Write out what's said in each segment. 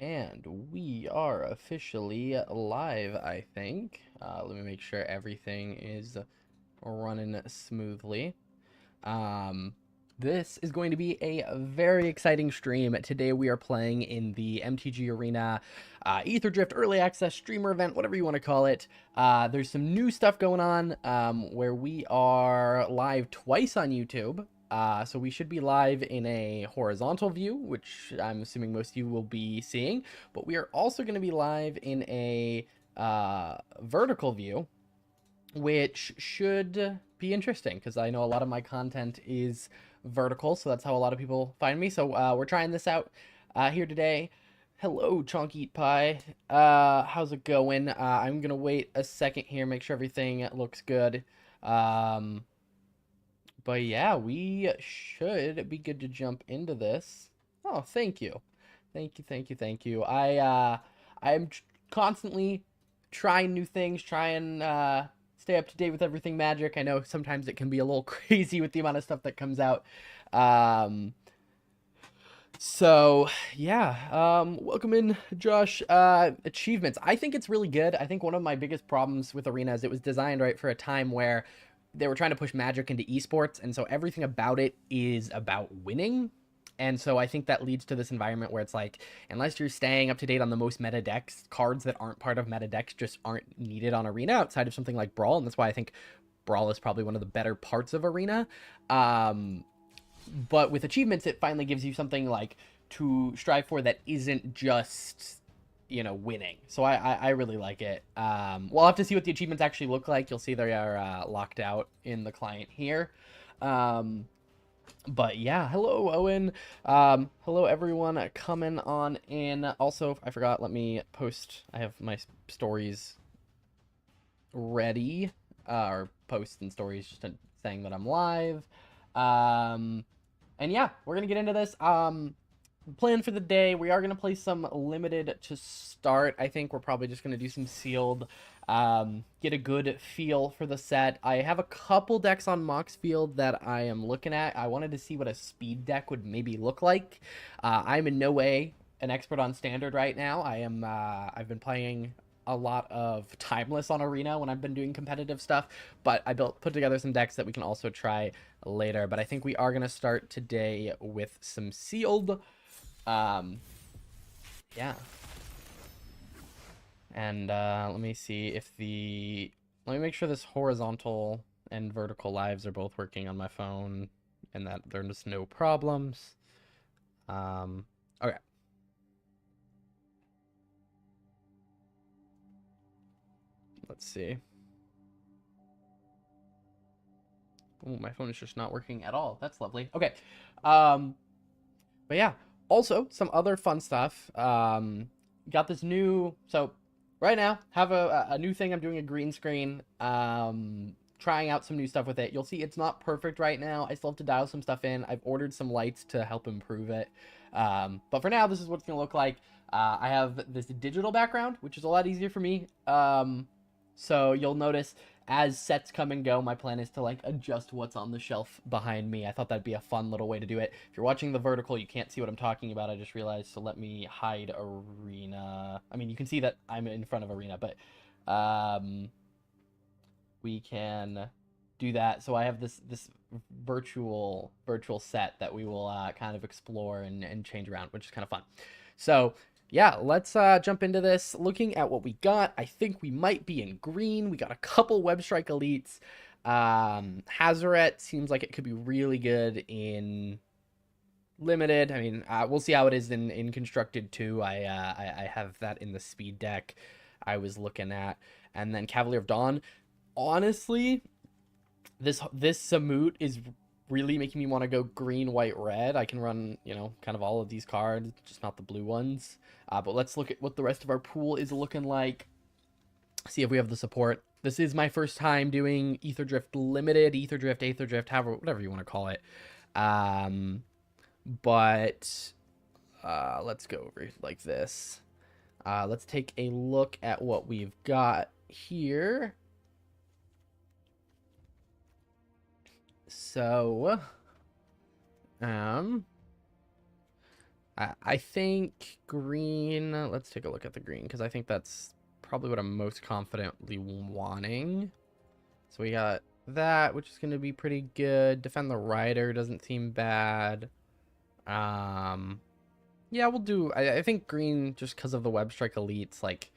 And we are officially live, I think. Let me make sure everything is running smoothly. Um, this is going to be a very exciting stream. Today we are playing in the MTG Arena Aetherdrift Early Access Streamer event, whatever you want to call it. There's some new stuff going on where we are live twice on YouTube. So we should be live in a horizontal view, which I'm assuming most of you will be seeing. But we are also going to be live in a vertical view, which should be interesting because I know a lot of my content is vertical, so that's how a lot of people find me. So we're trying this out here today. Hello, Chonk Eat Pie. How's it going? I'm gonna wait a second here, make sure everything looks good. Um, but yeah, we should be good to jump into this. Oh, thank you. Thank you. I'm constantly trying new things, trying stay up to date with everything Magic. I know sometimes it can be a little crazy with the amount of stuff that comes out. Um, so yeah, welcome in, Josh. Achievements. I think it's really good. I think one of my biggest problems with Arena is it was designed right for a time where they were trying to push Magic into esports, and so everything about it is about winning. And so I think that leads to this environment where it's like, unless you're staying up to date on the most meta decks, cards that aren't part of meta decks just aren't needed on Arena outside of something like Brawl. And that's why I think Brawl is probably one of the better parts of Arena. But with achievements, it finally gives you something like to strive for that isn't just, you know, winning. So I really like it. We'll have to see what the achievements actually look like. You'll see they are locked out in the client here. But yeah, hello Owen. Hello everyone coming on in. Also, I forgot, let me post, I have my stories ready, or posts and stories just saying that I'm live. And yeah, we're gonna get into this. Plan for the day, we are gonna play some limited to start. I think we're probably just gonna do some sealed, get a good feel for the set. I have a couple decks on Moxfield that I am looking at. I wanted to see what a speed deck would maybe look like. I'm in no way an expert on standard right now. I've been playing a lot of timeless on Arena when I've been doing competitive stuff, but I put together some decks that we can also try later. But I think we are gonna start today with some sealed. Yeah. And let me see if let me make sure this horizontal and vertical lives are both working on my phone and that there's no problems. Okay. Let's see. Oh, my phone is just not working at all. That's lovely. Okay. But yeah, also some other fun stuff. Got this new, so right now have a new thing. I'm doing a green screen, trying out some new stuff with it. You'll see it's not perfect right now. I still have to dial some stuff in. I've ordered some lights to help improve it. But for now, this is what it's gonna look like. I have this digital background, which is a lot easier for me. So you'll notice as sets come and go, my plan is to like adjust what's on the shelf behind me. I thought that'd be a fun little way to do it. If you're watching the vertical, you can't see what I'm talking about. I just realized, so let me hide Arena. I mean, you can see that I'm in front of Arena, but we can do that. So I have this virtual set that we will kind of explore and change around, which is kind of fun. So yeah, let's jump into this. Looking at what we got, I think we might be in green. We got a couple Webstrike elites. Hazoret seems like it could be really good in limited. I mean, we'll see how it is in constructed too. I have that in the speed deck I was looking at, and then Cavalier of Dawn. Honestly, this Samut is really making me want to go green, white, red. I can run, you know, kind of all of these cards, just not the blue ones. But let's look at what the rest of our pool is looking like. See if we have the support. This is my first time doing Aetherdrift Limited, Aetherdrift, however, whatever you want to call it. But let's go over like this. Let's take a look at what we've got here. So, I think green, let's take a look at the green, because I think that's probably what I'm most confidently wanting. So we got that, which is going to be pretty good. Defend the Rider doesn't seem bad. Yeah, we'll do, I think green, just because of the Web Strike Elites, like,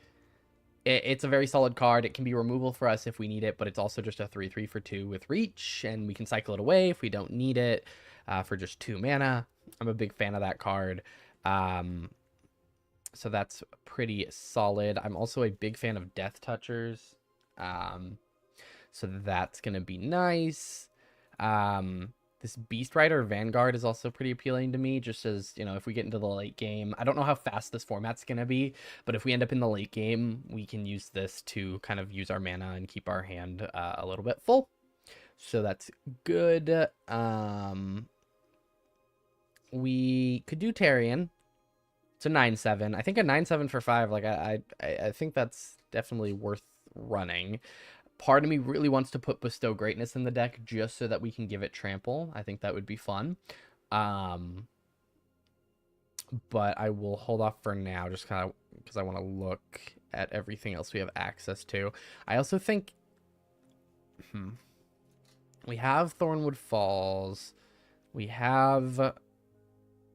it's a very solid card. It can be removal for us if we need it, but it's also just a 3/3 for 2 with reach, and we can cycle it away if we don't need it for just 2 mana. I'm a big fan of that card. So that's pretty solid. I'm also a big fan of Death Touchers. So that's going to be nice. This Beast Rider Vanguard is also pretty appealing to me, just as, you know, if we get into the late game, I don't know how fast this format's going to be, but if we end up in the late game, we can use this to kind of use our mana and keep our hand a little bit full. So that's good. We could do Tarion. It's a 9/7. I think a 9/7 for 5, like, I think that's definitely worth running. Part of me really wants to put Bestow Greatness in the deck just so that we can give it trample. I think that would be fun. But I will hold off for now just kind of because I want to look at everything else we have access to. I also think we have Thornwood Falls. We have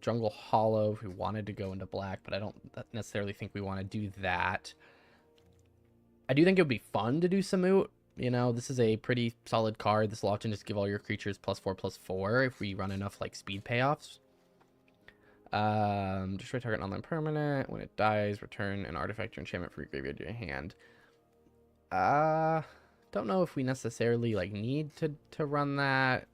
Jungle Hollow if we wanted to go into black, but I don't necessarily think we want to do that. I do think it would be fun to do Samut. You know, this is a pretty solid card. This will often just give all your creatures +4/+4 if we run enough like speed payoffs. Destroy target non-land permanent. When it dies, return an artifact or enchantment from your graveyard to your hand. Don't know if we necessarily like need to run that.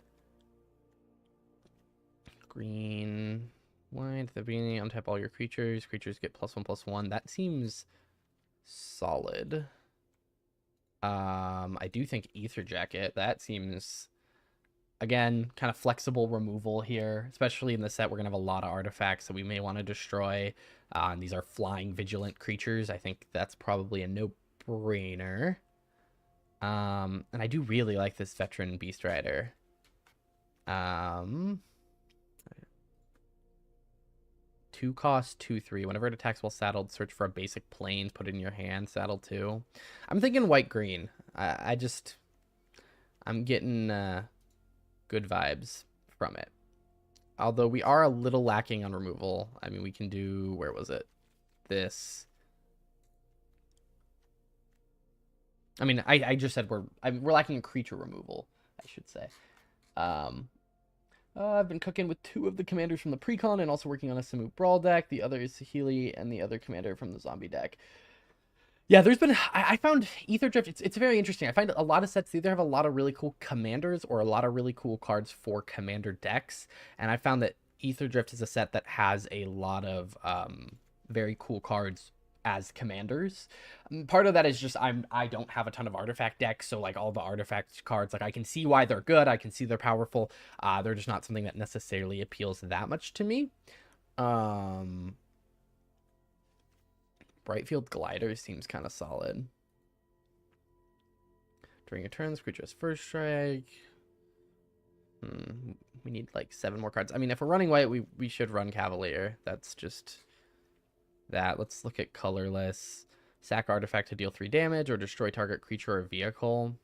Green, white. At the beginning, untap all your creatures. Creatures get +1/+1. That seems solid. I do think Ether Jacket, that seems, again, kind of flexible removal here, especially in the set. We're going to have a lot of artifacts that we may want to destroy. And these are flying vigilant creatures. I think that's probably a no-brainer. And I do really like this Veteran Beast Rider. 2-cost, 2/3. Whenever it attacks while saddled, search for a basic plane, put it in your hand, saddle 2. I'm thinking white-green. I'm getting good vibes from it. Although we are a little lacking on removal. I mean, we can do, where was it? This. I mean, I just said we're lacking in creature removal, I should say. I've been cooking with 2 of the commanders from the Precon and also working on a Samut Brawl deck. The other is Sahili and the other commander from the zombie deck. Yeah, there's been, I found Aetherdrift, it's very interesting. I find a lot of sets either have a lot of really cool commanders or a lot of really cool cards for commander decks. And I found that Aetherdrift is a set that has a lot of very cool cards as commanders. Part of that is just I don't have a ton of artifact decks, so like all the artifact cards, like I can see why they're good, I can see they're powerful. They're just not something that necessarily appeals that much to me. Brightfield Glider seems kind of solid. During your turn, this creature has first strike. We need like 7 more cards. I mean, if we're running white, we should run Cavalier. That's just that. Let's look at colorless. Sack artifact to deal 3 damage or destroy target creature or vehicle.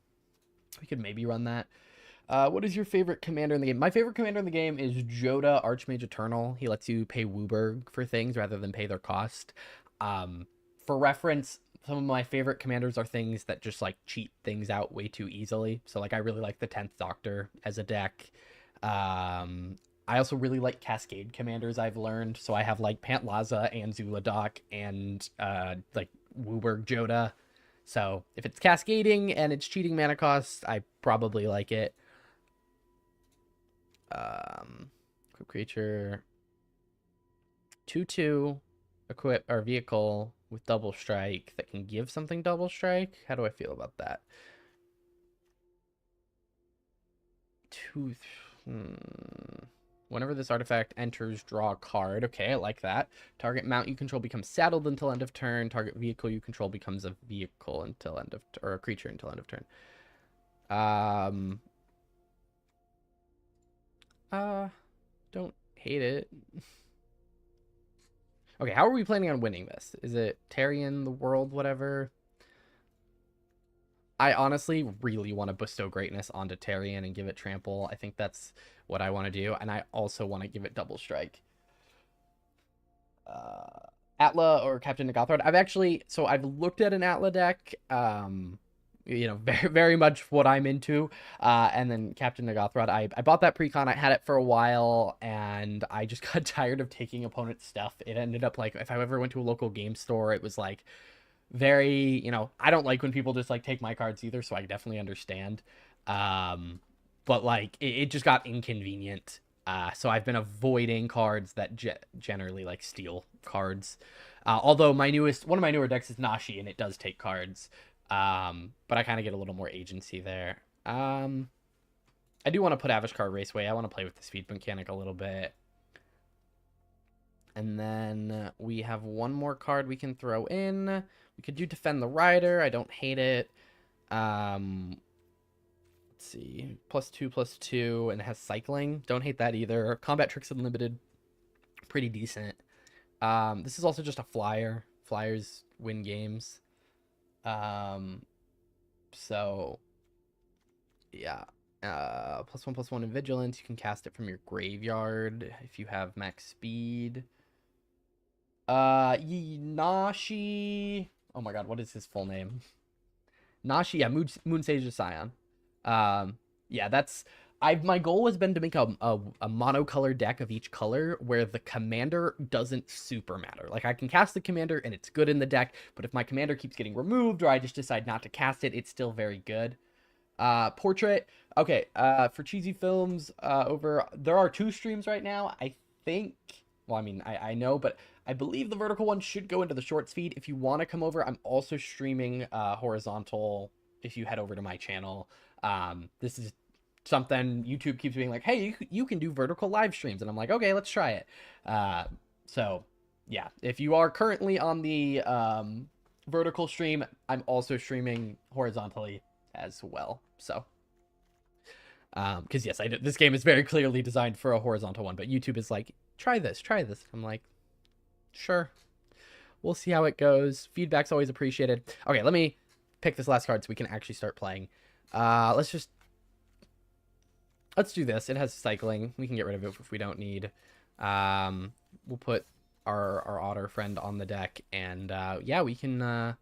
We could maybe run that. What is your favorite commander in the game? My favorite commander in the game is Joda, Archmage Eternal. He lets you pay Wooburg for things rather than pay their cost. For reference, some of my favorite commanders are things that just like cheat things out way too easily. So like I really like the 10th Doctor as a deck. I also really like Cascade commanders, I've learned. So I have like Pantlaza and Zuladoc and like Wooburg Joda. So if it's cascading and it's cheating mana costs, I probably like it. Equip creature 2/2 equip our vehicle with double strike that can give something double strike. How do I feel about that? Whenever this artifact enters, draw a card. Okay, I like that. Target mount you control becomes saddled until end of turn. Target vehicle you control becomes a vehicle until end of or a creature until end of turn. Don't hate it. Okay, how are we planning on winning this? Is it Tarion, the world, whatever? I honestly really want to bestow greatness onto Tarion and give it trample. I think that's what I want to do, and I also want to give it double strike. Atla or Captain Nagathard. I've looked at an Atla deck. Very, very much what I'm into. And then Captain Nagathard, I bought that precon. I had it for a while, and I just got tired of taking opponent's stuff. It ended up like, if I ever went to a local game store, it was like very, I don't like when people just like take my cards either, so I definitely understand. But like, it just got inconvenient. So I've been avoiding cards that generally like steal cards. Although one of my newer decks is Nashi, and it does take cards. But I kind of get a little more agency there. I do want to put Avishkar Raceway. I want to play with the speed mechanic a little bit. And then we have one more card we can throw in. We could do Defend the Rider. I don't hate it. Let's see. +2/+2, and it has cycling. Don't hate that either. Combat Tricks Unlimited. Pretty decent. This is also just a flyer. Flyers win games. So yeah. +1/+1 in Vigilance. You can cast it from your graveyard if you have max speed. Nashi. Oh my god, what is his full name? Nashi, yeah, Moon Sage Scion. Yeah, my goal has been to make a monocolor deck of each color where the commander doesn't super matter. Like, I can cast the commander and it's good in the deck, but if my commander keeps getting removed or I just decide not to cast it, it's still very good. Portrait. Okay, for Cheesy Films, there are 2 streams right now. I think, well, I mean, I know, but I believe the vertical one should go into the shorts feed. If you want to come over, I'm also streaming horizontal if you head over to my channel. This is something YouTube keeps being like, hey, you can do vertical live streams. And I'm like, okay, let's try it. So yeah, if you are currently on the vertical stream, I'm also streaming horizontally as well. So, because yes, this game is very clearly designed for a horizontal one, but YouTube is like, try this. I'm like, sure. We'll see how it goes. Feedback's always appreciated. Okay, let me pick this last card so we can actually start playing. Let's do this. It has cycling. We can get rid of it if we don't need. We'll put our otter friend on the deck, and yeah, we can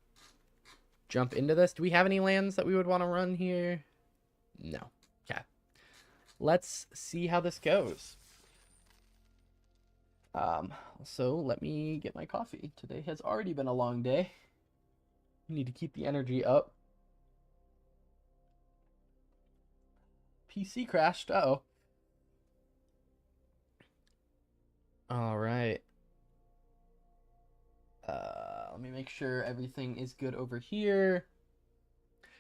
jump into this. Do we have any lands that we would want to run here? No. Okay. Let's see how this goes. So let me get my coffee. Today has already been a long day. Need to keep the energy up. PC crashed. Uh-oh. All right. Let me make sure everything is good over here.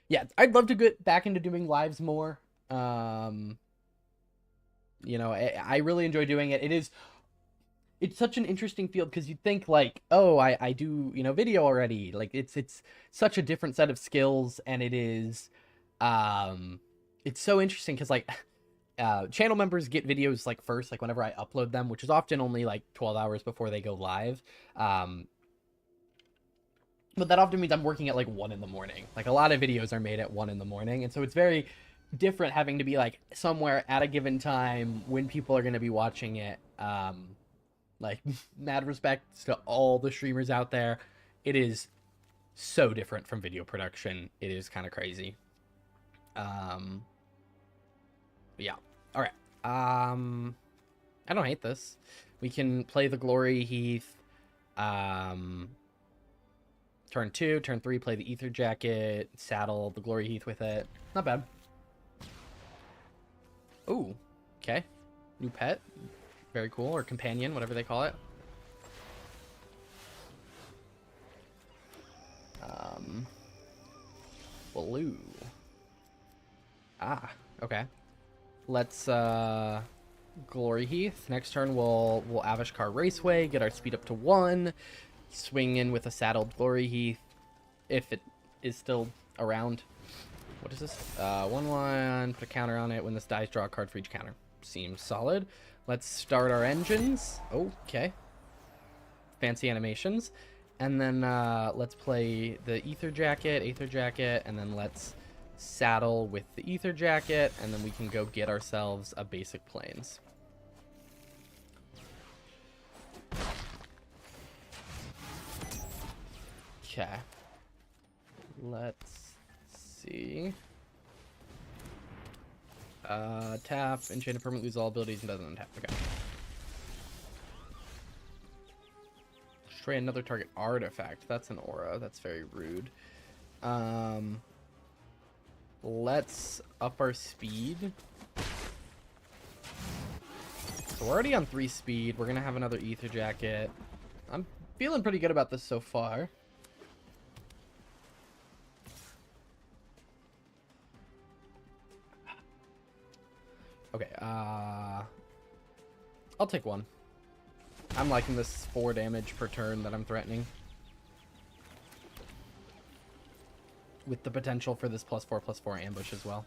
Yeah, I'd love to get back into doing lives more. I really enjoy doing it. It's such an interesting field because you'd think like, oh, I do, video already. Like it's such a different set of skills, and it's so interesting because like channel members get videos like first, like whenever I upload them, which is often only like 12 hours before they go live. But that often means I'm working at like 1 in the morning. Like a lot of videos are made at 1 in the morning. And so it's very different having to be like somewhere at a given time when people are going to be watching it. Like mad respect to all the streamers out there. It is so different from video production. It is kind of crazy. Yeah. All right. I don't hate this. We can play the Glory Heath. Turn 2, turn 3, play the Ether Jacket, saddle the Glory Heath with it. Not bad. Ooh, okay. New pet. Very cool, or companion, whatever they call it. Blue. Ah, okay. Let's Glory Heath. Next turn we'll Avishkar Raceway, get our speed up to 1. Swing in with a saddled Glory Heath, if it is still around. What is this? 1/1, put a counter on it. When this dies, draw a card for each counter. Seems solid. Let's start our engines. Okay. fancy animations. And then let's play the Aether Jacket, and then let's saddle with the Aether Jacket, and then we can go get ourselves a basic Plains. Okay. Let's see. Tap, enchanted permanent, lose all abilities and doesn't untap. Okay. Destroy another target artifact. That's an aura. That's very rude. Let's up our speed. So we're already on 3 speed. We're gonna have another Aether Jacket. I'm feeling pretty good about this so far. Okay, I'll take 1. I'm liking this 4 damage per turn that I'm threatening. With the potential for this +4/+4 ambush as well.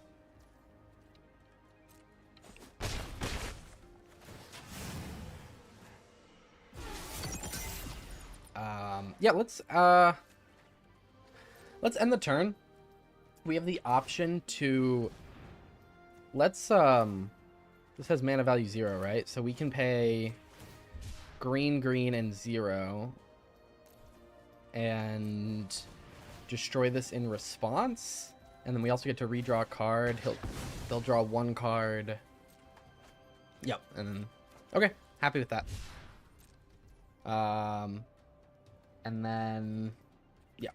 Yeah, let's end the turn. We have the option to... Let's, this has mana value 0, right? So we can pay green, green, and 0. And destroy this in response. And then we also get to redraw a card. They'll draw 1 card. Yep, and then... Okay, happy with that. And then... Yeah.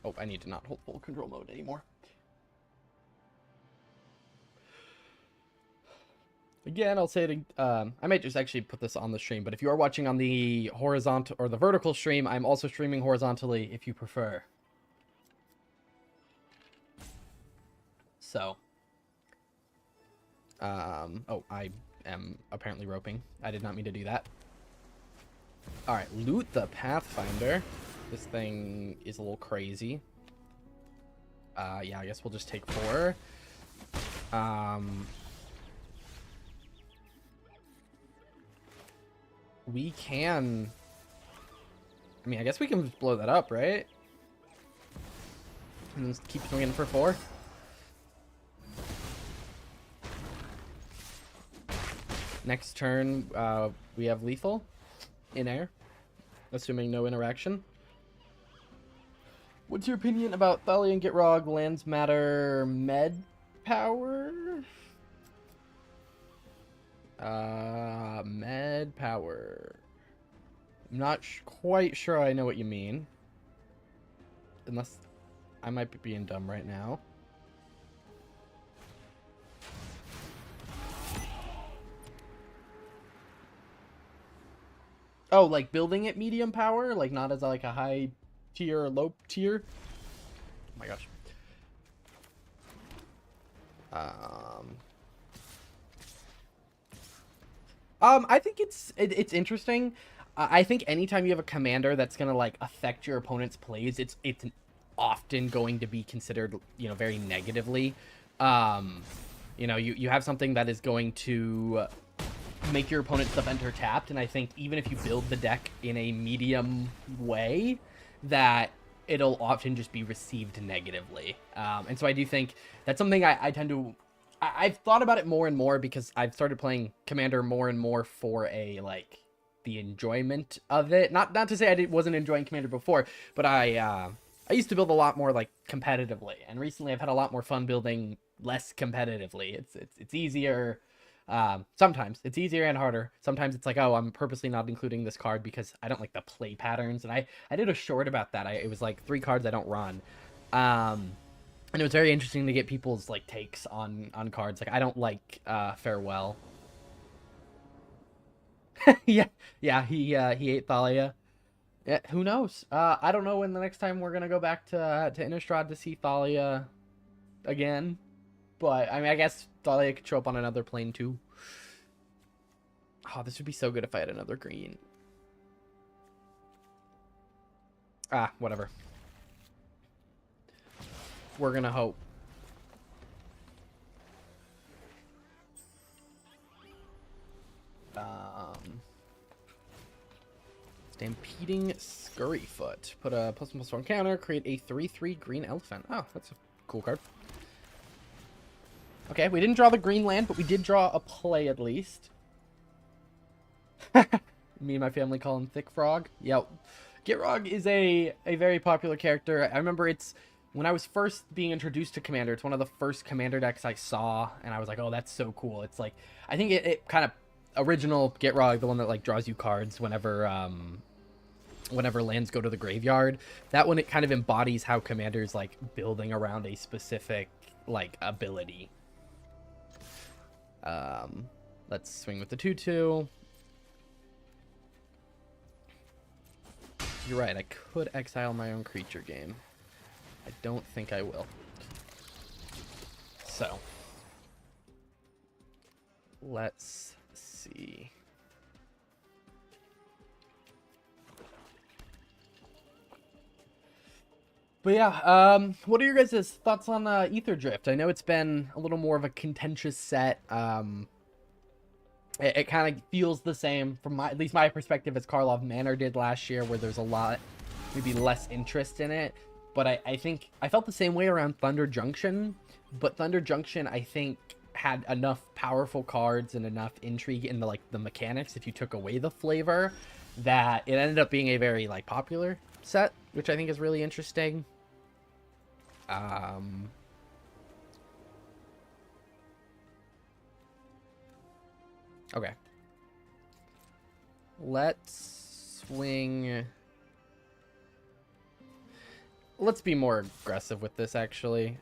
Oh, I need to not hold full control mode anymore. Again, I'll say it, I might just actually put this on the stream, but if you are watching on the horizontal or the vertical stream, I'm also streaming horizontally if you prefer. So, oh, I am apparently roping. I did not mean to do that. All right, loot the Pathfinder. This thing is a little crazy. Yeah, I guess we'll just take 4. We can... I mean, I guess we can just blow that up, right? And just keep swinging for 4. Next turn, we have lethal in air, assuming no interaction. What's your opinion about Thalia and Gitrog? Lands matter med power? Med power. I'm not quite sure I know what you mean. Unless I might be being dumb right now. Oh, like building it medium power? Like not as like a high tier or low tier? Oh my gosh. I think it's interesting. I think anytime you have a commander that's gonna like affect your opponent's plays, it's often going to be considered, you know, very negatively. You know, you have something that is going to make your opponent's stuff enter tapped, and I think even if you build the deck in a medium way, that it'll often just be received negatively. And so I do think that's something I tend to... I've thought about it more and more because I've started playing Commander more and more for a, like, the enjoyment of it. Not to say I wasn't enjoying Commander before, but I used to build a lot more, like, competitively. And recently I've had a lot more fun building less competitively. It's easier. Sometimes it's easier and harder. Sometimes it's like, oh, I'm purposely not including this card because I don't like the play patterns. And I did a short about that. It was like 3 cards I don't run. And it was very interesting to get people's like takes on cards. Like I don't like Farewell. yeah, he ate Thalia. Yeah, who knows? I don't know when the next time we're gonna go back to Innistrad to see Thalia again. But I mean, I guess Thalia could show up on another plane too. Oh, this would be so good if I had another green. Ah, whatever. We're gonna hope. Stampeding Scurryfoot. Put a +1/+1 counter, create a 3/3 green elephant. Oh, that's a cool card. Okay, we didn't draw the green land, but we did draw a play at least. Me and my family call him Thick Frog. Yep. Gitrog is a very popular character. I remember when I was first being introduced to Commander, it's one of the first Commander decks I saw, and I was like, oh, that's so cool. It's like, I think it kind of, original Gitrog, the one that like draws you cards whenever lands go to the graveyard. That one, it kind of embodies how Commander's like building around a specific like ability. Let's swing with the 2/2. You're right, I could exile my own creature game. I don't think I will. So, let's see. But yeah, what are your guys' thoughts on Aetherdrift? I know it's been a little more of a contentious set. It kind of feels the same from at least my perspective as Karlov Manor did last year, where there's a lot, maybe less interest in it. But I think I felt the same way around Thunder Junction. But Thunder Junction, I think, had enough powerful cards and enough intrigue in the mechanics, if you took away the flavor, that it ended up being a very like popular set, which I think is really interesting. Okay. Let's swing. Let's be more aggressive with this, actually.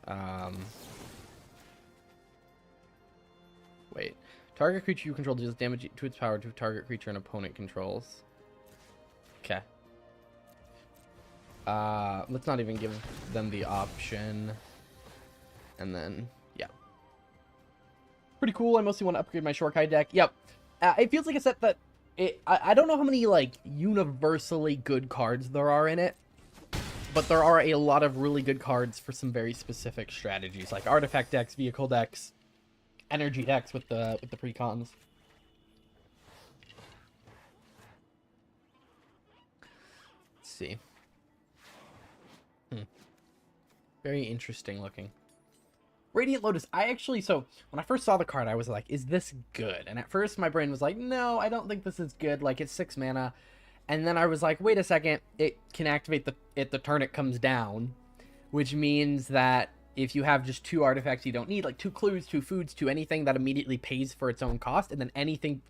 Wait. Target creature you control deals damage to its power to target creature an opponent controls. Okay. Let's not even give them the option. And then, yeah. Pretty cool. I mostly want to upgrade my Shorkai deck. Yep. It feels like a set that... I don't know how many, like, universally good cards there are in it. But there are a lot of really good cards for some very specific strategies. Like artifact decks, vehicle decks, energy decks with the precons. Let's see. Very interesting looking. Radiant Lotus, so when I first saw the card, I was like, is this good? And at first my brain was like, no, I don't think this is good. Like, it's 6 mana. And then I was like, wait a second, it can activate the turn it comes down, which means that if you have just 2 artifacts you don't need, like 2 clues, 2 foods, 2 anything, that immediately pays for its own cost, and then anything,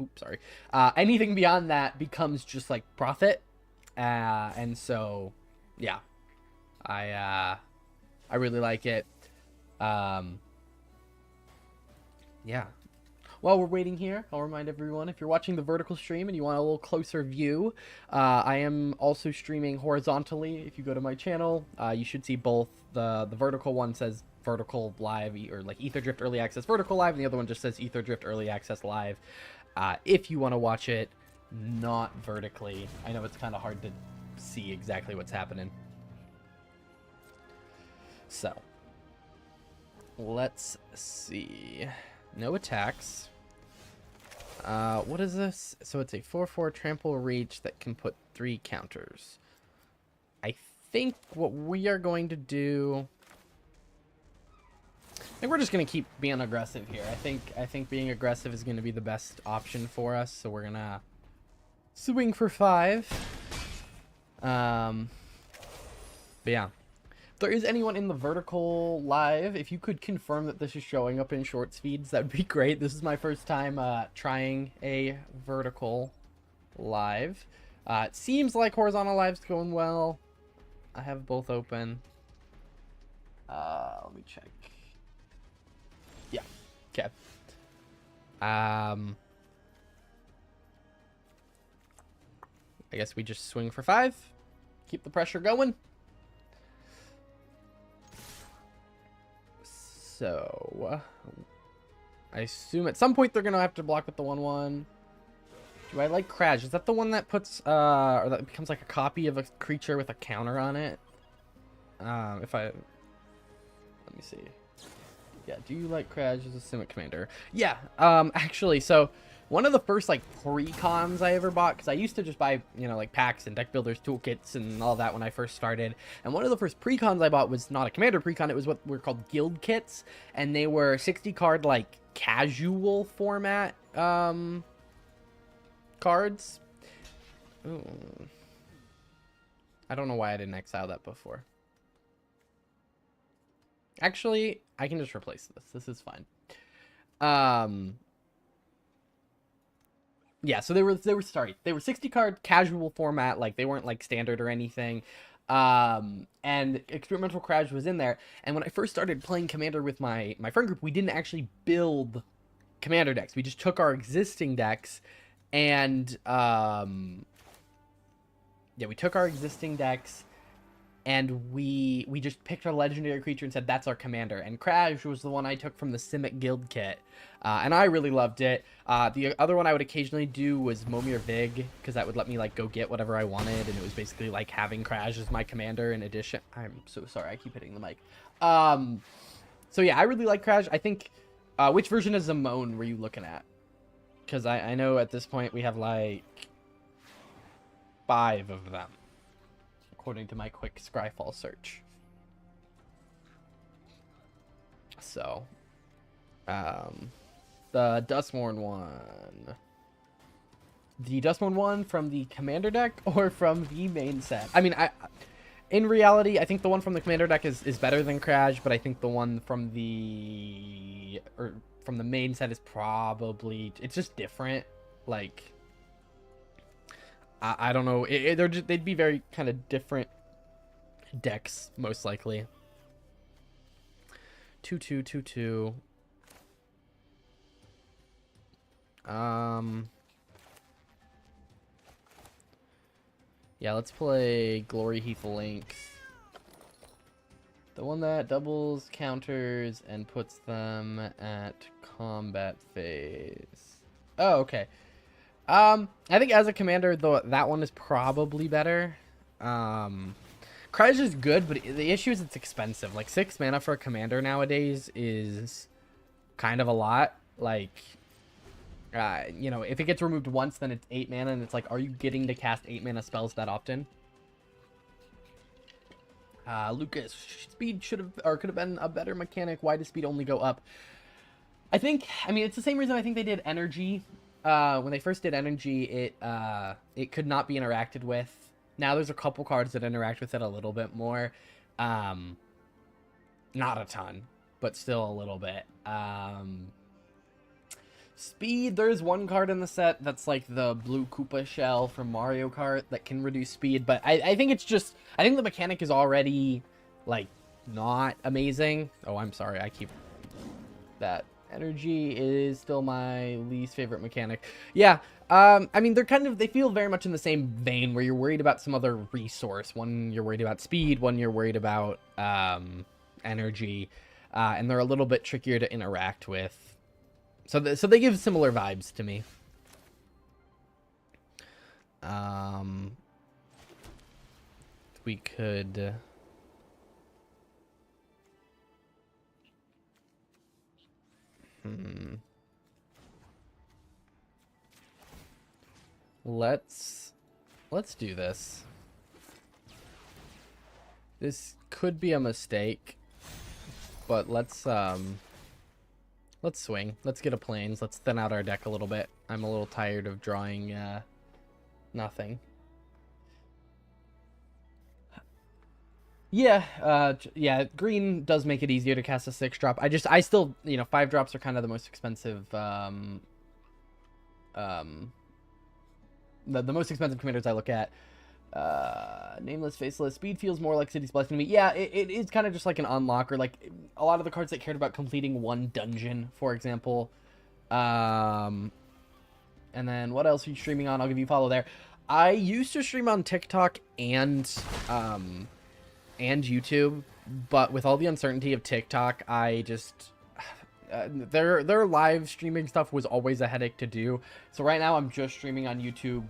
anything beyond that becomes just like profit. And so, yeah, I really like it. Yeah. While we're waiting here, I'll remind everyone, if you're watching the vertical stream and you want a little closer view, I am also streaming horizontally. If you go to my channel, you should see both. The vertical one says vertical live, or like Aetherdrift early access vertical live, and the other one just says Aetherdrift early access live. If you want to watch it not vertically, I know it's kind of hard to see exactly what's happening. So, let's see. No attacks. What is this? So it's a 4/4 trample reach that can put 3 counters. I think what we are going to do... I think we're just going to keep being aggressive here. I think being aggressive is going to be the best option for us, so we're going to swing for 5. But yeah. If there is anyone in the vertical live, if you could confirm that this is showing up in short speeds, that would be great. This is my first time trying a vertical live. It seems like horizontal live's going well. I have both open. Let me check. Yeah. Okay. I guess we just swing for 5. Keep the pressure going. So, I assume at some point they're going to have to block with the 1/1. Do I like Crash? Is that the one that puts, or that becomes like a copy of a creature with a counter on it? Let me see. Yeah, do you like Crash as a Simic commander? Yeah, actually, so one of the first like pre-cons I ever bought, because I used to just buy, you know, like packs and deck builders, toolkits, and all that when I first started. And one of the first pre-cons I bought was not a commander pre-con, it was what were called guild kits, and they were 60 card like casual format cards. Ooh. I don't know why I didn't exile that before. Actually, I can just replace this. This is fine. Yeah, so they were 60 card casual format, like they weren't like standard or anything. And Experimental Crash was in there. And when I first started playing Commander with my friend group, we didn't actually build Commander decks. We just took our existing decks and yeah, we took our existing decks and we just picked our legendary creature and said that's our commander. And Crash was the one I took from the Simic Guild kit, and I really loved it. The other one I would occasionally do was Momir Vig, because that would let me like go get whatever I wanted, and it was basically like having Crash as my commander in addition. I'm so sorry, I keep hitting the mic. So yeah, I really like Crash. I think, which version of Zamone were you looking at? Because I know at this point we have like 5 of them, according to my quick Scryfall search. So, the Dustmourn one. The Dustmourn one from the Commander deck or from the main set? I mean, in reality, I think the one from the Commander deck is better than Crash, but I think the one from the main set is probably, it's just different. Like, I don't know. They'd be very kind of different decks, most likely. 2/2, 2/2. Yeah, let's play Glory Heath Lynx. The one that doubles counters and puts them at combat phase. Oh, okay. I think as a commander, though, that one is probably better. Crash is good, but the issue is it's expensive. Like, 6 mana for a commander nowadays is kind of a lot. Like, you know, if it gets removed once, then it's 8 mana, and it's like, are you getting to cast 8 mana spells that often? Lucas, speed should have, or could have been a better mechanic. Why does speed only go up? I mean, it's the same reason I think they did energy. When they first did energy, it could not be interacted with. Now there's a couple cards that interact with it a little bit more. Not a ton, but still a little bit. Speed, there's one card in the set that's like the blue Koopa shell from Mario Kart that can reduce speed, but I think it's just, I think the mechanic is already, like, not amazing. Oh, I'm sorry, I keep that. Energy is still my least favorite mechanic. Yeah, I mean, they feel very much in the same vein where you're worried about some other resource. One, you're worried about speed, one you're worried about energy, and they're a little bit trickier to interact with. So they give similar vibes to me. We could... Let's do this. This could be a mistake, but let's swing. Let's get a plains. Let's thin out our deck a little bit. I'm a little tired of drawing nothing. Yeah, yeah, green does make it easier to cast a 6-drop. I still, you know, 5-drops are kind of the most expensive, the most expensive commanders I look at. Nameless, Faceless. Speed feels more like City's Blessing to me. Yeah, it is kind of just like an unlocker. Like, a lot of the cards that cared about completing one dungeon, for example. And then, what else are you streaming on? I'll give you a follow there. I used to stream on TikTok and YouTube, but with all the uncertainty of TikTok, I just... their live streaming stuff was always a headache to do. So right now I'm just streaming on YouTube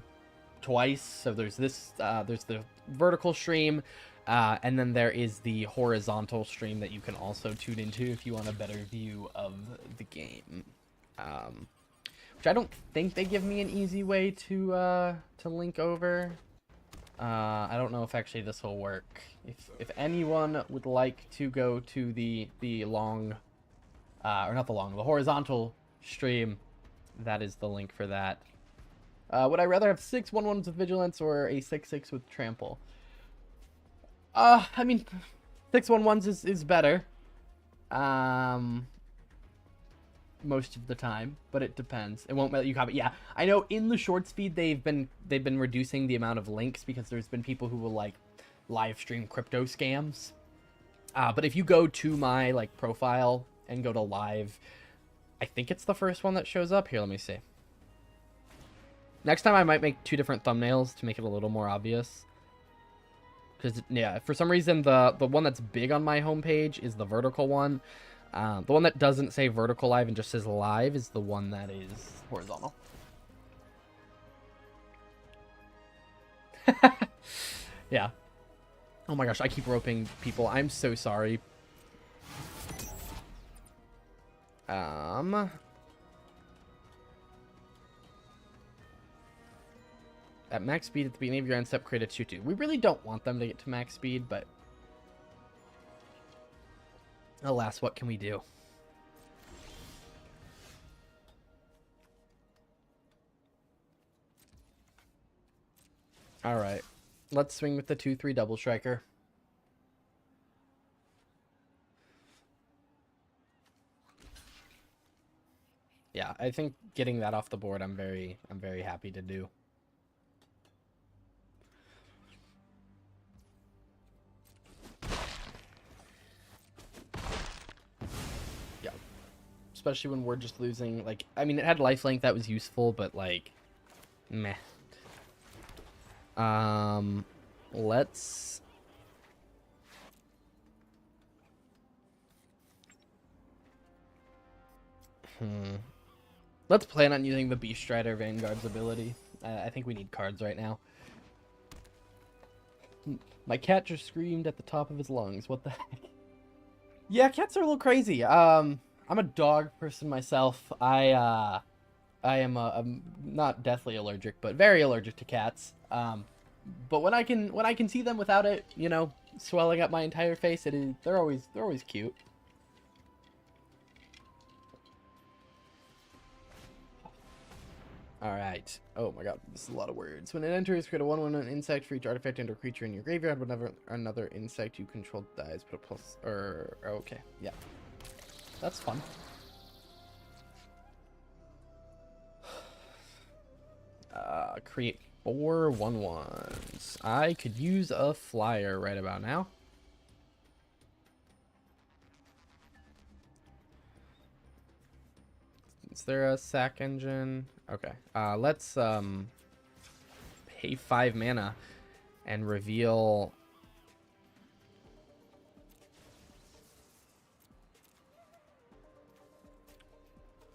twice. So there's this, there's the vertical stream, and then there is the horizontal stream that you can also tune into if you want a better view of the game. which I don't think they give me an easy way to link over. I don't know if actually this will work. If anyone would like to go to the long, or not the long, the horizontal stream, that is the link for that. Would I rather have 6 1/1s with vigilance or a 6/6 with trample? I mean, 6 1/1s is better. Most of the time, but it depends. It won't let you copy. Yeah, I know in the short speed they've been reducing the amount of links because there's been people who will like live stream crypto scams. But if you go to my like profile and go to live, I think it's the first one that shows up. Here, let me see. Next time I might make 2 different thumbnails to make it a little more obvious. Because, yeah, for some reason the one that's big on my homepage is the vertical one. The one that doesn't say vertical live and just says live is the one that is horizontal. Yeah. Oh my gosh, I keep roping people. I'm so sorry. At max speed at the beginning of your end step, create a 2/2. We really don't want them to get to max speed, but alas, what can we do? All right, let's swing with the 2/3 double striker. Yeah, I think getting that off the board, I'm very happy to do. Yeah, especially when we're just losing. Like, I mean, it had lifelink that was useful, but like, meh. Let's. Let's plan on using the Beast Strider Vanguard's ability. I think we need cards right now. My cat just screamed at the top of his lungs. What the heck? Yeah, cats are a little crazy. I'm a dog person myself. I am I'm not deathly allergic, but very allergic to cats. But when I can see them without it, you know, swelling up my entire face, they're always cute. Alright. Oh my god, this is a lot of words. When it enters, create a 1/1 insect for each artifact and or creature in your graveyard. Whenever another insect you control dies, put a plus. Okay, yeah. That's fun. Create 4 1/1s. I could use a flyer right about now. Is there a sack engine? Okay. Let's pay 5 mana and reveal.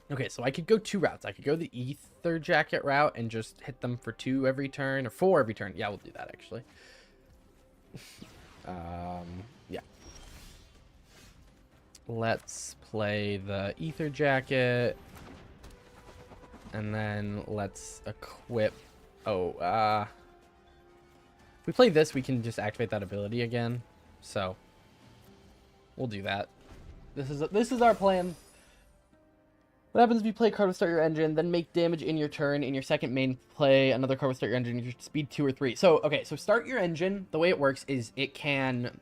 Okay, so I could go 2 routes. I could go the Ether Jacket route and just hit them for 2 every turn, or 4 every turn. Yeah, we'll do that actually. Yeah. Let's play the Ether Jacket. And then let's equip. Oh, if we play this, we can just activate that ability again. So we'll do that. This is our plan. What happens if you play a card with start your engine, then make damage in your turn? In your second main play, another card with start your engine, your speed 2 or 3. So okay, so start your engine. The way it works is it can,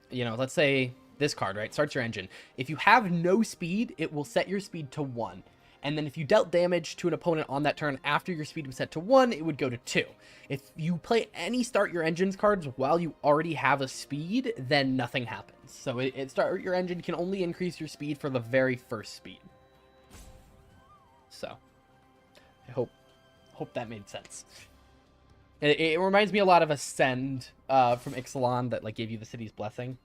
you know, let's say this card, right? Starts your engine. If you have no speed, it will set your speed to 1. And then if you dealt damage to an opponent on that turn after your speed was set to 1, it would go to 2. If you play any Start Your Engines cards while you already have a speed, then nothing happens. So Start Your Engine can only increase your speed for the very first speed. So, I hope that made sense. It reminds me a lot of Ascend from Ixalan that like gave you the city's blessing.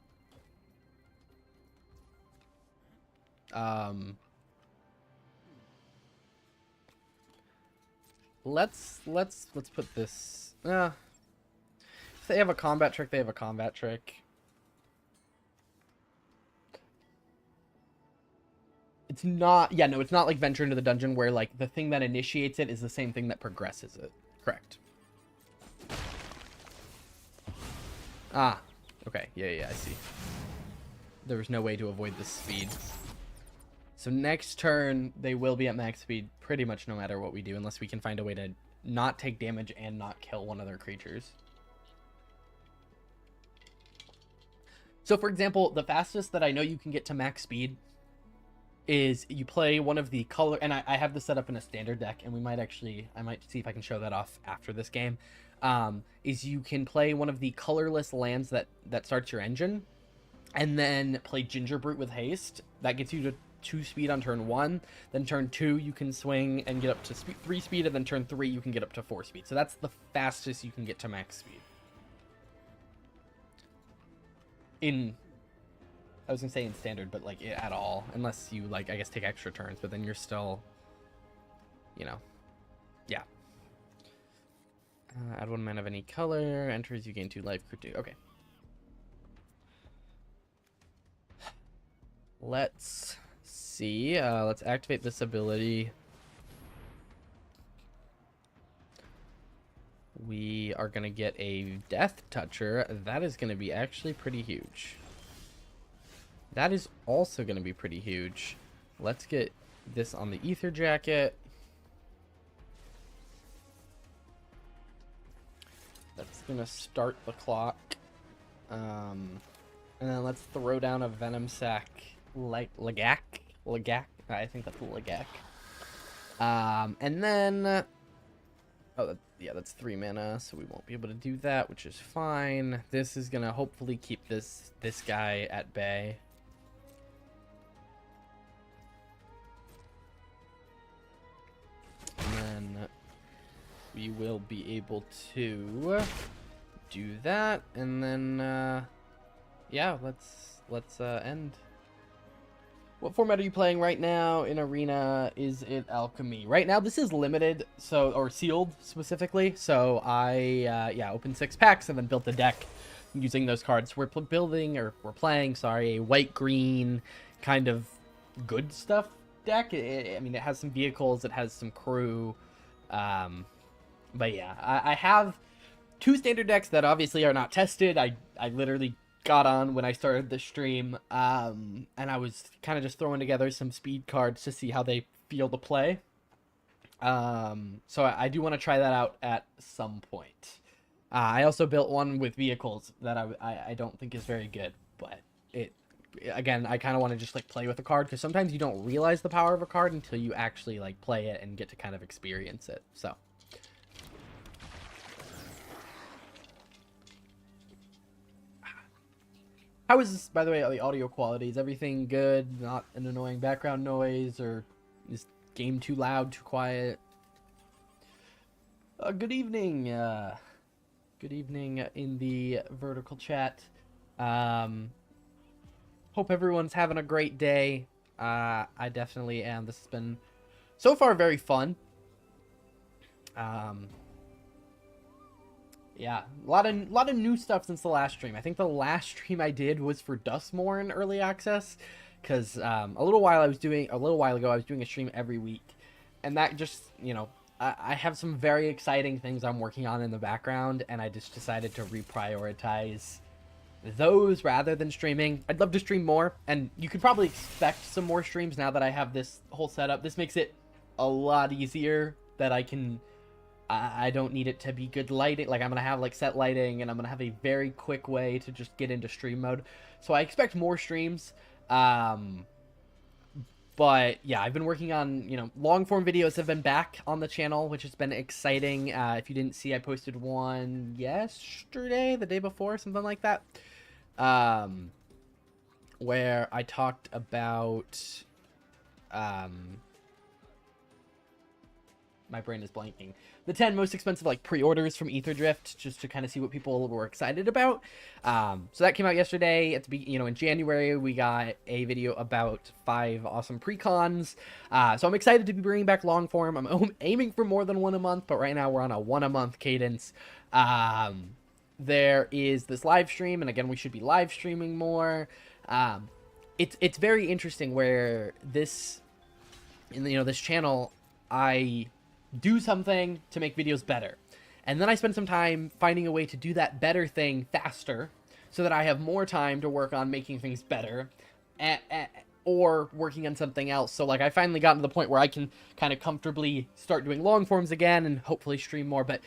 Let's put this. If they have a combat trick, they have a combat trick. It's not, yeah, no, it's not like Venture into the Dungeon where, like, the thing that initiates it is the same thing that progresses it. Correct. Ah, okay, yeah, I see. There was no way to avoid this speed. So next turn, they will be at max speed pretty much no matter what we do, unless we can find a way to not take damage and not kill one of their creatures. So, for example, the fastest that I know you can get to max speed is you play one of the color, and I have this set up in a standard deck, and I might see if I can show that off after this game, is you can play one of the colorless lands that starts your engine, and then play Ginger Brute with haste. That gets you to 2 speed on turn 1, then turn 2 you can swing and get up to 3 speed, and then turn 3 you can get up to 4 speed. So that's the fastest you can get to max speed. I was gonna say in standard, but like at all, unless you like, I guess, take extra turns, but then you're still, you know, yeah. Add 1 mana of any color, enters, you gain 2 life, crew 2. Okay. Let's see. Let's activate this ability. We are gonna get a Death Toucher. That is gonna be actually pretty huge. That is also going to be pretty huge. Let's get this on the Ether Jacket. That's going to start the clock. And then let's throw down a Venom Sac Lagak. I think that's Lagak. And then... yeah, that's 3 mana, so we won't be able to do that, which is fine. This is going to hopefully keep this guy at bay. We will be able to do that, and then yeah, let's end. What format are you playing right now in Arena? Is it Alchemy? Right now this is limited, so, or sealed specifically, so I yeah, opened 6 packs and then built a deck using those cards. We're playing, sorry, a white-green kind of good stuff deck. I mean, it has some vehicles, it has some crew, but yeah, I have 2 standard decks that obviously are not tested. I literally got on when I started the stream, and I was kind of just throwing together some speed cards to see how they feel to play. So I do want to try that out at some point. I also built one with vehicles that I don't think is very good, but again, I kind of want to just like play with a card, because sometimes you don't realize the power of a card until you actually like play it and get to kind of experience it. So how is this, by the way, the audio quality? Is everything good? Not an annoying background noise, or is game too loud, too quiet? Good evening. Good evening in the vertical chat. Hope everyone's having a great day. I definitely am. This has been so far very fun. Yeah, a lot of new stuff since the last stream. I think the last stream I did was for Dustmore in early access, because a little while ago I was doing a stream every week, and that just, you know, I have some very exciting things I'm working on in the background, and I just decided to reprioritize those rather than streaming. I'd love to stream more, and you could probably expect some more streams now that I have this whole setup. This makes it a lot easier that I don't need it to be good lighting. Like, I'm going to have like set lighting, and I'm going to have a very quick way to just get into stream mode. So I expect more streams. But yeah, I've been working on, you know, long form videos have been back on the channel, which has been exciting. If you didn't see, I posted one yesterday, the day before, something like that. Where I talked about, my brain is blanking. The 10 most expensive like pre-orders from Aetherdrift, just to kind of see what people were excited about. So that came out yesterday. In January we got a video about 5 awesome pre-cons. So I'm excited to be bringing back long form. I'm aiming for more than 1 a month, but right now we're on a 1 a month cadence. There is this live stream, and again, we should be live streaming more. It's very interesting where this in this channel, I do something to make videos better. And then I spend some time finding a way to do that better thing faster so that I have more time to work on making things better or working on something else. So like I finally gotten to the point where I can kind of comfortably start doing long forms again and hopefully stream more. But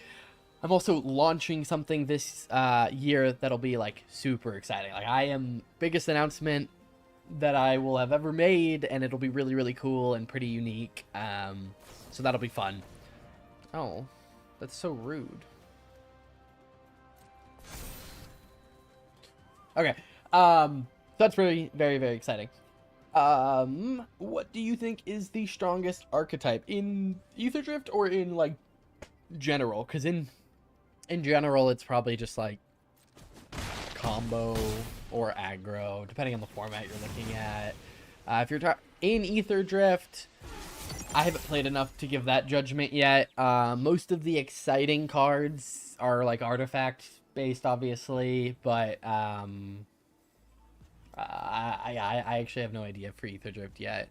I'm also launching something this year that'll be like super exciting. Like I am biggest announcement that I will have ever made, and it'll be really, really cool and pretty unique. So that'll be fun. Oh, that's so rude. Okay. That's really very, very exciting. What do you think is the strongest archetype in Aetherdrift or in like general? Because in general, it's probably just like combo or aggro, depending on the format you're looking at. If you're in Aetherdrift, I haven't played enough to give that judgment yet. Most of the exciting cards are like artifact based, obviously, but I actually have no idea for Aetherdrift yet.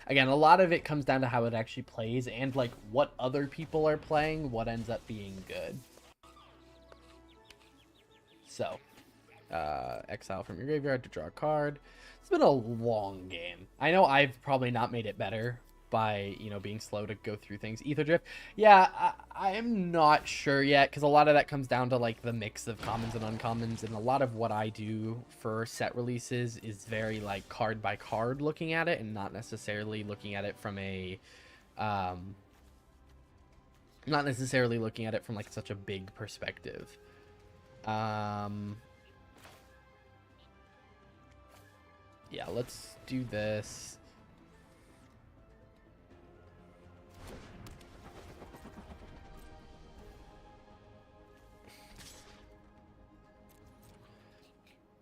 Again, a lot of it comes down to how it actually plays and like what other people are playing, what ends up being good. So, exile from your graveyard to draw a card. It's been a long game. I know I've probably not made it better by, being slow to go through things. Aetherdrift, yeah, I am not sure yet, because a lot of that comes down to, like, the mix of commons and uncommons, and a lot of what I do for set releases is very, like, card by card looking at it, and not necessarily looking at it from a, not necessarily looking at it from, like, such a big perspective. Yeah, let's do this.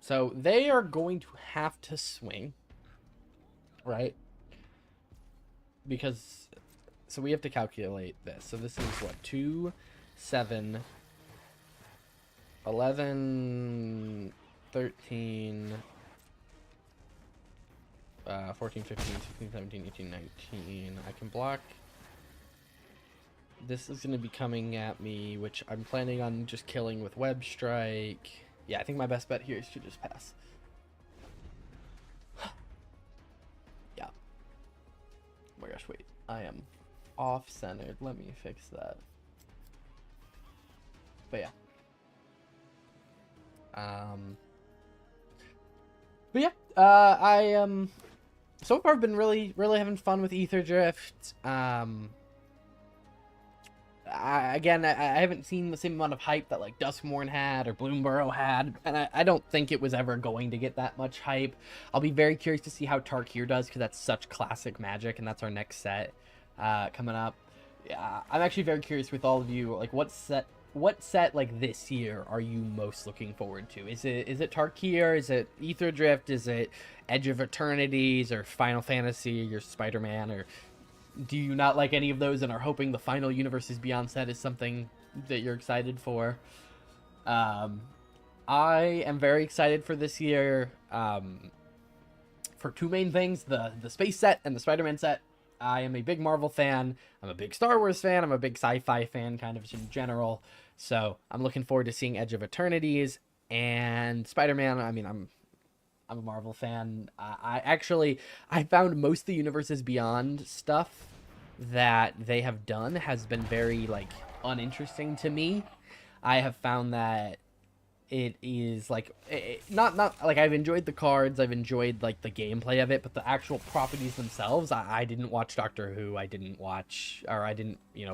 So they are going to have to swing, right? Because, so we have to calculate this. So this is what, 2, 7, 11, 13, 14, 15, 16, 17, 18, 19. I can block. This is going to be coming at me, which I'm planning on just killing with Web Strike. Yeah, I think my best bet here is to just pass. Yeah. Oh my gosh, wait. I am off-centered. Let me fix that. But yeah. But yeah, so far I've been really having fun with Aetherdrift. Again, I haven't seen the same amount of hype that like Duskmourn had or Bloomburrow had, and I don't think it was ever going to get that much hype. I'll be very curious to see how Tarkir does, because that's such classic Magic, and that's our next set coming up. Yeah, I'm actually very curious with all of you, like what set like this year are you most looking forward to? Is it Tarkir? Is it Aetherdrift? Is it Edge of Eternities or Final Fantasy or Spider-Man? Or do you not like any of those and are hoping the final Universes Beyond set is something that you're excited for? I am very excited for this year for two main things, the space set and the Spider-Man set. I am a big Marvel fan. I'm a big Star Wars fan. I'm a big sci-fi fan, kind of in general. So I'm looking forward to seeing Edge of Eternities and Spider-Man. I mean, I'm a Marvel fan. I found most of the Universes Beyond stuff that they have done has been very like uninteresting to me. I have found that it is like not like I've enjoyed the cards, I've enjoyed like the gameplay of it, but the actual properties themselves, I didn't watch Doctor Who, I didn't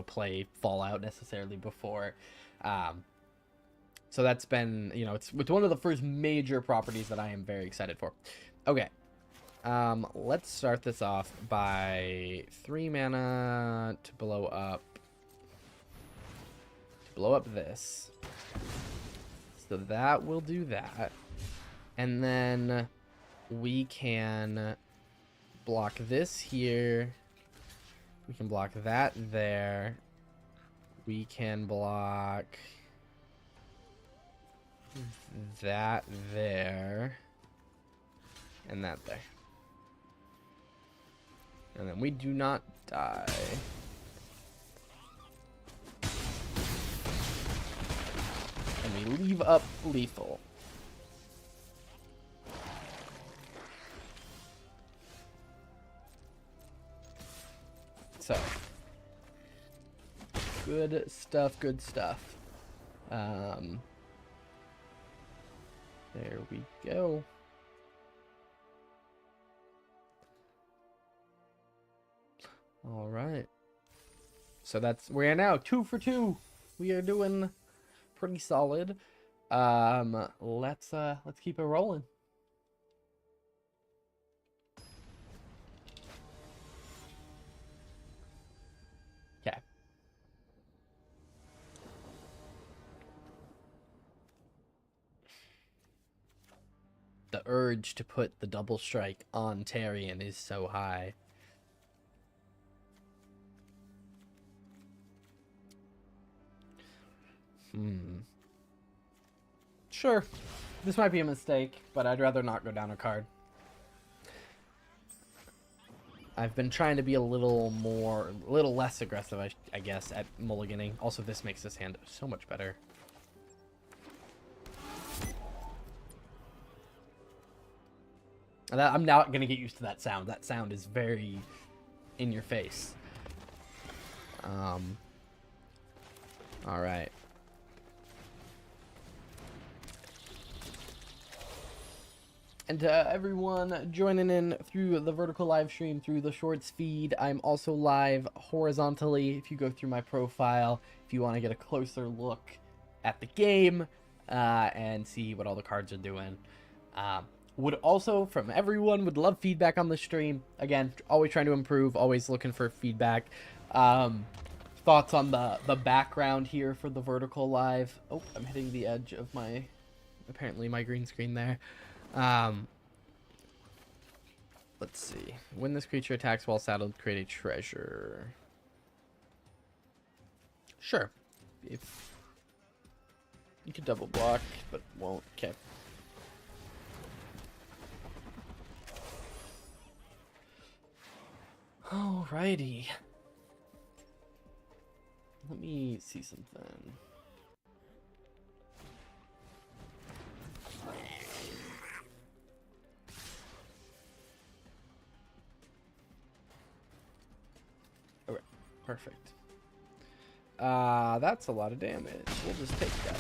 play Fallout necessarily before. So that's been, it's one of the first major properties that I am very excited for. Okay. Let's start this off by 3 mana to blow up this. So that will do that. And then we can block this here. We can block that there. We can block that there. and that there. And then we do not die. And we leave up lethal. So, good stuff, good stuff. There we go. All right. So we are now 2 for 2. We are doing pretty solid. Let's keep it rolling. Okay. The urge to put the double strike on Tarion is so high. Sure. This might be a mistake, but I'd rather not go down a card. I've been trying to be a little less aggressive, I guess, at mulliganing. Also, this makes this hand so much better. And I'm not going to get used to that sound. That sound is very in your face. All right. And to everyone joining in through the vertical live stream, through the shorts feed, I'm also live horizontally. If you go through my profile, if you want to get a closer look at the game and see what all the cards are doing. Would also, from everyone, would love feedback on the stream. Again, always trying to improve, always looking for feedback. Thoughts on the background here for the vertical live. Oh, I'm hitting the edge of apparently my green screen there. Let's see. When this creature attacks while saddled, create a treasure. Sure. If you could double block, but won't. Okay. Alrighty. Let me see something. Okay, perfect. That's a lot of damage. We'll just take that.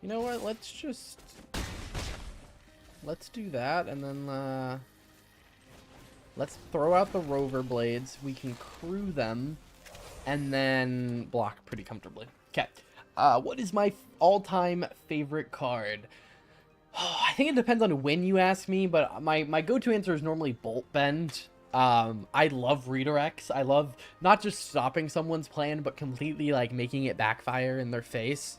You know what? Let's do that, and then let's throw out the rover blades. We can crew them, and then block pretty comfortably. Okay. What is my all-time favorite card? Oh, I think it depends on when you ask me, but my go-to answer is normally Bolt Bend. I love redirects. I love not just stopping someone's plan, but completely like making it backfire in their face.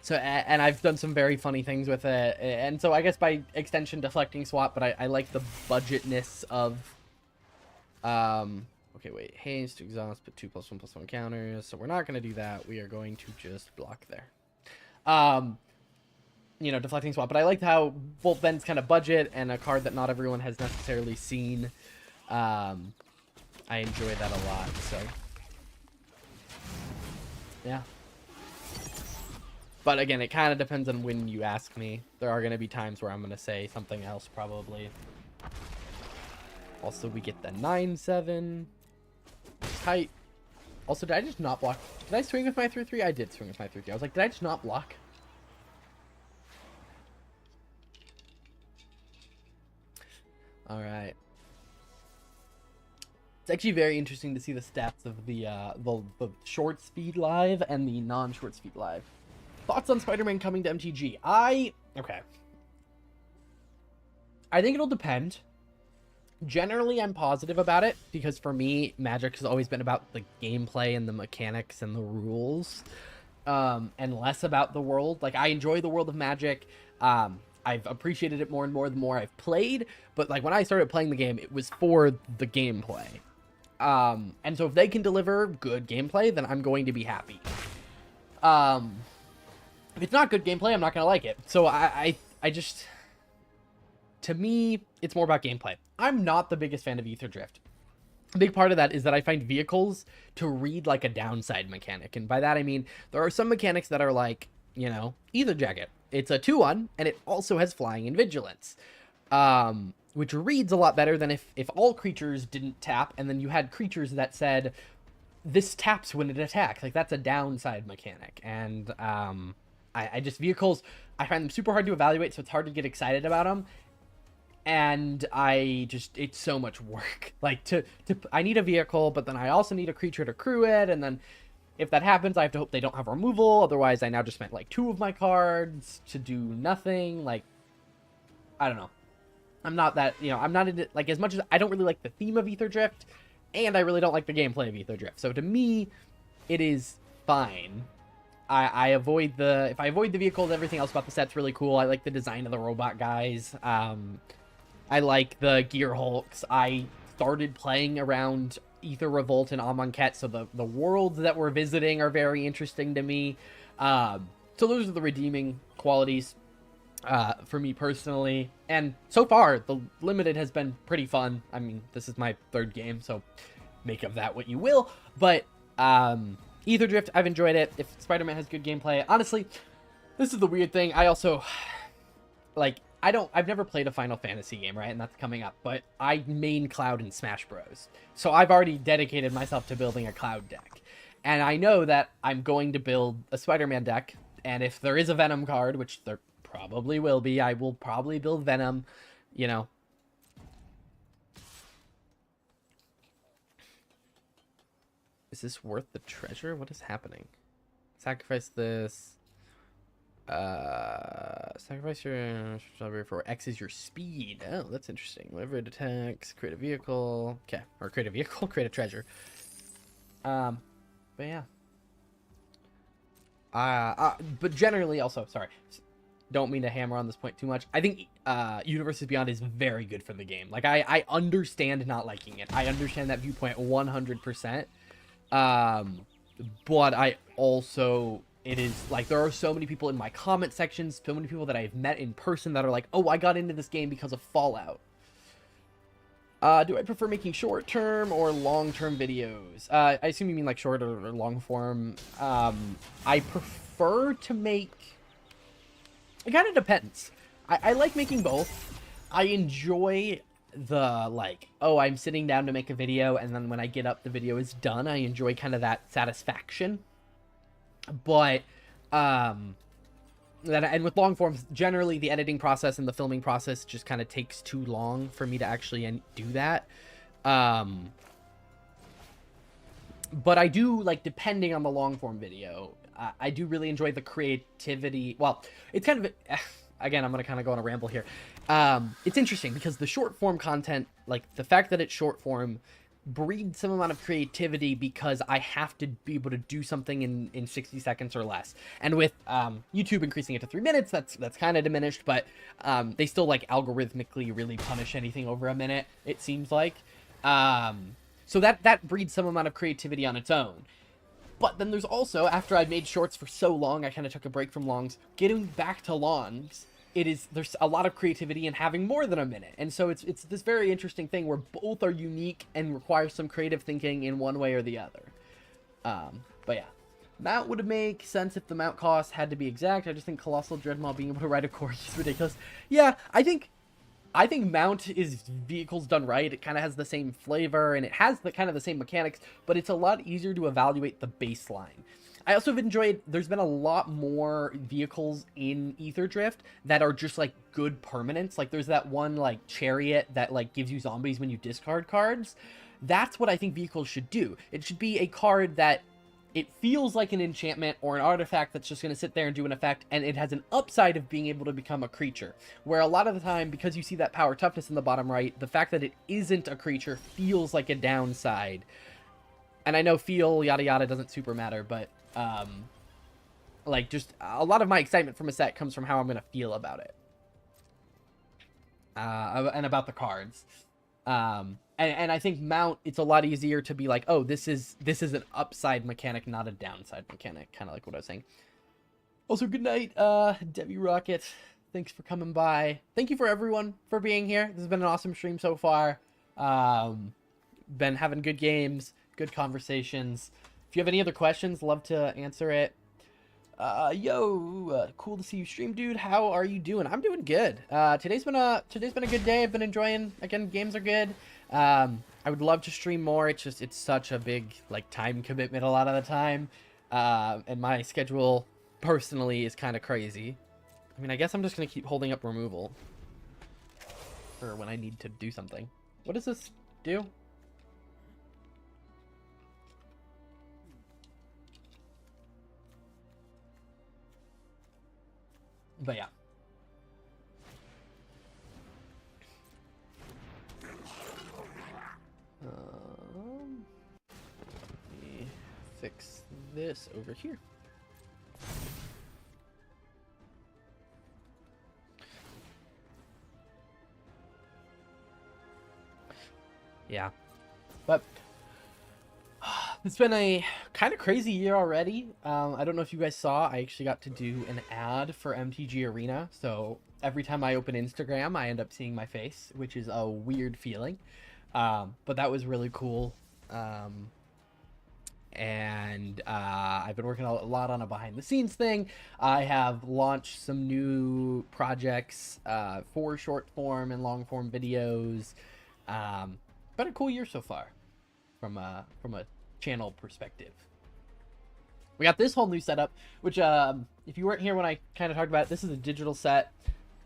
So, and I've done some very funny things with it, and so I guess by extension deflecting swap, but I like the budgetness of, okay, wait, haste, exhaust, put 2+1/+1 counters, so we're not going to do that, we are going to just block there. You know, deflecting swap, but I liked how Bolt Bend's kind of budget, and a card that not everyone has necessarily seen. I enjoy that a lot, so, yeah. But again, it kind of depends on when you ask me. There are going to be times where I'm going to say something else, probably. Also, we get the 9/7. Tight. Also, did I just not block? Did I swing with my 3/3? I did swing with my 3/3. I was like, did I just not block? Alright. It's actually very interesting to see the stats of the short speed live and the non-short speed live. Thoughts on Spider-Man coming to MTG? Okay. I think it'll depend. Generally, I'm positive about it, because for me, Magic has always been about the gameplay and the mechanics and the rules, and less about the world. Like, I enjoy the world of Magic. I've appreciated it more and more the more I've played, but like when I started playing the game, it was for the gameplay. And so if they can deliver good gameplay, then I'm going to be happy. If it's not good gameplay, I'm not going to like it. So I just, to me, it's more about gameplay. I'm not the biggest fan of Aetherdrift. A big part of that is that I find vehicles to read like a downside mechanic. And by that, I mean, there are some mechanics that are like, you know, Ether Jacket. It's a 2/1, and it also has flying and vigilance. Which reads a lot better than if all creatures didn't tap, and then you had creatures that said, this taps when it attacks. Like, that's a downside mechanic. And I just, vehicles, I find them super hard to evaluate, so it's hard to get excited about them. And it's so much work. Like, I need a vehicle, but then I also need a creature to crew it, and then if that happens, I have to hope they don't have removal. Otherwise, I now just spent like 2 of my cards to do nothing. Like, I don't know. I'm not that, you know, I'm not into, like, as much as I don't really like the theme of Aetherdrift, and I really don't like the gameplay of Aetherdrift. So to me, it is fine. If I avoid the vehicles, everything else about the set's really cool. I like the design of the robot guys. I like the Gear Hulks. I started playing around Aether Revolt and Amonkhet, so the worlds that we're visiting are very interesting to me. So those are the redeeming qualities for me personally. And so far, the Limited has been pretty fun. I mean, this is my 3rd game, so make of that what you will. But Aetherdrift, I've enjoyed it. If Spider-Man has good gameplay, honestly, this is the weird thing. I also, like, I've never played a Final Fantasy game, right? And that's coming up, but I main Cloud in Smash Bros. So I've already dedicated myself to building a Cloud deck. And I know that I'm going to build a Spider-Man deck, and if there is a Venom card, which there probably will be, I will probably build Venom, you know. Is this worth the treasure? What is happening? Sacrifice this. Sacrifice your for X is your speed. Oh, that's interesting. Whenever it attacks, create a vehicle. Okay, or create a vehicle, create a treasure. But yeah. But generally, also, sorry, don't mean to hammer on this point too much. I think Universes Beyond is very good for the game. Like, I understand not liking it. I understand that viewpoint 100%. But I also, it is like, there are so many people in my comment sections, so many people that I've met in person that are like, oh, I got into this game because of Fallout. Do I prefer making short-term or long-term videos? I assume you mean like short or long form. I prefer to make, it kind of depends. I like making both. I enjoy the, like, oh, I'm sitting down to make a video, and then when I get up, the video is done. I enjoy kind of that satisfaction. But, and with long forms, generally the editing process and the filming process just kind of takes too long for me to actually do that. But I do, like, depending on the long form video, I do really enjoy the creativity. Well, it's kind of, again, I'm going to kind of go on a ramble here. It's interesting because the short form content, like the fact that it's short form, breeds some amount of creativity because I have to be able to do something in 60 seconds or less. And with YouTube increasing it to 3 minutes, that's kind of diminished, but they still, like, algorithmically really punish anything over a minute, it seems like. So that breeds some amount of creativity on its own. But then there's also, after I've made shorts for so long, I kind of took a break from longs, getting back to longs, there's a lot of creativity in having more than a minute. And so it's this very interesting thing where both are unique and require some creative thinking in one way or the other. But yeah, mount would make sense if the mount cost had to be exact. I just think Colossal Dreadmaw being able to ride a corgi is ridiculous. Yeah, I think mount is vehicles done right. It kind of has the same flavor, and it has the kind of the same mechanics, but it's a lot easier to evaluate the baseline. I also have enjoyed, there's been a lot more vehicles in Aetherdrift that are just, like, good permanents. Like, there's that one, like, chariot that, like, gives you zombies when you discard cards. That's what I think vehicles should do. It should be a card that it feels like an enchantment or an artifact that's just going to sit there and do an effect, and it has an upside of being able to become a creature. Where a lot of the time, because you see that power toughness in the bottom right, the fact that it isn't a creature feels like a downside. And I know feel, yada yada, doesn't super matter, but like, just a lot of my excitement from a set comes from how I'm going to feel about it. And about the cards. And I think mount, it's a lot easier to be like, oh, this is an upside mechanic, not a downside mechanic, kind of like what I was saying. Also, good night, Debbie Rocket. Thanks for coming by. Thank you for everyone for being here. This has been an awesome stream so far. Been having good games, good conversations. If you have any other questions, love to answer it. Cool to see you stream, dude. How are you doing? I'm doing good. Today's been a good day. I've been enjoying. Again, games are good. I would love to stream more. It's such a big like time commitment a lot of the time, and my schedule personally is kind of crazy. I mean, I guess I'm just gonna keep holding up removal for when I need to do something. What does this do? But yeah. Let me fix this over here. Yeah. But it's been a kind of crazy year already. I don't know if you guys saw, I actually got to do an ad for MTG Arena. So every time I open Instagram, I end up seeing my face, which is a weird feeling. But that was really cool. I've been working a lot on a behind the scenes thing. I have launched some new projects for short form and long form videos. Been a cool year so far from a channel perspective. We got this whole new setup, which if you weren't here when I kind of talked about it, this is a digital set.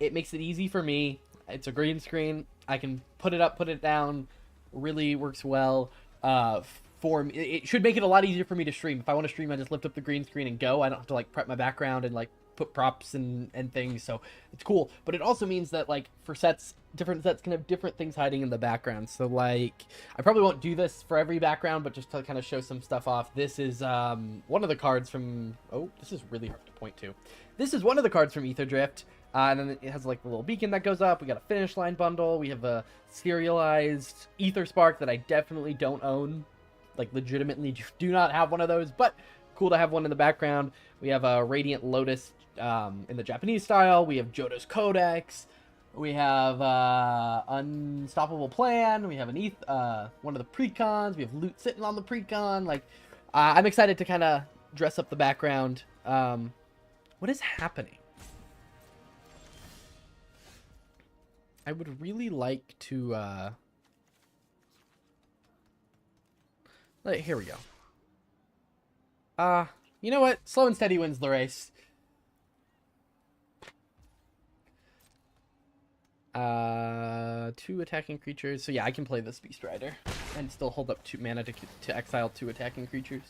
It makes it easy for me. It's a green screen. I can put it up, put it down. Really works well. For me, it should make it a lot easier for me to stream. If I want to stream, I just lift up the green screen and go. I don't have to like prep my background and like put props and things, so it's cool. But it also means that like for sets, different sets can have different things hiding in the background. So like I probably won't do this for every background, but just to kind of show some stuff off. This is one of the cards from, oh, this is really hard to point to. This is one of the cards from Aetherdrift. And then it has like the little beacon that goes up. We got a finish line bundle. We have a serialized Ether Spark that I definitely don't own. Like legitimately do not have one of those, but cool to have one in the background. We have a Radiant Lotus in the Japanese style. We have Jodo's Codex. We have Unstoppable Plan. We have an one of the precons. We have loot sitting on the precon. Like, I'm excited to kind of dress up the background. What is happening? I would really like to here we go. You know what? Slow and steady wins the race. 2 attacking creatures. So yeah, I can play this Beast Rider and still hold up 2 mana to exile 2 attacking creatures.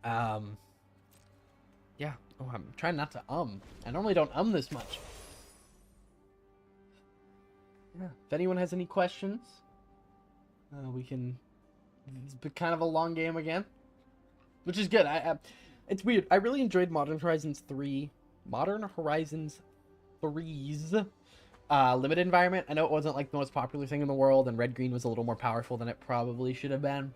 Yeah. Oh, I'm trying not to I normally don't this much. Yeah. If anyone has any questions, we can. It's been kind of a long game again, which is good. It's weird. I really enjoyed Modern Horizons 3. Modern Horizons 3's limited environment. I know it wasn't like the most popular thing in the world, and red green was a little more powerful than it probably should have been.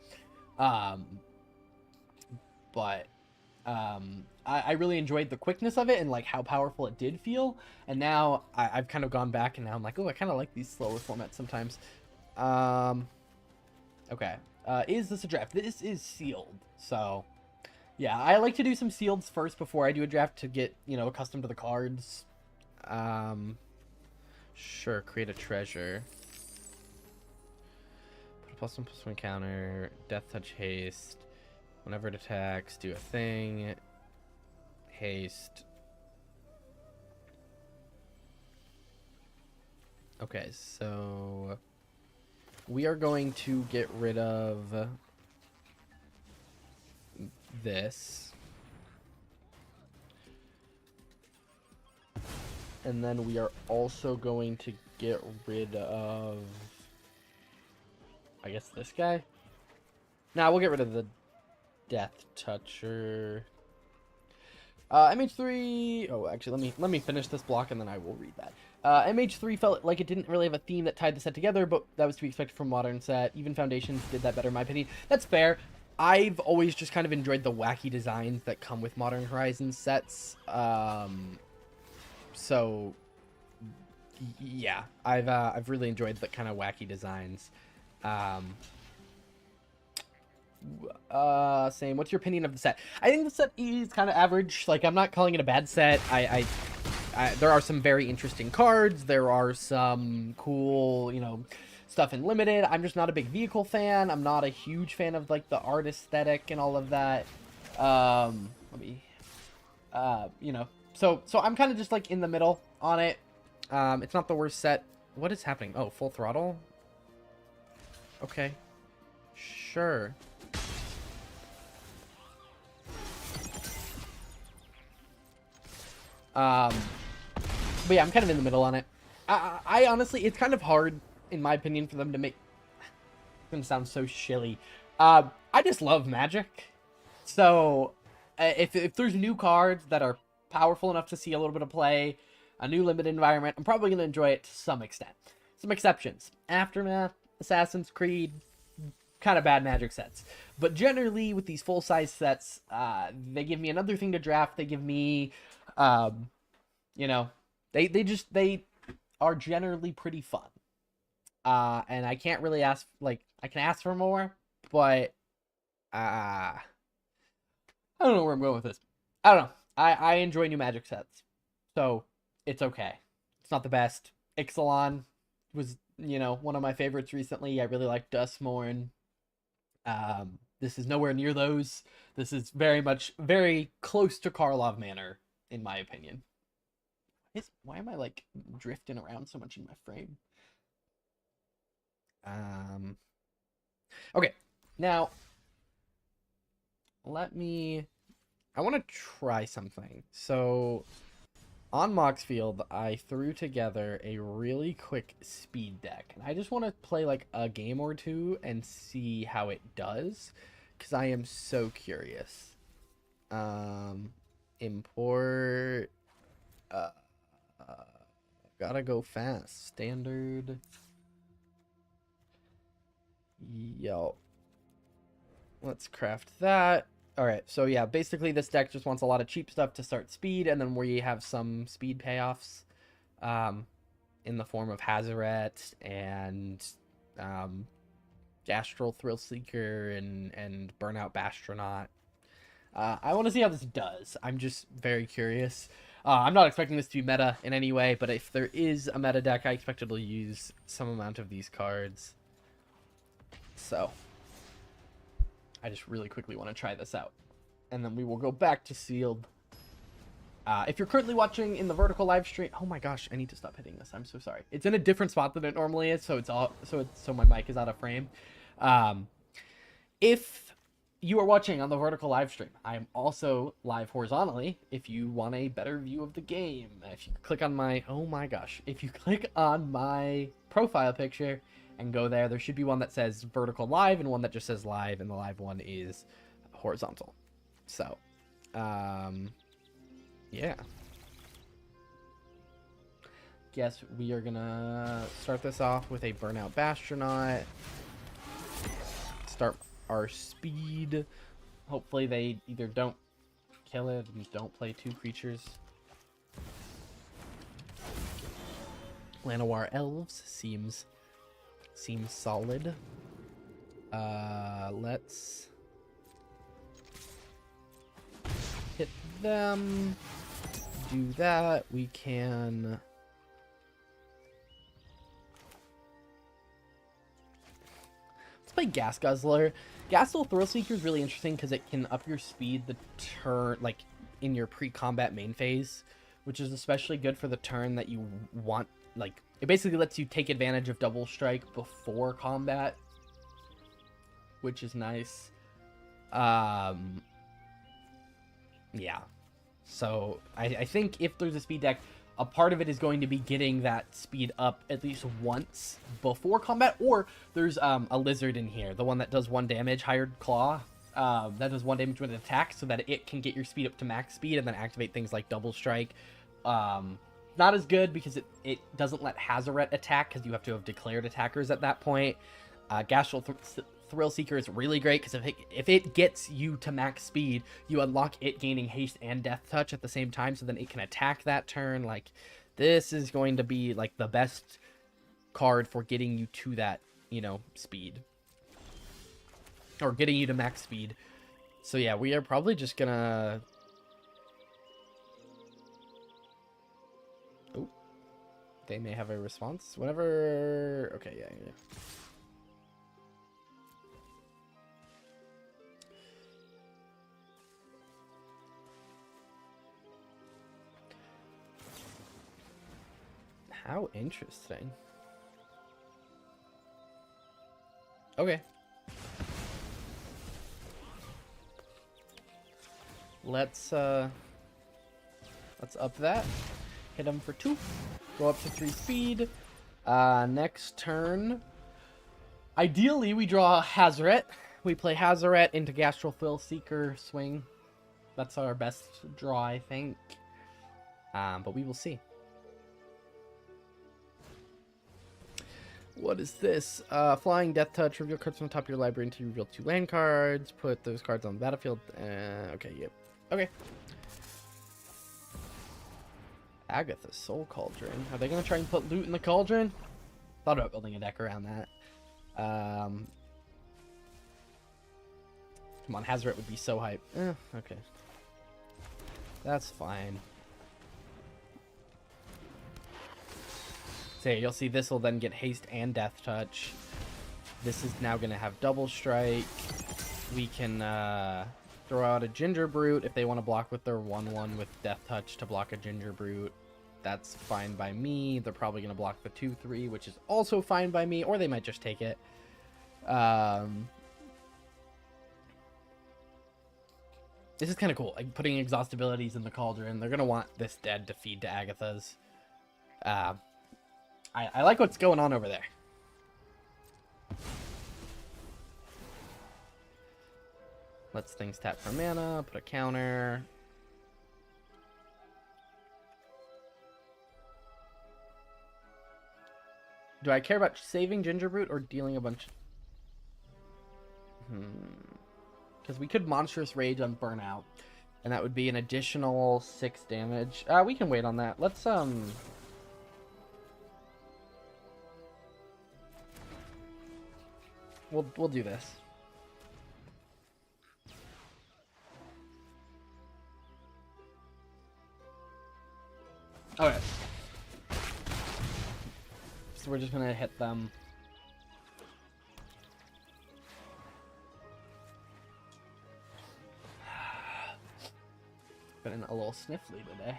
I really enjoyed the quickness of it and like how powerful it did feel. And now I've kind of gone back and now I'm like, oh, I kind of like these slower formats sometimes. Okay. Is this a draft? This is sealed. So yeah, I like to do some sealeds first before I do a draft to get, you know, accustomed to the cards. Sure, create a treasure. Put a +1/+1 counter, death touch haste. Whenever it attacks, do a thing. Haste. Okay, so we are going to get rid of this. And then we are also going to get rid of, I guess, this guy. Nah, we'll get rid of the Death Toucher. MH3. Oh, actually, let me finish this block and then I will read that. MH3 felt like it didn't really have a theme that tied the set together, but that was to be expected from modern set. Even Foundations did that better, in my opinion. That's fair. I've always just kind of enjoyed the wacky designs that come with Modern Horizons sets. So yeah, I've really enjoyed the kind of wacky designs. Same. What's your opinion of the set? I think the set is kind of average. Like, I'm not calling it a bad set. There are some very interesting cards. There are some cool, you know, stuff in limited. I'm just not a big vehicle fan. I'm not a huge fan of like the art aesthetic and all of that. You know, so I'm kind of just like in the middle on it. It's not the worst set. What is happening? Oh, full throttle. Okay, sure. But yeah, I'm kind of in the middle on it. I honestly, it's kind of hard, in my opinion, for them to make... It's gonna sound so shilly. I just love Magic. So, if there's new cards that are powerful enough to see a little bit of play, a new limited environment, I'm probably gonna enjoy it to some extent. Some exceptions. Aftermath, Assassin's Creed, kind of bad Magic sets. But generally, with these full-size sets, they give me another thing to draft. They give me... you know, they are generally pretty fun. And I can't really ask, like, I can ask for more, but, I don't know where I'm going with this. I don't know. I enjoy new Magic sets, so it's okay. It's not the best. Ixalan was, you know, one of my favorites recently. I really like Duskmourn. This is nowhere near those. This is very close to Karlov Manor, in my opinion. Why am I like drifting around so much in my frame? Okay, now I want to try something. So on Moxfield, I threw together a really quick speed deck, and I just want to play like a game or two and see how it does, because I am so curious. Import. Gotta go fast. Standard. Yo. Let's craft that. Alright, so yeah, basically this deck just wants a lot of cheap stuff to start speed, and then we have some speed payoffs in the form of Hazaret and Astral Thrillseeker and Burnout Bastronaut. I want to see how this does. I'm just very curious. I'm not expecting this to be meta in any way, but if there is a meta deck, I expect it'll use some amount of these cards. So, I just really quickly want to try this out. And then we will go back to sealed. If you're currently watching in the vertical live stream... Oh my gosh, I need to stop hitting this. I'm so sorry. It's in a different spot than it normally is, so my mic is out of frame. If you are watching on the vertical live stream, I am also live horizontally if you want a better view of the game. If you click on my... Oh my gosh. If you click on my profile picture and go there, there should be one that says vertical live and one that just says live, and the live one is horizontal. So, yeah. Guess we are gonna start this off with a Burnout Bastronaut. Start our speed. Hopefully they either don't kill it and don't play two creatures. Llanowar Elves seems solid. Let's hit them. Do that. We can... Let's play Gas Guzzler. Astral Thrillseeker is really interesting because it can up your speed the turn, like in your pre-combat main phase, which is especially good for the turn that you want. Like, it basically lets you take advantage of double strike before combat, which is nice. Yeah. So I think if there's a speed deck, a part of it is going to be getting that speed up at least once before combat, or there's a lizard in here, the one that does 1 damage, Hired Claw. that does 1 damage with an attack, so that it can get your speed up to max speed and then activate things like double strike. Not as good because it doesn't let Hazoret attack because you have to have declared attackers at that point. Gastral Thrill Seeker is really great because if it gets you to max speed, you unlock it gaining haste and death touch at the same time, so then it can attack that turn. Like, this is going to be like the best card for getting you to that, you know, speed. Or getting you to max speed. So yeah, we are probably just gonna... Oh. They may have a response. Whenever... Okay, yeah. How interesting. Okay. Let's up that. Hit him for 2. Go up to 3 speed. Next turn. Ideally, we draw Hazoret. We play Hazoret into Gastral Thrill Seeker swing. That's our best draw, I think. But we will see. What is this? Flying Death Touch. Reveal cards from the top of your library until you reveal 2 land cards. Put those cards on the battlefield. Okay, yep. Okay. Agatha's Soul Cauldron. Are they going to try and put loot in the cauldron? Thought about building a deck around that. Come on, Hazoret would be so hype. Okay. That's fine. So you'll see this will then get haste and death touch. This is now going to have double strike. We can throw out a Ginger Brute if they want to block with their 1/1 with death touch to block a Ginger Brute. That's fine by me. They're probably going to block the 2/3, which is also fine by me, or they might just take it. This is kind of cool, like putting exhaust abilities in the cauldron. They're going to want this dead to feed to Agatha's. I like what's going on over there. Let's things tap for mana, put a counter. Do I care about saving Ginger Brute or dealing a bunch? Because we could Monstrous Rage on Burnout, and that would be an additional 6 damage. We can wait on that. Let's We'll do this. Okay. So we're just gonna hit them. Been a little sniffly today.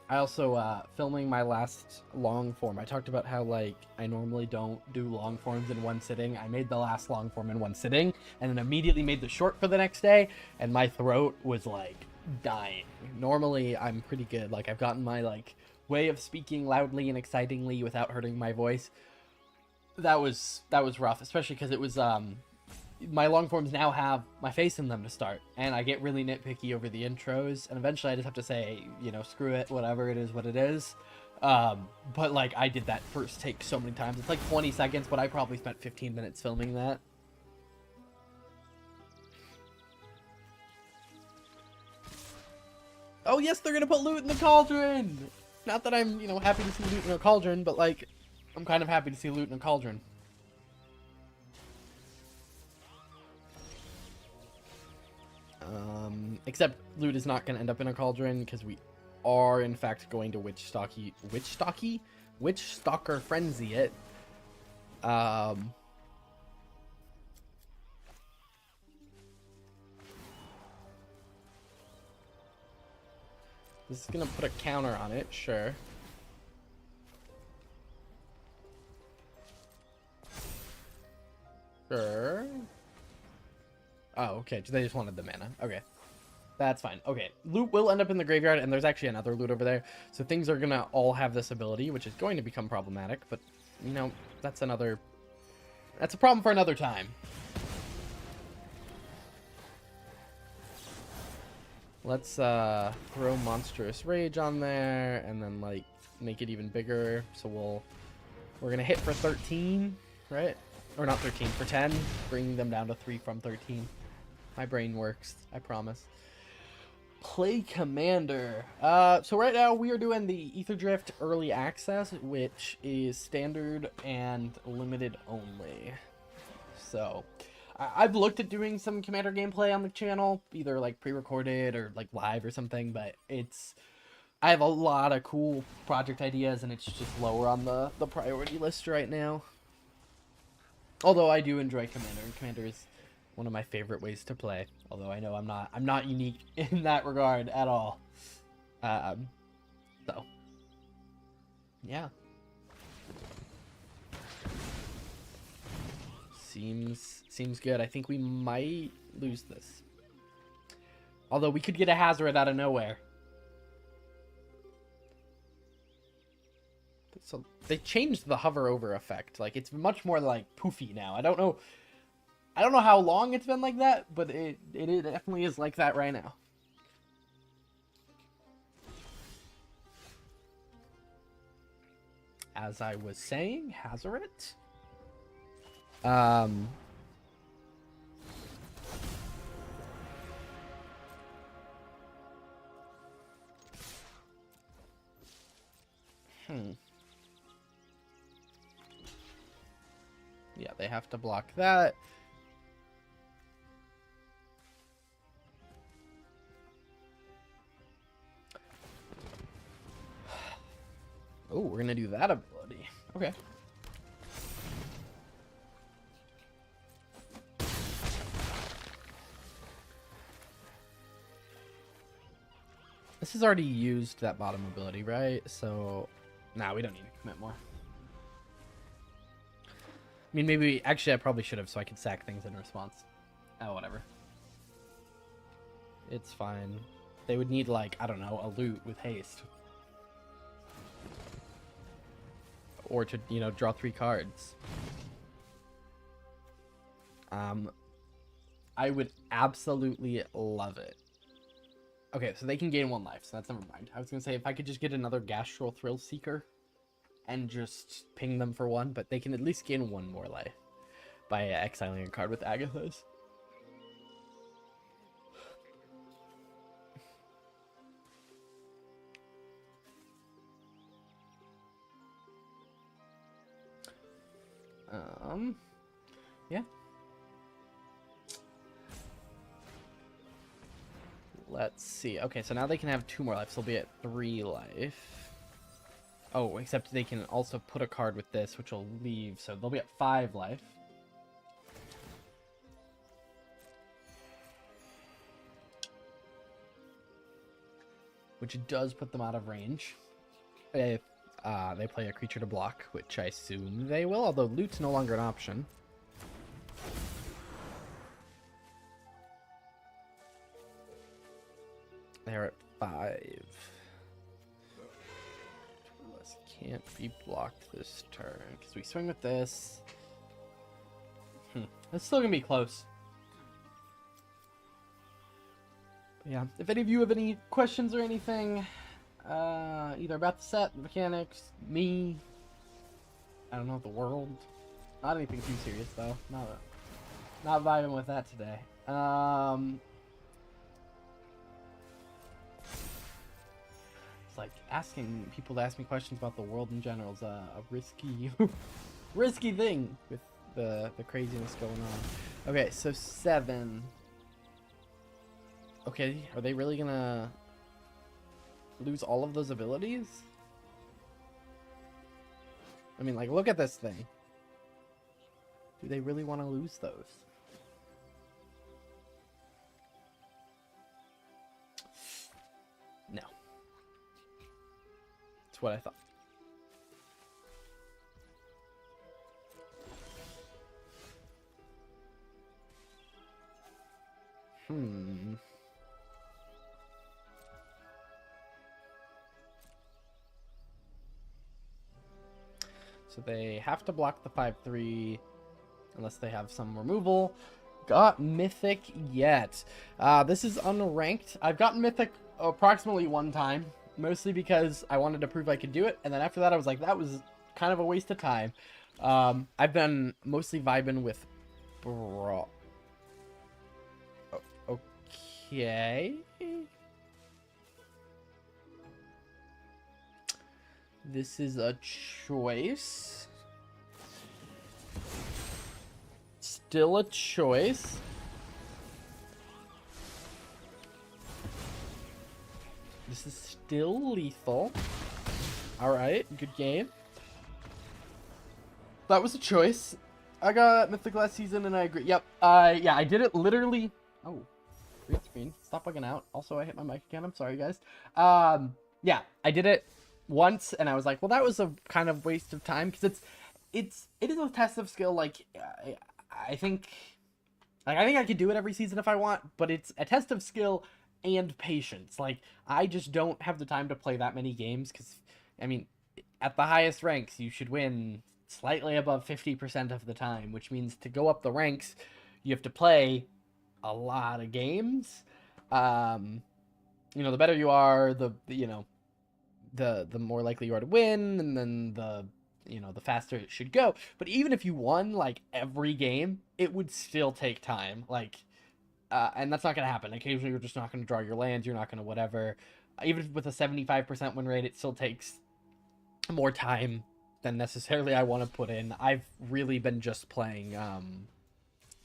I also, filming my last long form, I talked about how, like, I normally don't do long forms in one sitting. I made the last long form in one sitting, and then immediately made the short for the next day, and my throat was, like, dying. Normally, I'm pretty good. Like, I've gotten my, like, way of speaking loudly and excitingly without hurting my voice. That was rough, especially because it was, my long forms now have my face in them to start, and I get really nitpicky over the intros, and eventually I just have to say, you know, screw it, whatever it is, what it is. But like, I did that first take so many times. It's like 20 seconds, but I probably spent 15 minutes filming that. Oh yes, they're gonna put loot in the cauldron! Not that I'm, you know, happy to see loot in a cauldron, but like, I'm kind of happy to see loot in a cauldron. Except loot is not going to end up in a cauldron because we are in fact going to Witch Stalker Frenzy it. This is going to put a counter on it, sure. Sure. Oh, okay. They just wanted the mana. Okay. That's fine. Okay. Loot will end up in the graveyard, and there's actually another loot over there. So things are going to all have this ability, which is going to become problematic. But, you know, that's another That's a problem for another time. Let's throw Monstrous Rage on there and then like make it even bigger. So we're gonna hit for 13, right? Or not 13, for 10, bringing them down to 3 from 13. My brain works, I promise. Play Commander. So right now we are doing the Aetherdrift Early Access, which is standard and limited only. So I've looked at doing some Commander gameplay on the channel, either like pre-recorded or like live or something, but I have a lot of cool project ideas and it's just lower on the priority list right now. Although I do enjoy Commander, and Commander is one of my favorite ways to play. Although I know I'm not unique in that regard at all. So yeah. Seems good. I think we might lose this. Although we could get a Hazoret out of nowhere. So they changed the hover over effect. Like it's much more like poofy now. I don't know how long it's been like that, but it definitely is like that right now. As I was saying, Hazoret. Yeah, they have to block that. Oh, we're gonna do that ability. Okay. This has already used that bottom ability, right? So, nah, we don't need to commit more. I mean, maybe... Actually, I probably should have, so I could sack things in response. Oh, whatever. It's fine. They would need, like, I don't know, a loot with haste. Or to, you know, draw 3 cards. I would absolutely love it. Okay, so they can gain 1 life, so that's never mind. I was gonna say, if I could just get another Gastral Thrill Seeker and just ping them for 1, but they can at least gain 1 more life by exiling a card with Agathos. Yeah. Let's see. Okay, so now they can have 2 more life, so they'll be at 3 life. Oh, except they can also put a card with this, which will leave, so they'll be at 5 life. Which does put them out of range. If they play a creature to block, which I assume they will, although loot's no longer an option. They're at 5. This can't be blocked this turn, because we swing with this. It's still gonna be close. But yeah, if any of you have any questions or anything, either about the set, the mechanics, me, I don't know, the world. Not anything too serious though. Not vibing with that today. It's like asking people to ask me questions about the world in general is a risky, risky thing with the craziness going on. Okay, so 7. Okay, are they really gonna lose all of those abilities? I mean, like, look at this thing. Do they really want to lose those? No. That's what I thought. So they have to block the 5/3. unless they have some removal. Got Mythic yet. This is unranked. I've gotten Mythic approximately one time, mostly because I wanted to prove I could do it, and then after that I was like, that was kind of a waste of time. I've been mostly vibing with Brawl. Okay. This is a choice. Still a choice. This is still lethal. Alright, good game. That was a choice. I got Mythic last season and I agree. Yep. Yeah, I did it literally. Oh, green screen. Stop bugging out. Also, I hit my mic again. I'm sorry, guys. Yeah, I did it once and I was like, well, that was a kind of waste of time because it is a test of skill. Like, I think I could do it every season if I want, but it's a test of skill and patience. Like, I just don't have the time to play that many games because, I mean, at the highest ranks, you should win slightly above 50% of the time, which means to go up the ranks, you have to play a lot of games. You know, the better you are, the more likely you are to win, and then the faster it should go. But even if you won like every game, it would still take time. Like, and that's not going to happen. Occasionally, you're just not going to draw your lands. You're not going to whatever. Even with a 75% win rate, it still takes more time than necessarily I want to put in. I've really been just playing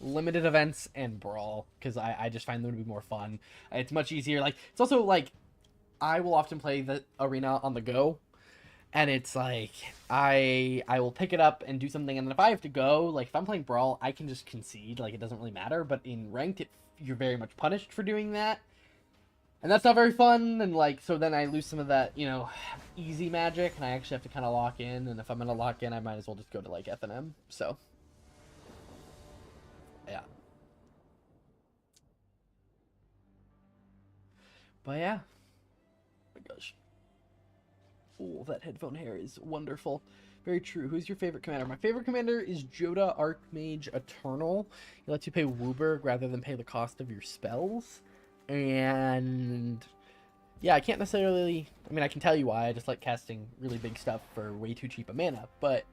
limited events and Brawl because I just find them to be more fun. It's much easier. Like, it's also like I will often play the arena on the go, and it's like I will pick it up and do something, and then if I have to go, like if I'm playing Brawl, I can just concede. Like, it doesn't really matter. But in ranked, you're very much punished for doing that. And that's not very fun, and like, so then I lose some of that, you know, easy magic, and I actually have to kind of lock in, and if I'm going to lock in, I might as well just go to, like, F&M, so. Yeah. But yeah. Oh my gosh. Oh, that headphone hair is wonderful. Very true. Who's your favorite commander? My favorite commander is Joda Archmage Eternal. He lets you pay Wooburg rather than pay the cost of your spells. And yeah, I can't necessarily, I mean, I can tell you why. I just like casting really big stuff for way too cheap a mana. But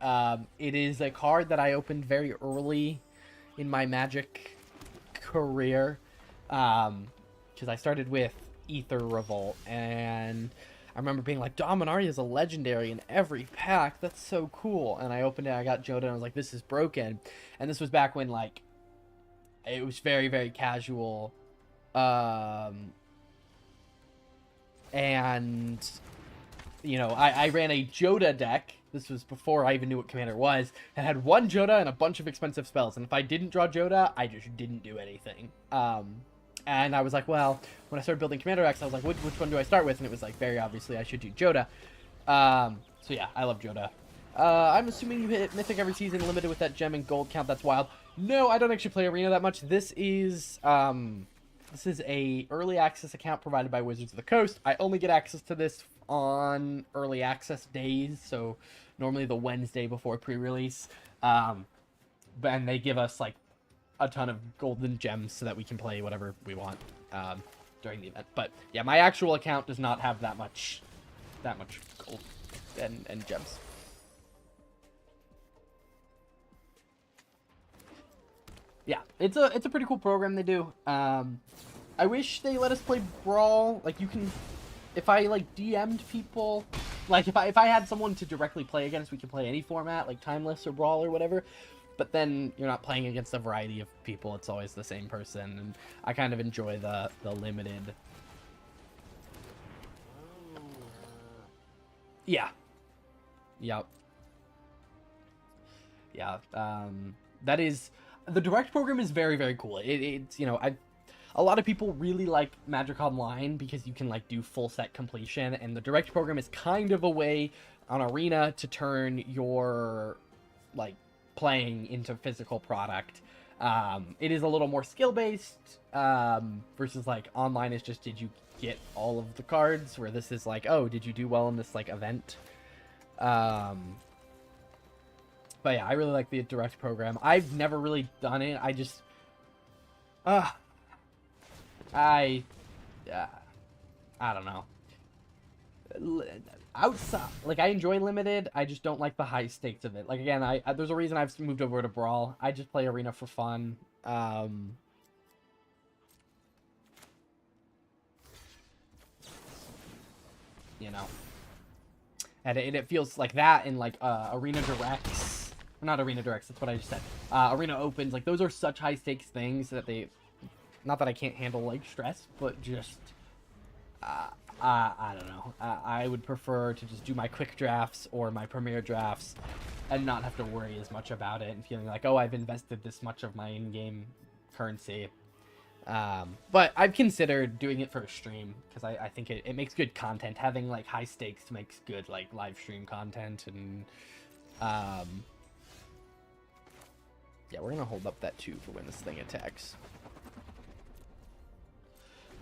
it is a card that I opened very early in my Magic career. Because I started with Aether Revolt. And I remember being like, Dominaria is a legendary in every pack. That's so cool. And I opened it, I got Joda, and I was like, this is broken. And this was back when, like, it was very, very casual. And, you know, I ran a Joda deck. This was before I even knew what Commander was. And had one Joda and a bunch of expensive spells. And if I didn't draw Joda, I just didn't do anything. And I was like, well, when I started building Commander decks, I was like, which one do I start with? And it was like, very obviously, I should do Joda. So yeah, I love Joda. I'm assuming you hit Mythic every season, limited with that gem and gold count. That's wild. No, I don't actually play Arena that much. This is a early access account provided by Wizards of the Coast. I only get access to this on early access days, so normally the Wednesday before pre-release. And they give us like a ton of golden gems so that we can play whatever we want during the event. But yeah, my actual account does not have that much gold and gems. Yeah, it's a pretty cool program they do. I wish they let us play Brawl. Like, you can, if I like DM'd people, like if I had someone to directly play against, we could play any format, like Timeless or Brawl or whatever. But then you're not playing against a variety of people. It's always the same person, and I kind of enjoy the limited. Yeah. Yep. Yeah. That is, the direct program is very, very cool. It's, you know, a lot of people really like Magic Online because you can like do full set completion, and the direct program is kind of a way on Arena to turn your like playing into physical product. It is a little more skill based versus like online is just, did you get all of the cards, where this is like, oh, did you do well in this like event. But But yeah, I really like the direct program. I've never really done it. I just, I don't know. Outside, like, I enjoy limited. I just don't like the high stakes of it. Like, again, there's a reason I've moved over to Brawl. I just play Arena for fun. You know, and it feels like that in like Arena Directs, not Arena Directs. That's what I just said. Arena Opens, like those are such high stakes things that they, not that I can't handle like stress, but just I don't know. I would prefer to just do my quick drafts or my premier drafts and not have to worry as much about it and feeling like, oh, I've invested this much of my in-game currency. But I've considered doing it for a stream because I think it makes good content. Having like high stakes makes good like live stream content. And yeah, we're gonna hold up that 2 for when this thing attacks.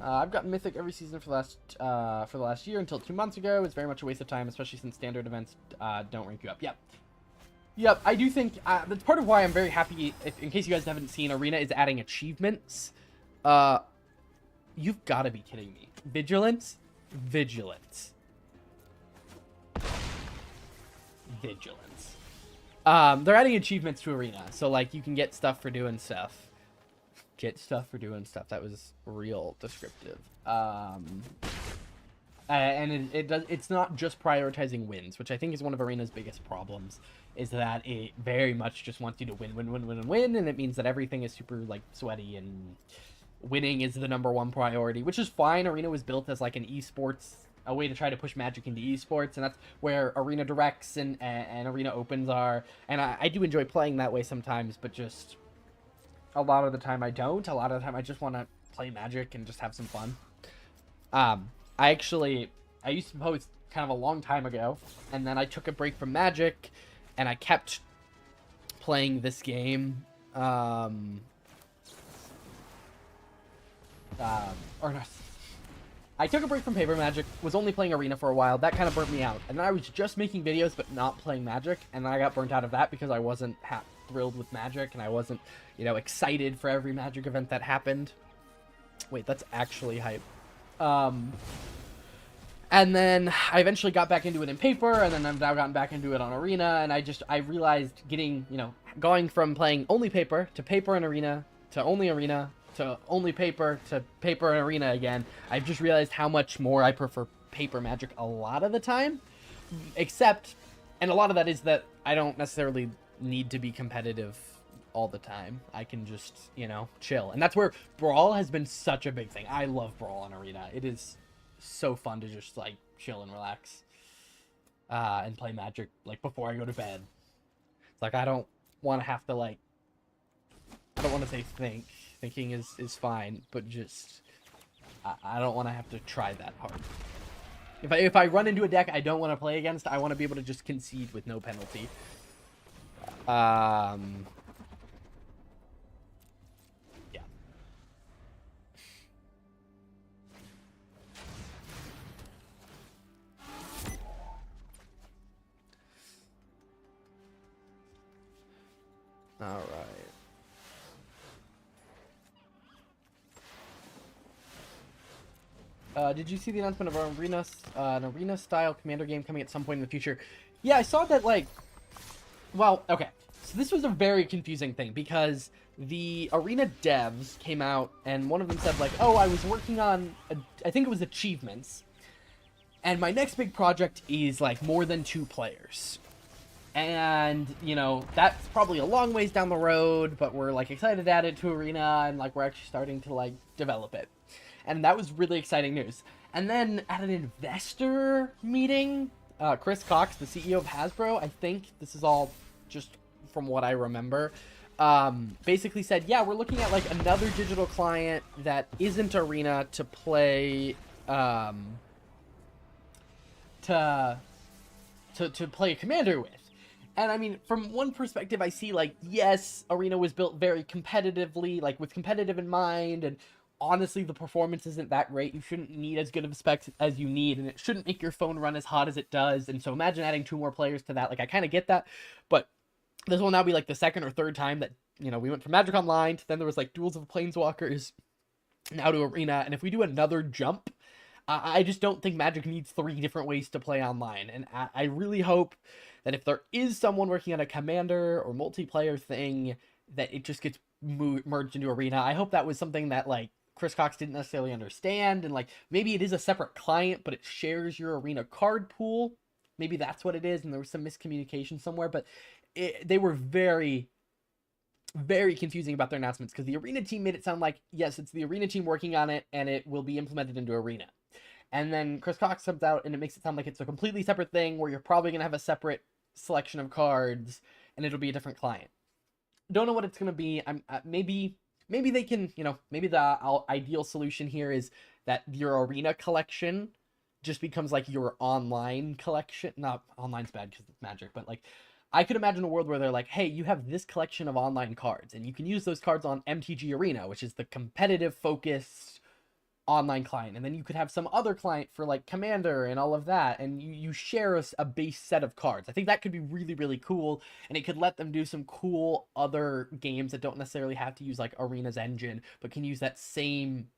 I've got Mythic every season for the last year until 2 months ago. It's very much a waste of time, especially since standard events don't rank you up. Yep, I do think that's part of why I'm very happy, in case you guys haven't seen, Arena is adding achievements. You've got to be kidding me. Vigilance. They're adding achievements to Arena, so like you can get stuff for doing stuff. That was real descriptive. And it's not just prioritizing wins, which I think is one of Arena's biggest problems, is that it very much just wants you to win, and it means that everything is super like sweaty, and winning is the #1 priority, which is fine. Arena was built as like an esports, a way to try to push Magic into esports, and that's where Arena Directs and Arena Opens are, and I do enjoy playing that way sometimes, but just a lot of the time I don't. A lot of the time I just want to play Magic and just have some fun. I used to post kind of a long time ago, and then I took a break from Magic, and I kept playing this game. Or no, I took a break from Paper Magic, was only playing Arena for a while. That kind of burnt me out. And then I was just making videos, but not playing Magic, and then I got burnt out of that because I wasn't thrilled with Magic, and I wasn't, you know, excited for every Magic event that happened. Wait, that's actually hype. And then I eventually got back into it in Paper, and then I've now gotten back into it on Arena, and I realized going from playing only Paper to Paper and Arena to only Arena to only Paper to Paper and Arena again, I've just realized how much more I prefer Paper Magic a lot of the time. Except, and a lot of that is that I don't necessarily need to be competitive all the time. I can just, chill. And that's where Brawl has been such a big thing. I love Brawl on Arena. It is so fun to just, like, chill and relax. And play Magic, like, before I go to bed. It's like, I don't want to have to, like, I don't want to say think. Thinking is fine, but just, I don't want to have to try that hard. If I run into a deck I don't want to play against, I want to be able to just concede with no penalty. Yeah. All right. Did you see the announcement of an arena-style commander game coming at some point in the future? Yeah, I saw that, like... Well, okay. So this was a very confusing thing, because the arena devs came out, and one of them said, like, oh, I was working on, I think it was achievements, and my next big project is, like, more than 2 players. And, that's probably a long ways down the road, but we're, like, excited to add it to Arena, and, like, we're actually starting to, like, develop it. And that was really exciting news. And then at an investor meeting, Chris Cox, the CEO of Hasbro, I think this is all just from what I remember, basically said, yeah, we're looking at like another digital client that isn't Arena to play, to play a commander with. And I mean, from one perspective, I see like, yes, Arena was built very competitively, like with competitive in mind, and honestly, the performance isn't that great. You shouldn't need as good of a spec as you need, and it shouldn't make your phone run as hot as it does. And so imagine adding 2 more players to that. Like, I kind of get that, but This will now be like the second or third time that, you know, we went from Magic Online to then there was like Duels of Planeswalkers, now to Arena. And if we do another jump, I just don't think Magic needs 3 different ways to play online. And I really hope that if there is someone working on a Commander or multiplayer thing, that it just gets merged into Arena. I hope that was something that, like, Chris Cox didn't necessarily understand, and, like, maybe it is a separate client, but it shares your Arena card pool. Maybe that's what it is, and there was some miscommunication somewhere, but they were very, very confusing about their announcements, because the Arena team made it sound like, yes, it's the Arena team working on it, and it will be implemented into Arena. And then Chris Cox comes out, and it makes it sound like it's a completely separate thing, where you're probably going to have a separate selection of cards, and it'll be a different client. Don't know what it's going to be. Maybe they can, you know, maybe the ideal solution here is that your Arena collection just becomes like your online collection. Not online's bad because it's Magic, but like I could imagine a world where they're like, hey, you have this collection of online cards, and you can use those cards on MTG Arena, which is the competitive focused online client, and then you could have some other client for like Commander and all of that, and you share a base set of cards. I think that could be really, really cool, and it could let them do some cool other games that don't necessarily have to use like Arena's engine, but can use that same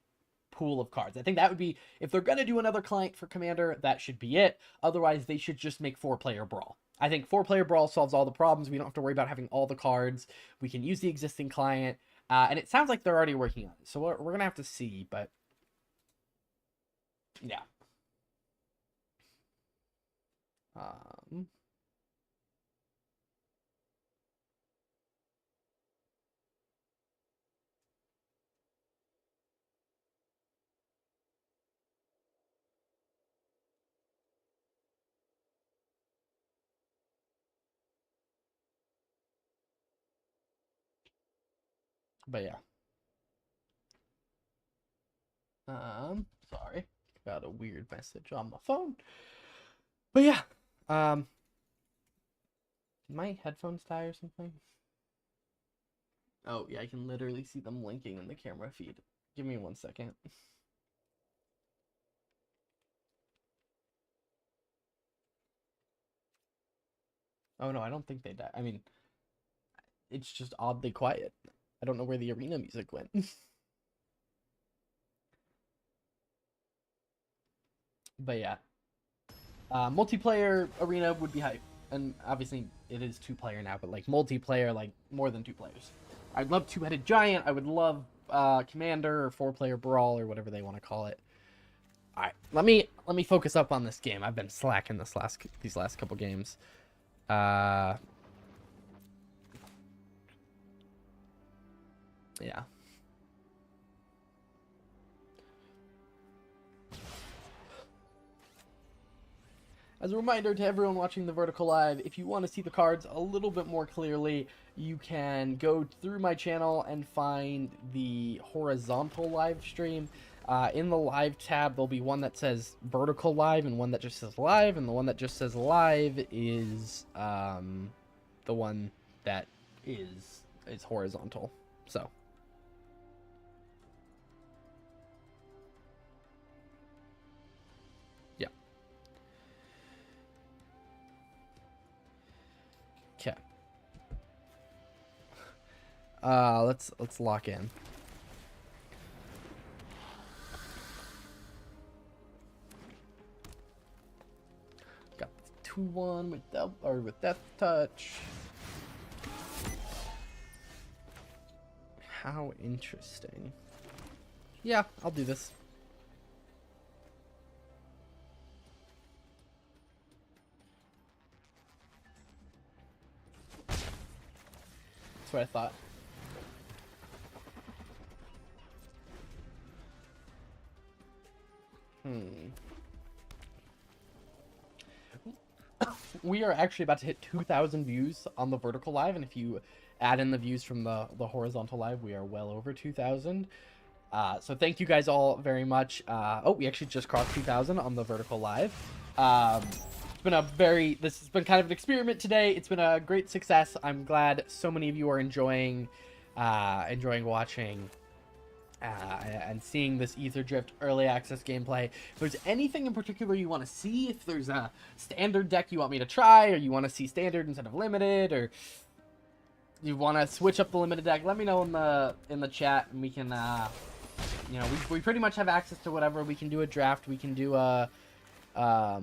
pool of cards. I think that would be, if they're going to do another client for Commander, that should be it. Otherwise, they should just make 4-player Brawl. I think 4-player Brawl solves all the problems. We don't have to worry about having all the cards. We can use the existing client, and it sounds like they're already working on it, so we're going to have to see, but yeah. But yeah. Sorry. Got a weird message on my phone. But yeah. Did my headphones die or something? Oh, yeah, I can literally see them blinking in the camera feed. Give me 1 second. Oh, no, I don't think they died. I mean, it's just oddly quiet. I don't know where the Arena music went. But yeah. Multiplayer Arena would be hype. And obviously, it is 2-player now, but like multiplayer, like more than 2 players. I'd love Two-Headed Giant. I would love Commander or 4-player Brawl or whatever they want to call it. All right, let me focus up on this game. I've been slacking these last couple games. Yeah. As a reminder to everyone watching the Vertical Live, if you want to see the cards a little bit more clearly, you can go through my channel and find the horizontal live stream. In the live tab, there'll be one that says Vertical Live and one that just says Live, and the one that just says Live is the one that is horizontal. So. Yeah. Okay. Let's lock in. Got 2-1 with Death Touch. How interesting. Yeah, I'll do this. That's what I thought. We are actually about to hit 2,000 views on the Vertical Live, and if you add in the views from the horizontal live, we are well over 2,000. So thank you guys all very much. Oh, we actually just crossed 2,000 on the Vertical Live. This has been kind of an experiment today. It's been a great success. I'm glad so many of you are enjoying watching and seeing this Aetherdrift early access gameplay. If there's anything in particular you want to see, if there's a standard deck you want me to try, or you want to see standard instead of limited, or you want to switch up the limited deck, let me know in the chat, and we can, you know, we pretty much have access to whatever. We can do a draft. We can do a, I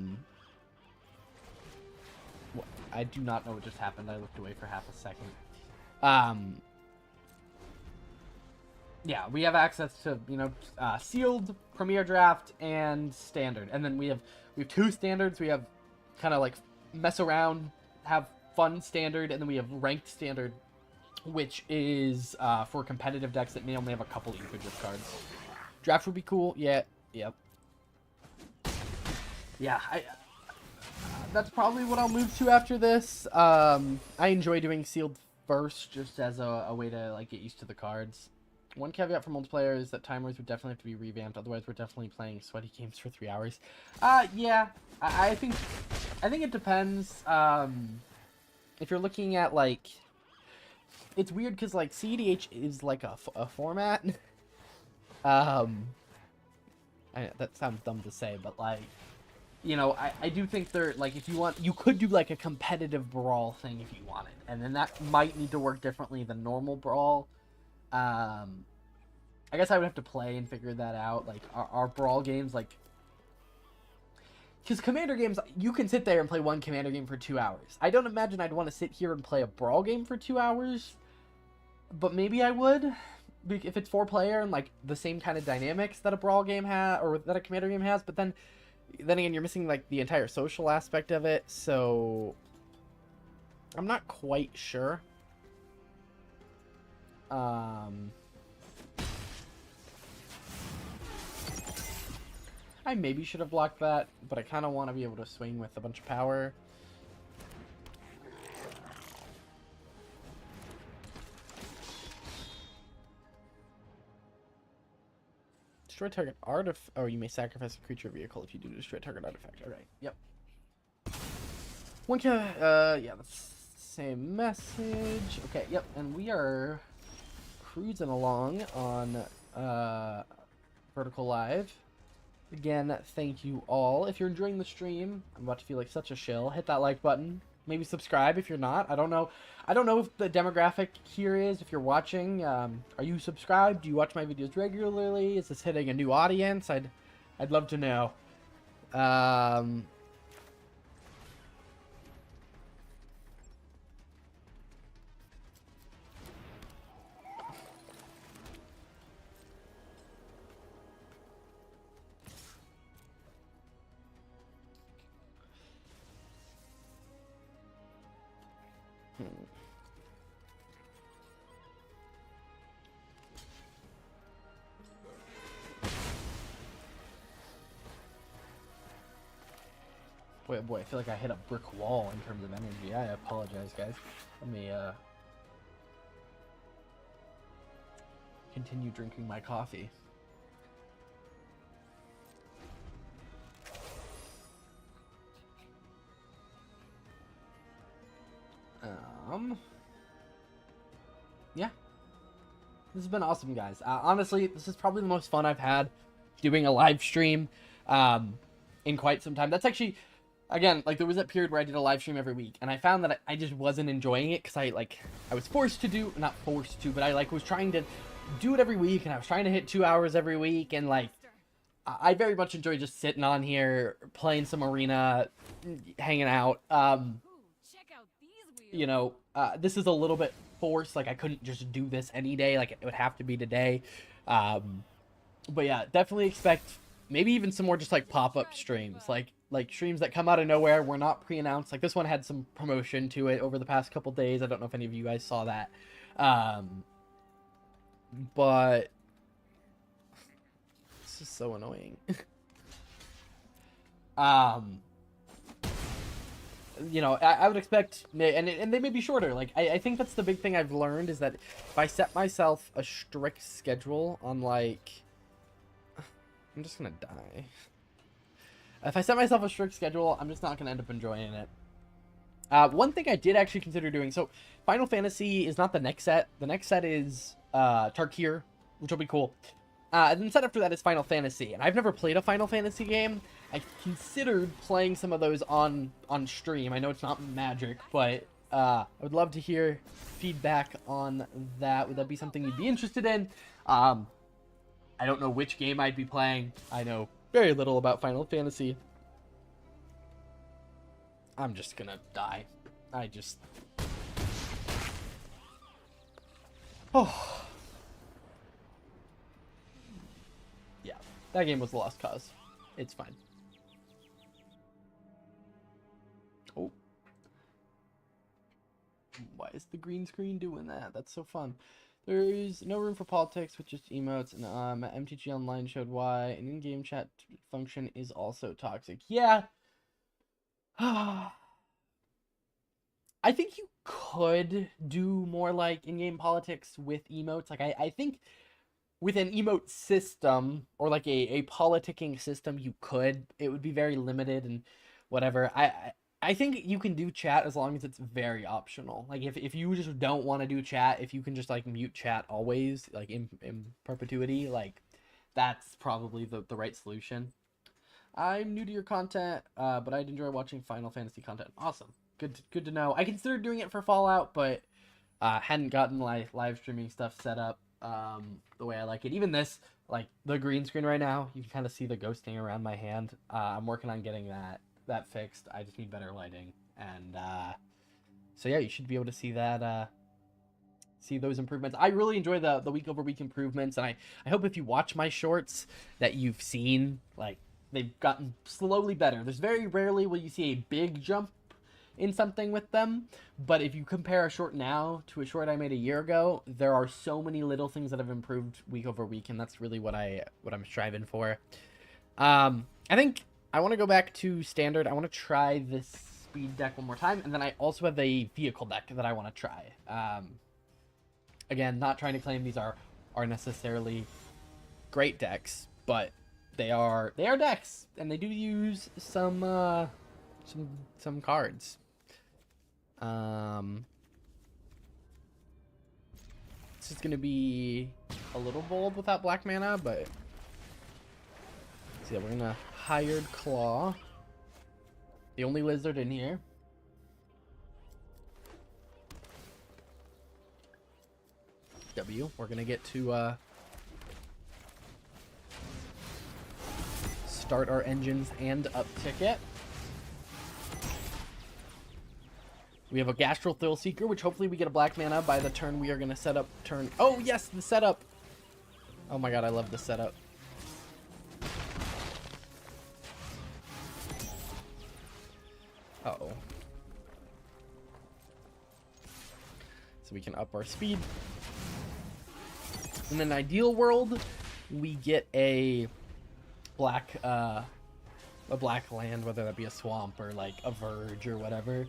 do not know what just happened. I looked away for half a second. Yeah, we have access to, you know, sealed, premier draft, and standard. And then we have 2 standards. We have kind of like mess around, have fun standard, and then we have ranked standard, which is for competitive decks that may only have a couple Aetherdrift cards. Draft would be cool. Yeah, yep. Yeah, that's probably what I'll move to after this. I enjoy doing sealed first, just as a way to like get used to the cards. One caveat for multiplayer is that timers would definitely have to be revamped. Otherwise, we're definitely playing sweaty games for 3 hours. Yeah, I think it depends. If you're looking at like, it's weird because like CEDH is like a format. That sounds dumb to say, but like, you know, I do think they're like, if you want, you could do like a competitive brawl thing if you wanted, and then that might need to work differently than normal brawl. I guess I would have to play and figure that out. Like, our brawl games, like, because commander games, you can sit there and play one commander game for 2 hours. I don't imagine I'd want to sit here and play a brawl game for 2 hours, but maybe I would, if it's 4-player and like the same kind of dynamics that a brawl game has, or that a commander game has. But then again, you're missing like the entire social aspect of it, so I'm not quite sure. I maybe should have blocked that, but I kind of want to be able to swing with a bunch of power. Destroy target artifact. Oh, you may sacrifice a creature vehicle if you do destroy target artifact. Alright, yep. Yeah, that's the same message. Okay, yep, and we are cruising along on Vertical Live. Again, thank you all. If you're enjoying the stream, I'm about to feel like such a shill. Hit that like button. Maybe subscribe if you're not. I don't know if the demographic here is, if you're watching. Are you subscribed? Do you watch my videos regularly? Is this hitting a new audience? I'd love to know. Boy, I feel like I hit a brick wall in terms of energy. I apologize, guys. Let me continue drinking my coffee. Yeah. This has been awesome, guys. Honestly, this is probably the most fun I've had doing a live stream in quite some time. That's actually, again, like, there was that period where I did a live stream every week, and I found that I just wasn't enjoying it because I was forced to do, not forced to, but I was trying to do it every week, and I was trying to hit 2 hours every week, and like, I very much enjoy just sitting on here, playing some arena, hanging out. You know, this is a little bit forced. Like, I couldn't just do this any day. Like, it would have to be today. But yeah, definitely expect maybe even some more just like pop-up streams, like streams that come out of nowhere. We're not pre-announced. Like, this one had some promotion to it over the past couple days. I don't know if any of you guys saw that. But this is so annoying. You know, I would expect, and they may be shorter. Like, I think that's the big thing I've learned, is that if I set myself a strict schedule on, like, I'm just gonna die. If I set myself a strict schedule, I'm just not gonna end up enjoying it. One thing I did actually consider doing, so Final Fantasy is not the next set. The next set is Tarkir, which will be cool. And then the set after that is Final Fantasy, and I've never played a Final Fantasy game. I considered playing some of those on stream. I know it's not Magic, but I would love to hear feedback on that. Would that be something you'd be interested in? I don't know which game I'd be playing. I know very little about Final Fantasy. I'm just gonna die. Oh. Yeah, that game was a lost cause. It's fine. Oh. Why is the green screen doing that? That's so fun. There is no room for politics with just emotes, and MTG Online showed why an in-game chat function is also toxic. Yeah. I think you could do more like in-game politics with emotes. Like I think with an emote system or like a politicking system, you could. It would be very limited and whatever. I think you can do chat as long as it's very optional. Like if you just don't want to do chat, if you can just like mute chat always, like in perpetuity, like that's probably the right solution. I'm new to your content, but I'd enjoy watching Final Fantasy content. Awesome. Good to know. I considered doing it for Fallout, but hadn't gotten live streaming stuff set up the way I like it. Even this, like the green screen right now, you can kind of see the ghosting around my hand. I'm working on getting that fixed. I just need better lighting, and so yeah, you should be able to see that. See those improvements. I really enjoy the week over week improvements, and I hope if you watch my shorts that you've seen like they've gotten slowly better. There's very rarely will you see a big jump in something with them, but if you compare a short now to a short I made a year ago, there are so many little things that have improved week over week, and that's really what I'm striving for. I think I want to go back to standard. I want to try this speed deck one more time, and then I also have a vehicle deck that I want to try. Again, not trying to claim these are necessarily great decks, but they are decks, and they do use some cards. This is gonna be a little bold without black mana, but so yeah, we're gonna Hired Claw, the only lizard in here. We're gonna get to start our engines and uptick it. We have a Gastral Thrill Seeker, which hopefully we get a black mana by the turn we are going to set up turn. Oh, yes, the setup. Oh my god, I love the setup. Uh-oh. So we can up our speed. In an ideal world, we get a black land, whether that be a swamp or like a verge or whatever.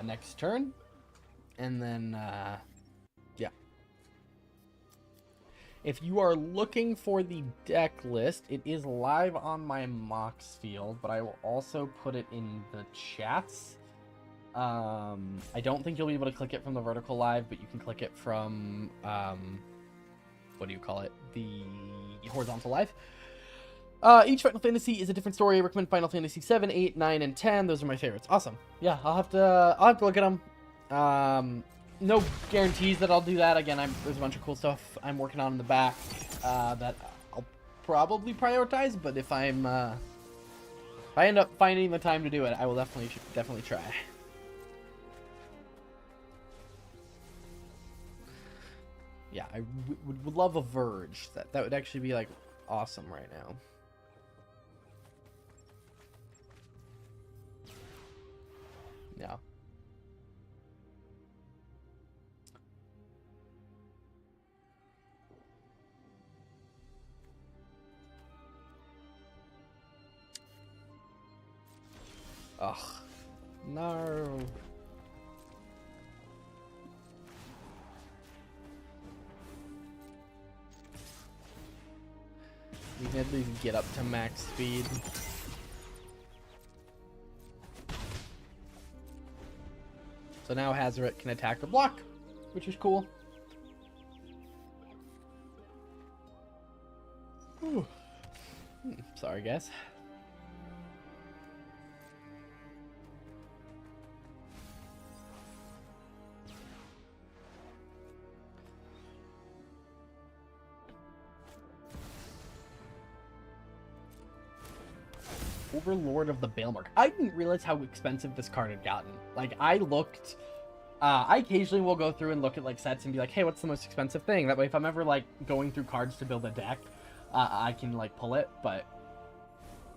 Next turn, and then yeah, if you are looking for the deck list, it is live on my Mox field, but I will also put it in the chats. I don't think you'll be able to click it from the vertical live, but you can click it from what do you call it, the horizontal live. Each Final Fantasy is a different story. I recommend Final Fantasy 7, 8, 9, and 10. Those are my favorites. Awesome. Yeah, I'll have to look at them. No guarantees that I'll do that. Again, there's a bunch of cool stuff I'm working on in the back that I'll probably prioritize. But if I end up finding the time to do it, I will definitely try. Yeah, I would love a Verge. That would actually be like awesome right now. Yeah. Ugh. No. We can at least get up to max speed. So now Hazoret can attack or block, which is cool. Whew. Sorry, guys. Overlord of the Bailmark. I didn't realize how expensive this card had gotten. Like, I looked... I occasionally will go through and look at, like, sets and be like, hey, what's the most expensive thing? That way, if I'm ever, like, going through cards to build a deck, I can, like, pull it. But,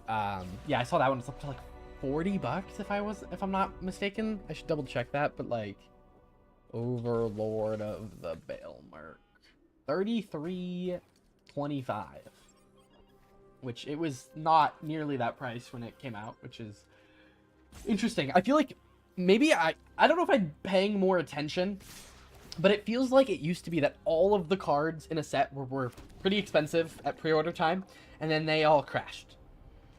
yeah, I saw that one. It's up to, like, $40 if I'm not mistaken. I should double check that, but, like, Overlord of the Bailmark. $33.25. Which it was not nearly that price when it came out, which is interesting. I feel like maybe I don't know if I'm paying more attention, but it feels like it used to be that all of the cards in a set were pretty expensive at pre-order time, and then they all crashed.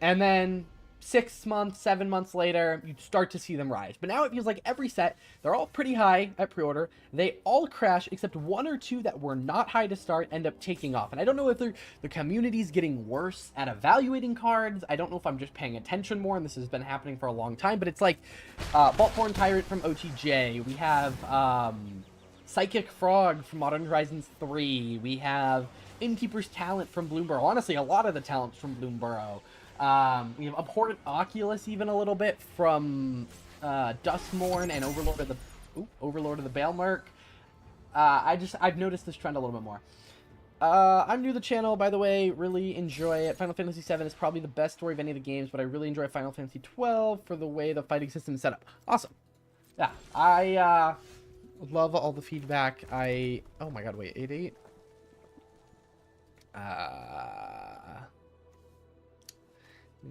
And then 6 months, 7 months later, you start to see them rise. But now it feels like every set, they're all pretty high at pre-order. They all crash, except 1 or 2 that were not high to start end up taking off. And I don't know if the community's getting worse at evaluating cards. I don't know if I'm just paying attention more, and this has been happening for a long time. But it's like Vaultborn Tyrant from OTJ. We have Psychic Frog from Modern Horizons 3. We have Innkeeper's Talent from Bloomburrow. Honestly, a lot of the talents from Bloomburrow. We have Abhorrent Oculus even a little bit from Dustmourne and Overlord of the Bailmark. I've noticed this trend a little bit more. I'm new to the channel, by the way. Really enjoy it. Final Fantasy VII is probably the best story of any of the games, but I really enjoy Final Fantasy XII for the way the fighting system is set up. Awesome. Yeah, I love all the feedback. Oh my god, wait, 8-8?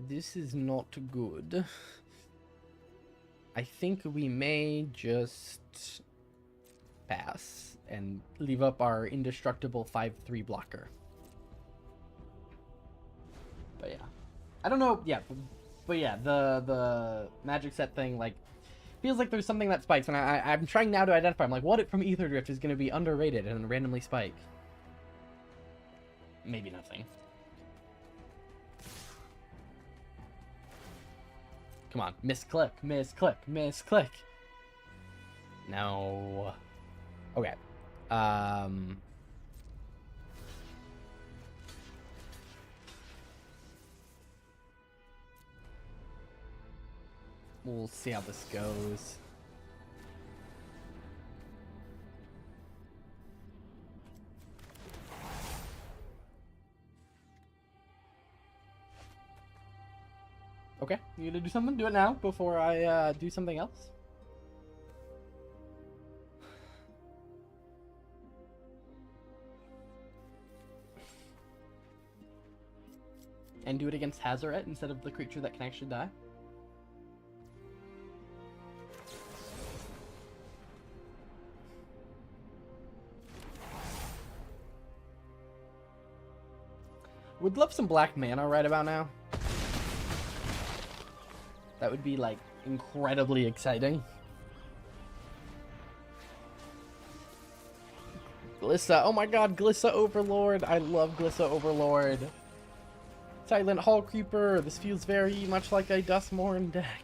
This is not good. I think we may just pass and leave up our indestructible 5/3 blocker. But yeah. I don't know, yeah. But yeah, the magic set thing, like, feels like there's something that spikes, and I'm trying now to identify. I'm like, what from Aetherdrift is going to be underrated and randomly spike? Maybe nothing. Come on, misclick, misclick, misclick. No. Okay. We'll see how this goes. Okay, you gonna do something? Do it now before I do something else? And do it against Hazoret instead of the creature that can actually die? Would love some black mana right about now. That would be, like, incredibly exciting. Glissa. Oh my god, Glissa Overlord. I love Glissa Overlord. Silent Hall Creeper. This feels very much like a Dustmourne deck.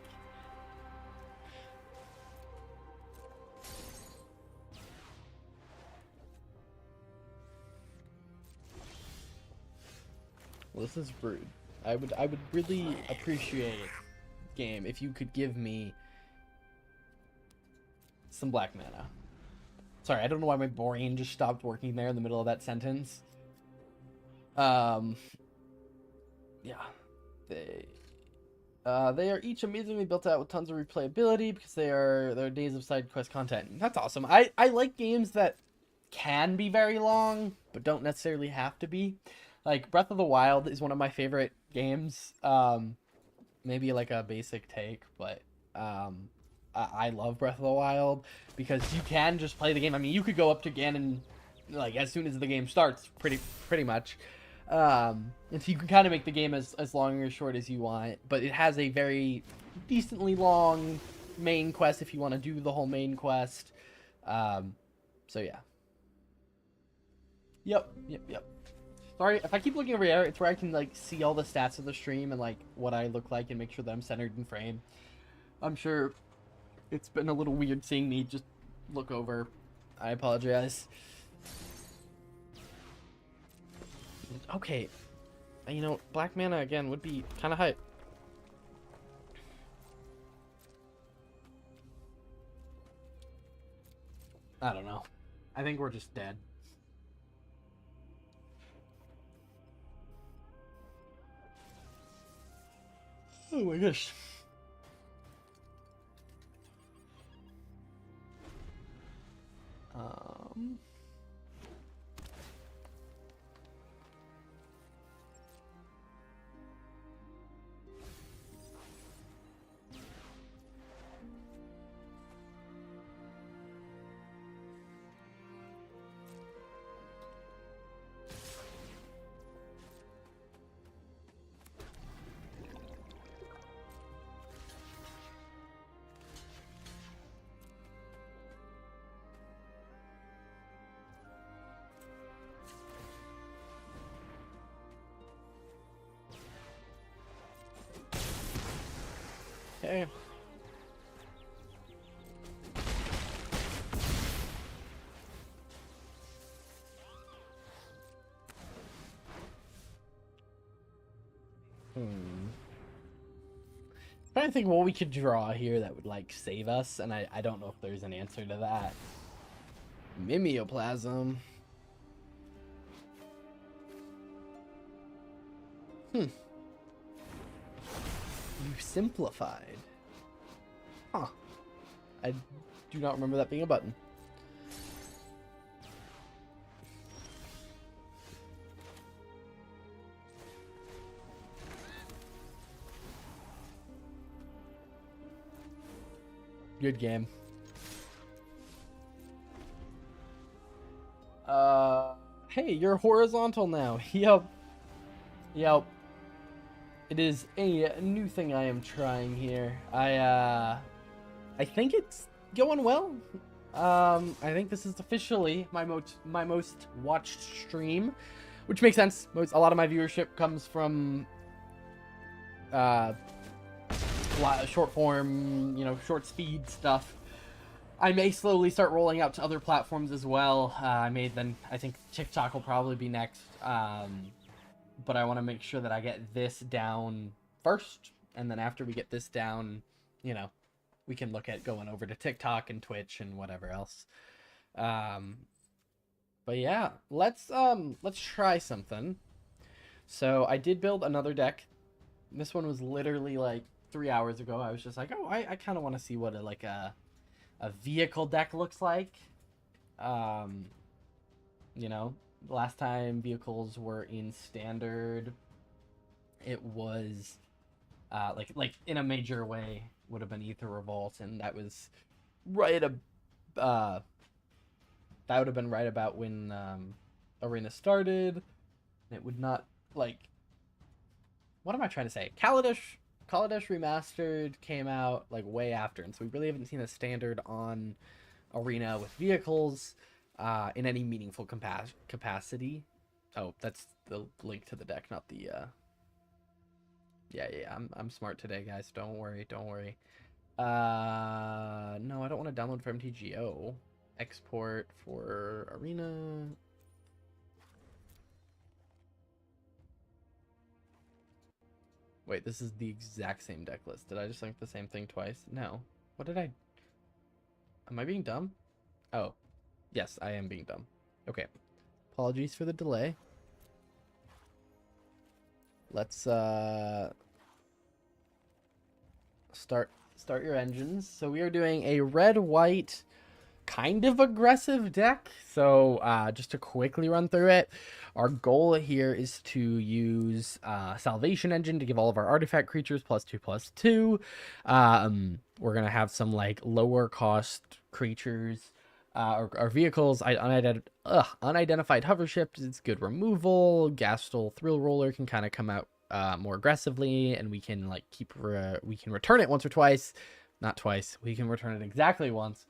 Well, this is rude. I would really appreciate game if you could give me some black mana. Sorry, I don't know why my brain just stopped working there in the middle of that sentence. Yeah, they are each amazingly built out with tons of replayability because they're days of side quest content. That's awesome. I like games that can be very long but don't necessarily have to be. Like Breath of the Wild is one of my favorite games. Maybe like a basic take, but I love Breath of the Wild because you can just play the game. I mean, you could go up to Ganon like as soon as the game starts, pretty much. And so you can kind of make the game as long or short as you want, but it has a very decently long main quest if you want to do the whole main quest. So yeah. Yep. Sorry, if I keep looking over here, it's where I can, like, see all the stats of the stream and, like, what I look like and make sure that I'm centered in frame. I'm sure it's been a little weird seeing me just look over. I apologize. Okay. You know, black mana, again, would be kind of hype. I don't know. I think we're just dead. Oh my gosh. Um... Okay. Trying to think what we could draw here that would like save us, and I don't know if there's an answer to that. Mimeoplasm. You simplified. Huh. I do not remember that being a button. Good game. Hey, you're horizontal now. Yep. Yep. It is a new thing I am trying here. I think it's going well. I think this is officially my most watched stream, which makes sense. A lot of my viewership comes from short form, short speed stuff. I may slowly start rolling out to other platforms as well. I think TikTok will probably be next. But I want to make sure that I get this down first, and then after we get this down, we can look at going over to TikTok and Twitch and whatever else. But yeah, let's try something. So I did build another deck. This one was literally like 3 hours ago. I was just like, oh, I kind of want to see what a vehicle deck looks like. Last time vehicles were in standard, it was like in a major way would have been Aether Revolt, and that was right that would have been right about when Arena started. It would not like, what am I trying to say? Kaladesh Remastered came out like way after, and so we really haven't seen a standard on Arena with vehicles in any meaningful capacity. Oh, that's the link to the deck, not the yeah, I'm smart today, guys. Don't worry. No, I don't want to download for MTGO. Export for Arena. Wait, this is the exact same deck list. Did I just link the same thing twice? No. What did I... Am I being dumb? Oh. Yes, I am being dumb. Okay. Apologies for the delay. Let's start your engines. So we are doing a red-white kind of aggressive deck. So just to quickly run through it, our goal here is to use Salvation Engine to give all of our artifact creatures +2/+2. We're gonna have some like lower cost creatures. Our vehicles, unidentified hovership is good removal. Gastel Thrill Roller can kind of come out more aggressively, and we can like we can return it once or twice. Not twice. We can return it exactly once.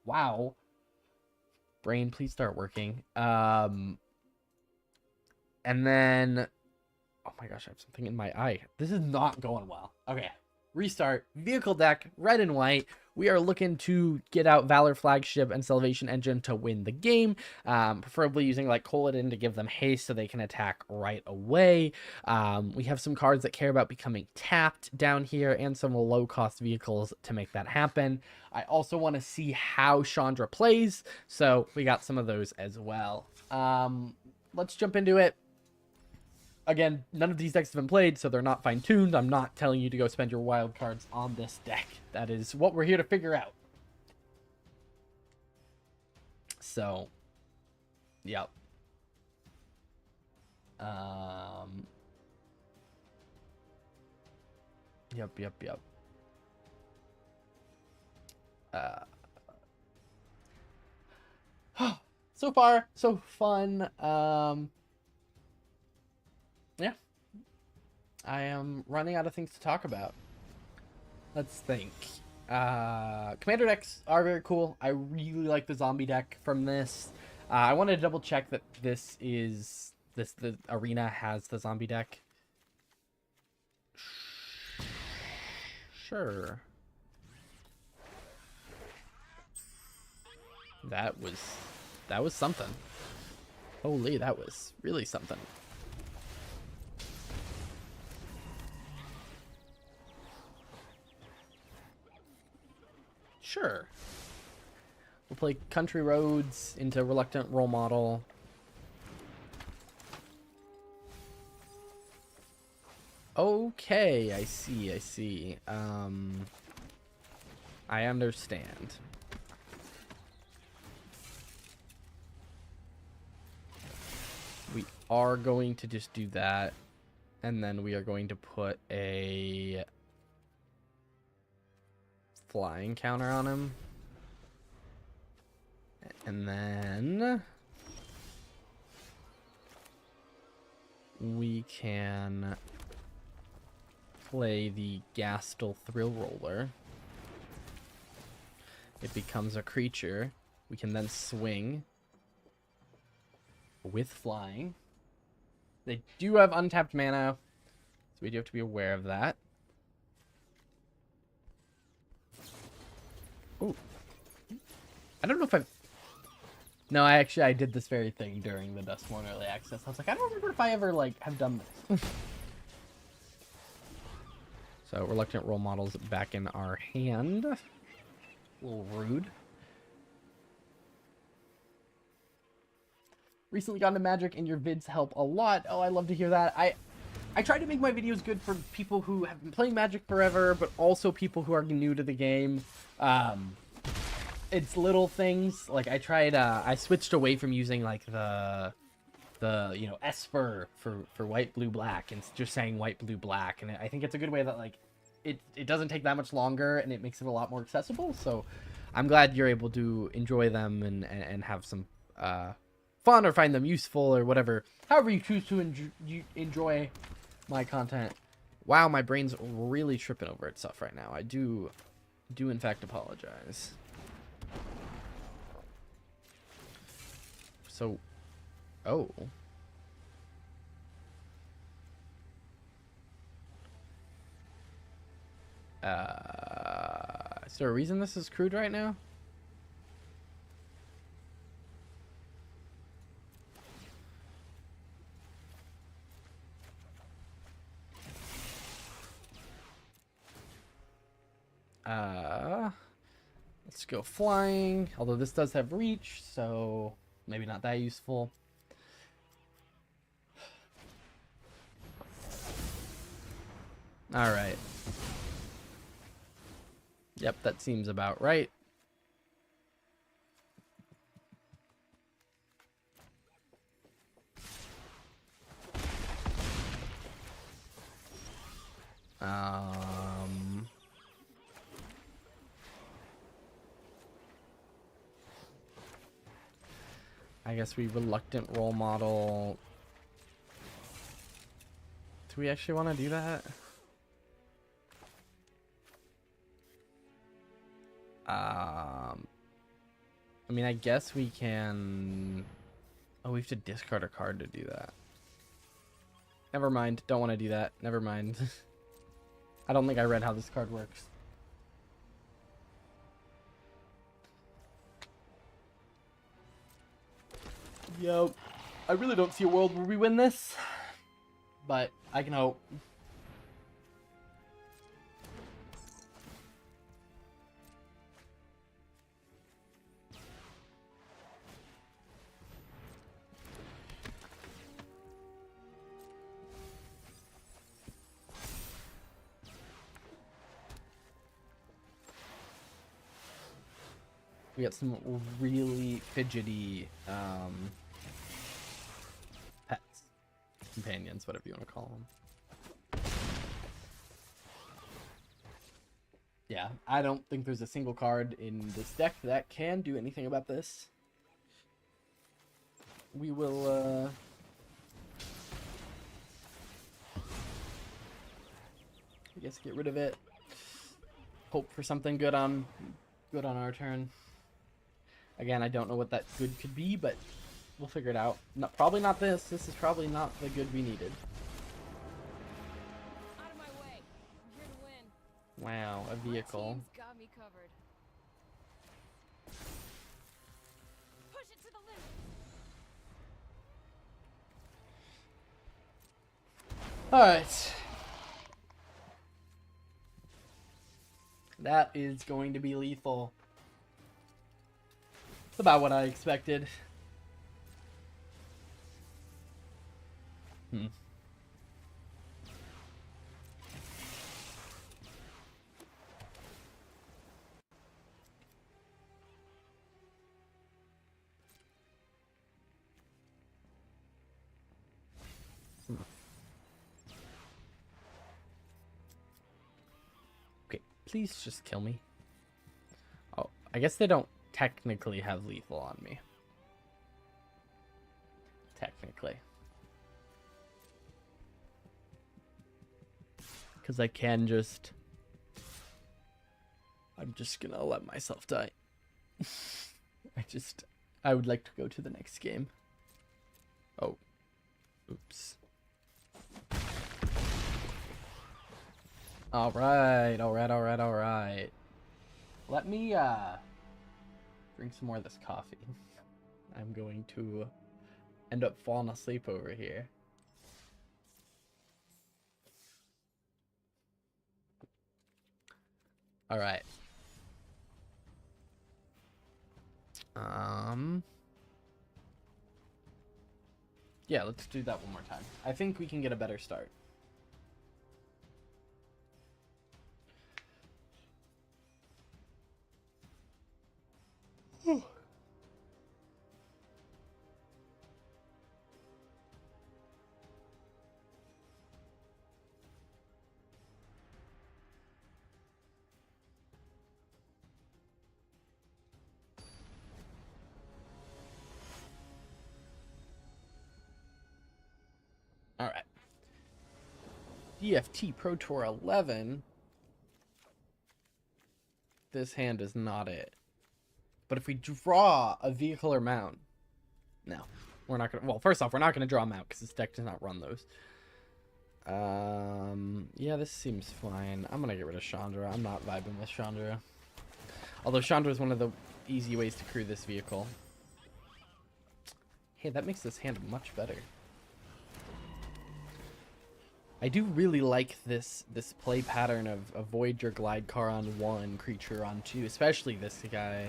Wow. Brain, please start working. And then, oh my gosh, I have something in my eye. This is not going well. Okay, restart, vehicle deck, red and white. We are looking to get out Valor Flagship and Salvation Engine to win the game, preferably using like Colodin to give them haste so they can attack right away. We have some cards that care about becoming tapped down here and some low-cost vehicles to make that happen. I also want to see how Chandra plays, so we got some of those as well. Let's jump into it. Again, none of these decks have been played, so they're not fine-tuned. I'm not telling you to go spend your wild cards on this deck. That is what we're here to figure out. So, yep. Yep. So far, so fun. Yeah. I am running out of things to talk about. Let's think. Commander decks are very cool. I really like the zombie deck from this. I wanted to double check that the arena has the zombie deck. Sure. That was something. Holy, that was really something. Sure. We'll play Country Roads into Reluctant Role Model. Okay, I see. I understand. We are going to just do that, and then we are going to put a flying counter on him. And then we can play the Gastel Thrill Roller. It becomes a creature. We can then swing with flying. They do have untapped mana, so we do have to be aware of that. Ooh. I don't know if I've... No, I did this very thing during the Dustborn Early Access. I was like, I don't remember if I ever, like, have done this. So, Reluctant Role Models back in our hand. A little rude. Recently got into Magic and your vids help a lot. Oh, I love to hear that. I try to make my videos good for people who have been playing Magic forever, but also people who are new to the game. It's little things. Like, I switched away from using, like, the you know, Esper for white, blue, black, and just saying white, blue, black. And I think it's a good way that, like, it doesn't take that much longer, and it makes it a lot more accessible. So I'm glad you're able to enjoy them and have some fun or find them useful or whatever. However you choose to enjoy my content. Wow, my brain's really tripping over itself right now. I do in fact apologize. So, oh. Is there a reason this is crude right now? Let's go flying. Although this does have reach, so maybe not that useful. All right. Yep, that seems about right. I guess we Reluctant Role Model. Do we actually want to do that? I mean, I guess we can... Oh, we have to discard a card to do that. Never mind. Don't want to do that. Never mind. I don't think I read how this card works. Yo, I really don't see a world where we win this, but I can hope. We got some really fidgety pets, companions, whatever you want to call them. Yeah, I don't think there's a single card in this deck that can do anything about this. We will, I guess get rid of it. Hope for something good on our turn. Again, I don't know what that good could be, but we'll figure it out. No, probably not this. This is probably not the good we needed. Out of my way. I'm here to win. Wow, a vehicle. My team's got me covered. Push it to the limit. Alright. That is going to be lethal. It's about what I expected. Okay, please just kill me. Oh, I guess they don't technically have lethal on me. Technically. Because I can just... I'm just gonna let myself die. I would like to go to the next game. Oh. Oops. Alright, alright. Let me, drink some more of this coffee. I'm going to end up falling asleep over here. Alright. Yeah, let's do that one more time. I think we can get a better start. Alright. DFT Pro Tour 11. This hand is not it. But if we draw a vehicle or mount... No. We're not gonna... Well, first off, we're not gonna draw a mount because this deck does not run those. Yeah, this seems fine. I'm gonna get rid of Chandra. I'm not vibing with Chandra. Although Chandra is one of the easy ways to crew this vehicle. Hey, that makes this hand much better. I do really like this play pattern of avoid your glide car on 1, creature on 2, especially this guy.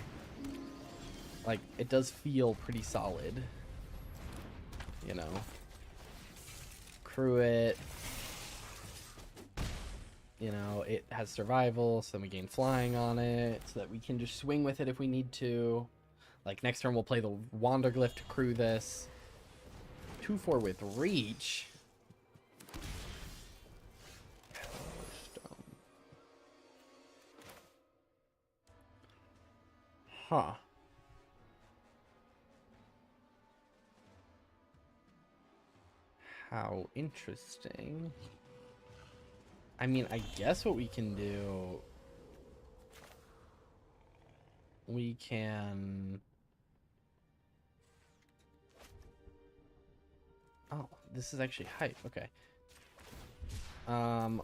Like, it does feel pretty solid. You know. Crew it. You know, it has survival, so then we gain flying on it, so that we can just swing with it if we need to. Like, next turn we'll play the Wanderglyph to crew this. 2/4 with reach. Huh. How interesting. I mean, I guess what we can do... We can... Oh, this is actually hype. Okay.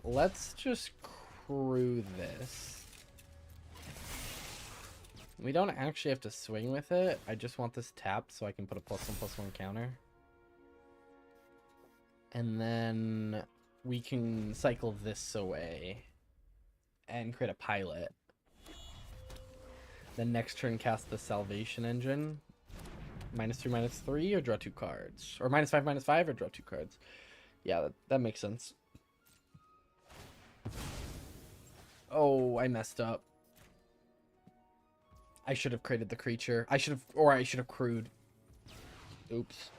Let's just crew this. We don't actually have to swing with it. I just want this tapped so I can put a +1/+1 counter. And then we can cycle this away and create a pilot. Then next turn cast the Salvation Engine. -3/-3 or draw 2 cards. Or -5/-5 or draw 2 cards. Yeah, that makes sense. Oh, I messed up. I should have created the creature. I should have crewed. Oops.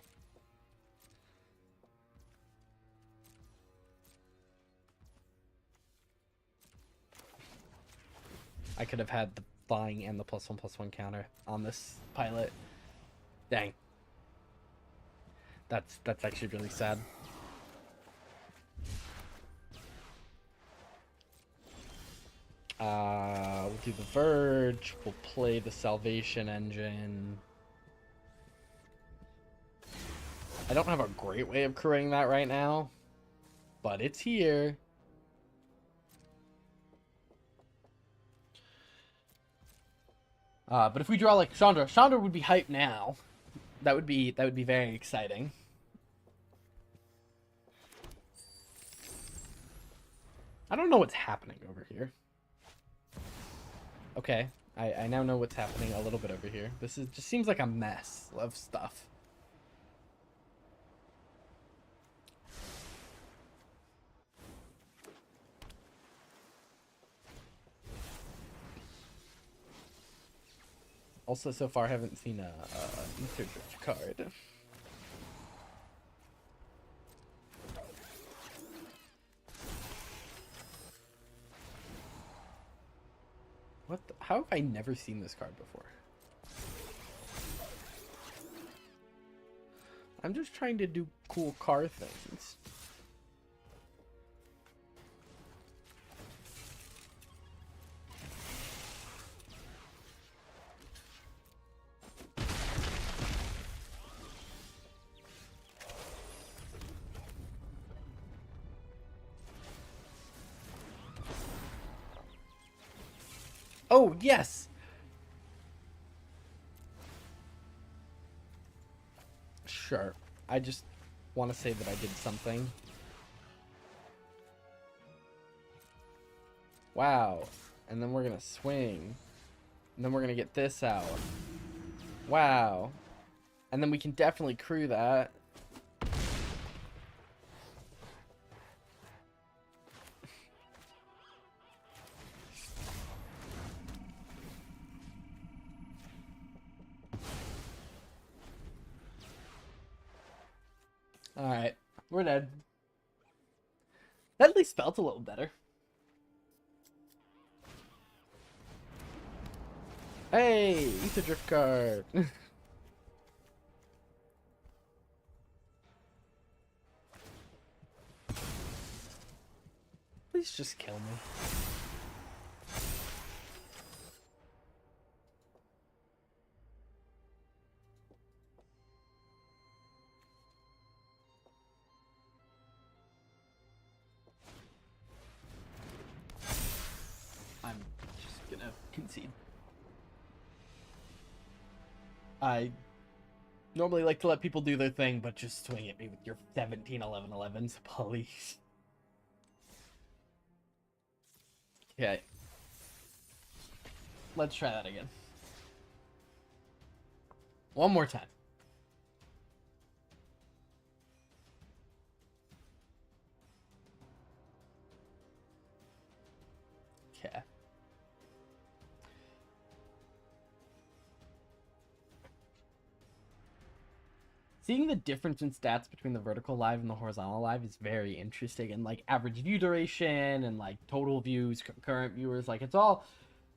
I could have had the flying and the +1/+1 counter on this pilot. Dang. That's actually really sad. We'll do the Verge. We'll play the Salvation Engine. I don't have a great way of crewing that right now, but it's here. But if we draw like Chandra would be hyped now. That would be very exciting. I don't know what's happening over here. Okay, I now know what's happening a little bit over here. This just seems like a mess of stuff. Also, so far, I haven't seen a Aetherdrift card. How have I never seen this card before? I'm just trying to do cool car things. Oh, yes! Sure. I just want to say that I did something. Wow. And then we're going to swing. And then we're going to get this out. Wow. And then we can definitely crew that. Alright, we're dead. That at least felt a little better. Hey, Aetherdrift card. Please just kill me. I'm just gonna concede. I normally like to let people do their thing, but just swing at me with your 17/11/11s, please. Okay. Let's try that again. One more time. Okay. Seeing the difference in stats between the vertical live and the horizontal live is very interesting, and like average view duration and like total views, concurrent viewers, like it's all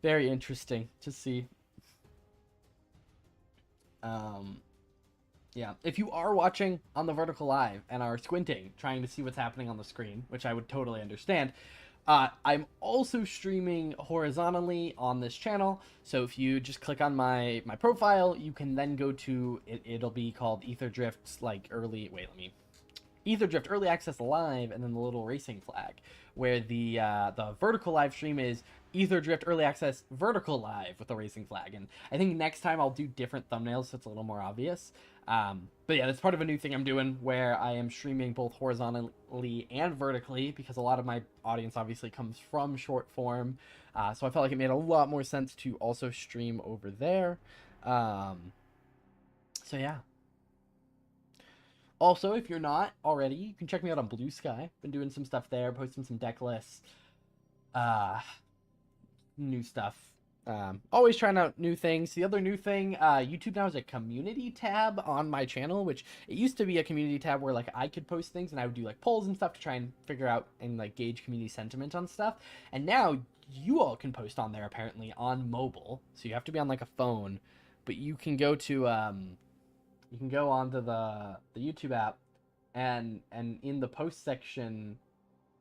very interesting to see. Yeah, if you are watching on the vertical live and are squinting, trying to see what's happening on the screen, which I would totally understand, I'm also streaming horizontally on this channel, so if you just click on my profile, you can then go to, it'll be called Aetherdrift's, like, early, wait, let me Aetherdrift Early Access Live, and then the little racing flag, where the vertical live stream is Aetherdrift Early Access Vertical Live with the racing flag. And I think next time I'll do different thumbnails so it's a little more obvious. But yeah, that's part of a new thing I'm doing where I am streaming both horizontally and vertically, because a lot of my audience obviously comes from short form. So I felt like it made a lot more sense to also stream over there. So yeah. Also, if you're not already, you can check me out on Blue Sky. Been doing some stuff there, posting some deck lists, new stuff. Always trying out new things. The other new thing, YouTube now has a community tab on my channel, which it used to be a community tab where like I could post things and I would do like polls and stuff to try and figure out and like gauge community sentiment on stuff. And now you all can post on there apparently on mobile, so you have to be on like a phone, but you can go to you can go onto the YouTube app, and in the post section,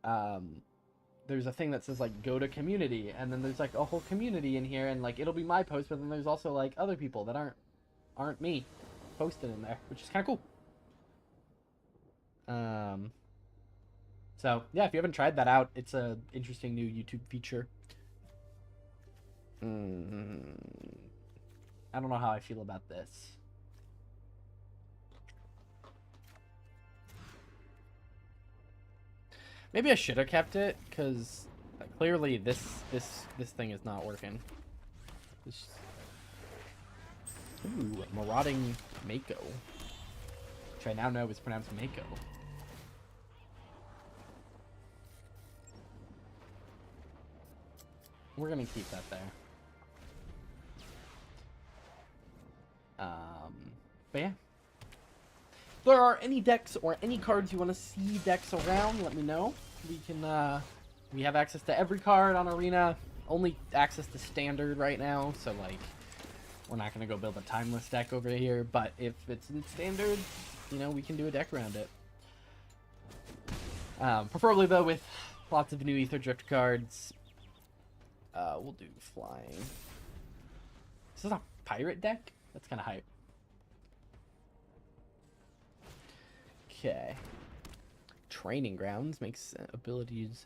there's a thing that says like go to community, and then there's like a whole community in here, and like it'll be my post, but then there's also like other people that aren't me posted in there, which is kind of cool. So yeah, if you haven't tried that out, it's a interesting new YouTube feature. I don't know how I feel about this. Maybe I should have kept it, because clearly this thing is not working. Ooh, Marauding Mako. Which I now know is pronounced Mako. We're gonna keep that there. But yeah. If there are any decks or any cards you want to see decks around, let me know. We can, we have access to every card on Arena. Only access to Standard right now, so, like, we're not going to go build a Timeless deck over here. But if it's in Standard, you know, we can do a deck around it. Preferably, though, with lots of new Aetherdrift cards. We'll do Flying. This is a Pirate deck? That's kind of hype. Okay. Training Grounds makes abilities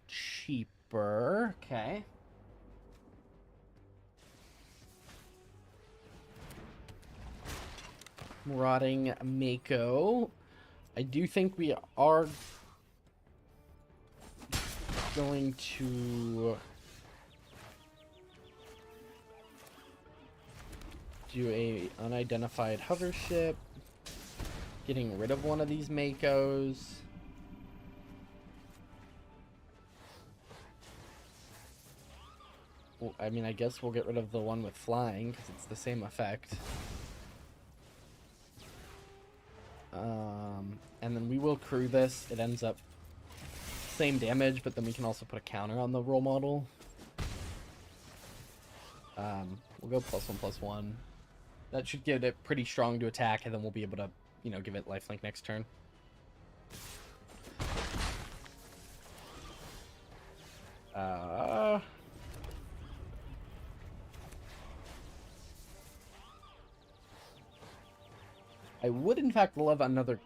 cheaper. Okay. Marauding Mako. I do think we are going to do a unidentified hover ship. Getting rid of one of these Makos. Well, I mean, I guess we'll get rid of the one with flying, because it's the same effect. And then we will crew this. It ends up same damage, but then we can also put a counter on the role model. We'll go +1/+1. That should get it pretty strong to attack, and then we'll be able to, you know, give it lifelink next turn. I would, in fact, love another...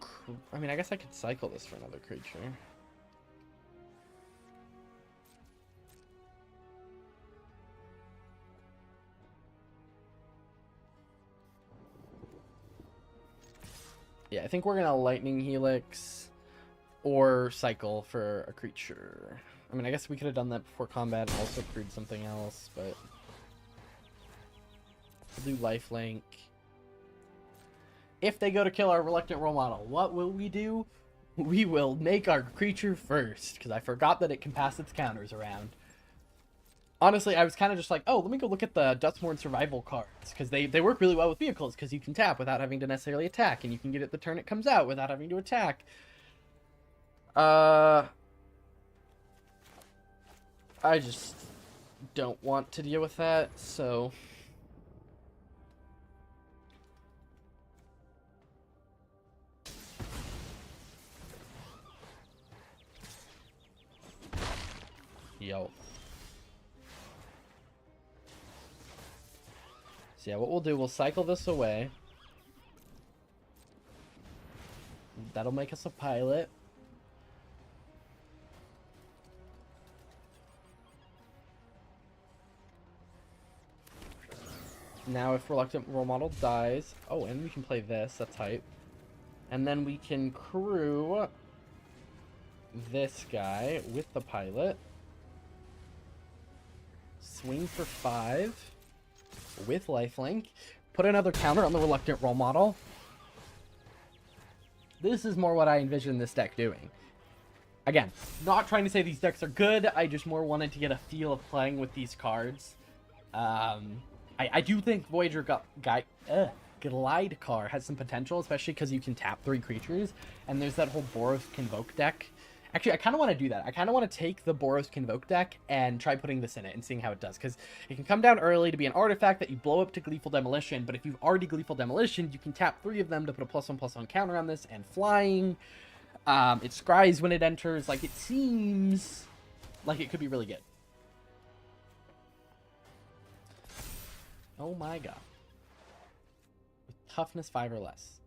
I mean, I guess I could cycle this for another creature. Yeah, I think we're gonna Lightning Helix or cycle for a creature. I mean, I guess we could have done that before combat and also crewed something else, but... We'll do lifelink. If they go to kill our Reluctant Role Model, what will we do? We will make our creature first, because I forgot that it can pass its counters around. Honestly, I was kind of just like, oh, let me go look at the Dustmourn survival cards, because they work really well with vehicles, because you can tap without having to necessarily attack, and you can get it the turn it comes out without having to attack. I just don't want to deal with that, so... Yo. So yeah, what we'll do, we'll cycle this away. That'll make us a pilot. Now if Reluctant Role Model dies... Oh, and we can play this. That's hype. And then we can crew this guy with the pilot. Swing for 5 with lifelink. Put another counter on the Reluctant Role Model. This is more what I envision this deck doing. Again, not trying to say these decks are good. I just more wanted to get a feel of playing with these cards. I do think Voyager Glide Car has some potential, especially because you can tap 3 creatures, and there's that whole Boros Convoke deck. Actually, I kind of want to do that. I kind of want to take the Boros Convoke deck and try putting this in it and seeing how it does, because it can come down early to be an artifact that you blow up to Gleeful Demolition, but if you've already Gleeful Demolition, you can tap 3 of them to put a +1/+1 counter on this, and flying. It scries when it enters. Like, it seems like it could be really good. Oh my god. With toughness 5 or less.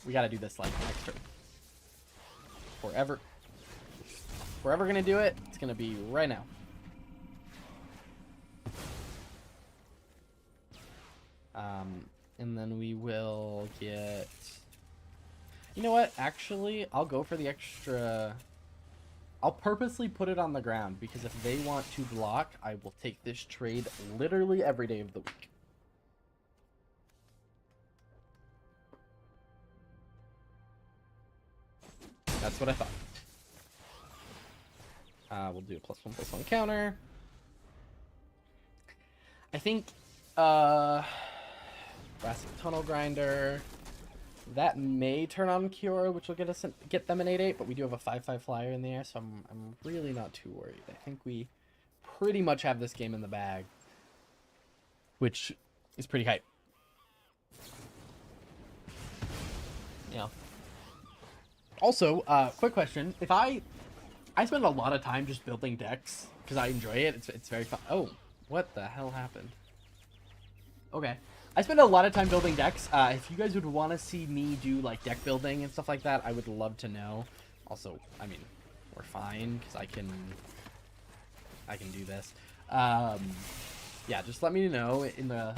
We gotta do this like next turn. If we're ever gonna do it, it's gonna be right now. And then we will get... You know what? Actually, I'll go for the extra... I'll purposely put it on the ground, because if they want to block, I will take this trade literally every day of the week. That's what I thought. We'll do a +1/+1 counter. I think, Brassic Tunnel Grinder. That may turn on Kiora, which will get them an 8/8, but we do have a 5/5 flyer in the air, so I'm really not too worried. I think we pretty much have this game in the bag, which is pretty hype. Yeah. Also, quick question: if I spend a lot of time just building decks because I enjoy it. It's very fun. Oh, what the hell happened? Okay. I spend a lot of time building decks. If you guys would want to see me do like deck building and stuff like that, I would love to know. Also, I mean, we're fine because I can do this. Yeah, just let me know in the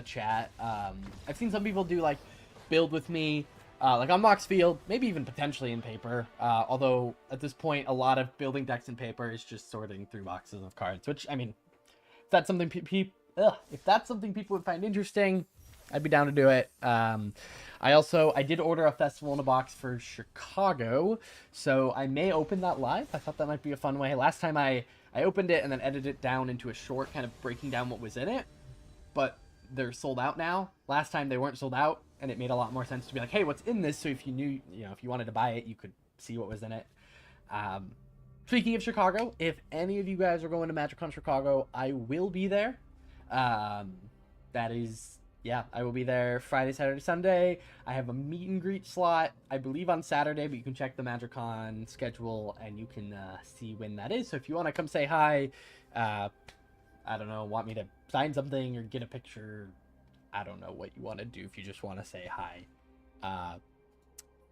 chat. I've seen some people do like build with me, like on Mox Field, maybe even potentially in paper. Although at this point, a lot of building decks in paper is just sorting through boxes of cards. Which, I mean, if that's something if that's something people would find interesting, I'd be down to do it. I did order a Festival in a Box for Chicago, so I may open that live. I thought that might be a fun way. Last time I opened it and then edited it down into a short, kind of breaking down what was in it, but they're sold out now. Last time they weren't sold out, and it made a lot more sense to be like, hey, what's in this? So if you knew, if you wanted to buy it, you could see what was in it. Speaking of Chicago, if any of you guys are going to MagicCon Chicago, I will be there. That is, yeah, I will be there Friday, Saturday, Sunday. I have a meet and greet slot, I believe, on Saturday, but you can check the MagicCon schedule and you can see when that is. So if you want to come say hi, I don't know, want me to sign something or get a picture, I don't know what you want to do. If you just want to say hi,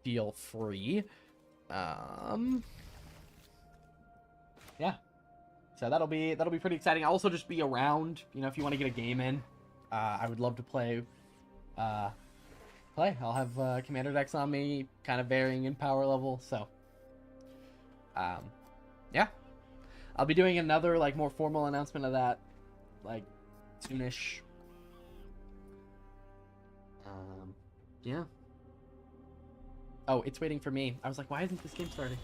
feel free. Yeah. So that'll be pretty exciting. I'll also just be around, if you want to get a game in. I would love to play. I'll have commander decks on me, kind of varying in power level. So, yeah, I'll be doing another like more formal announcement of that, like soonish. Yeah. Oh, it's waiting for me. I was like, why isn't this game starting?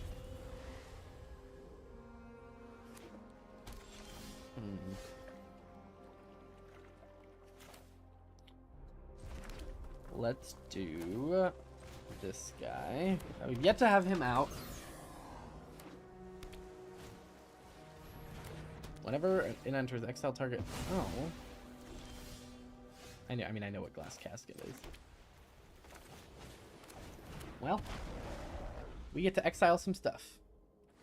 Let's do this guy. We've yet to have him out. Whenever it enters exile target. Oh. I know what Glass Casket is. Well, we get to exile some stuff.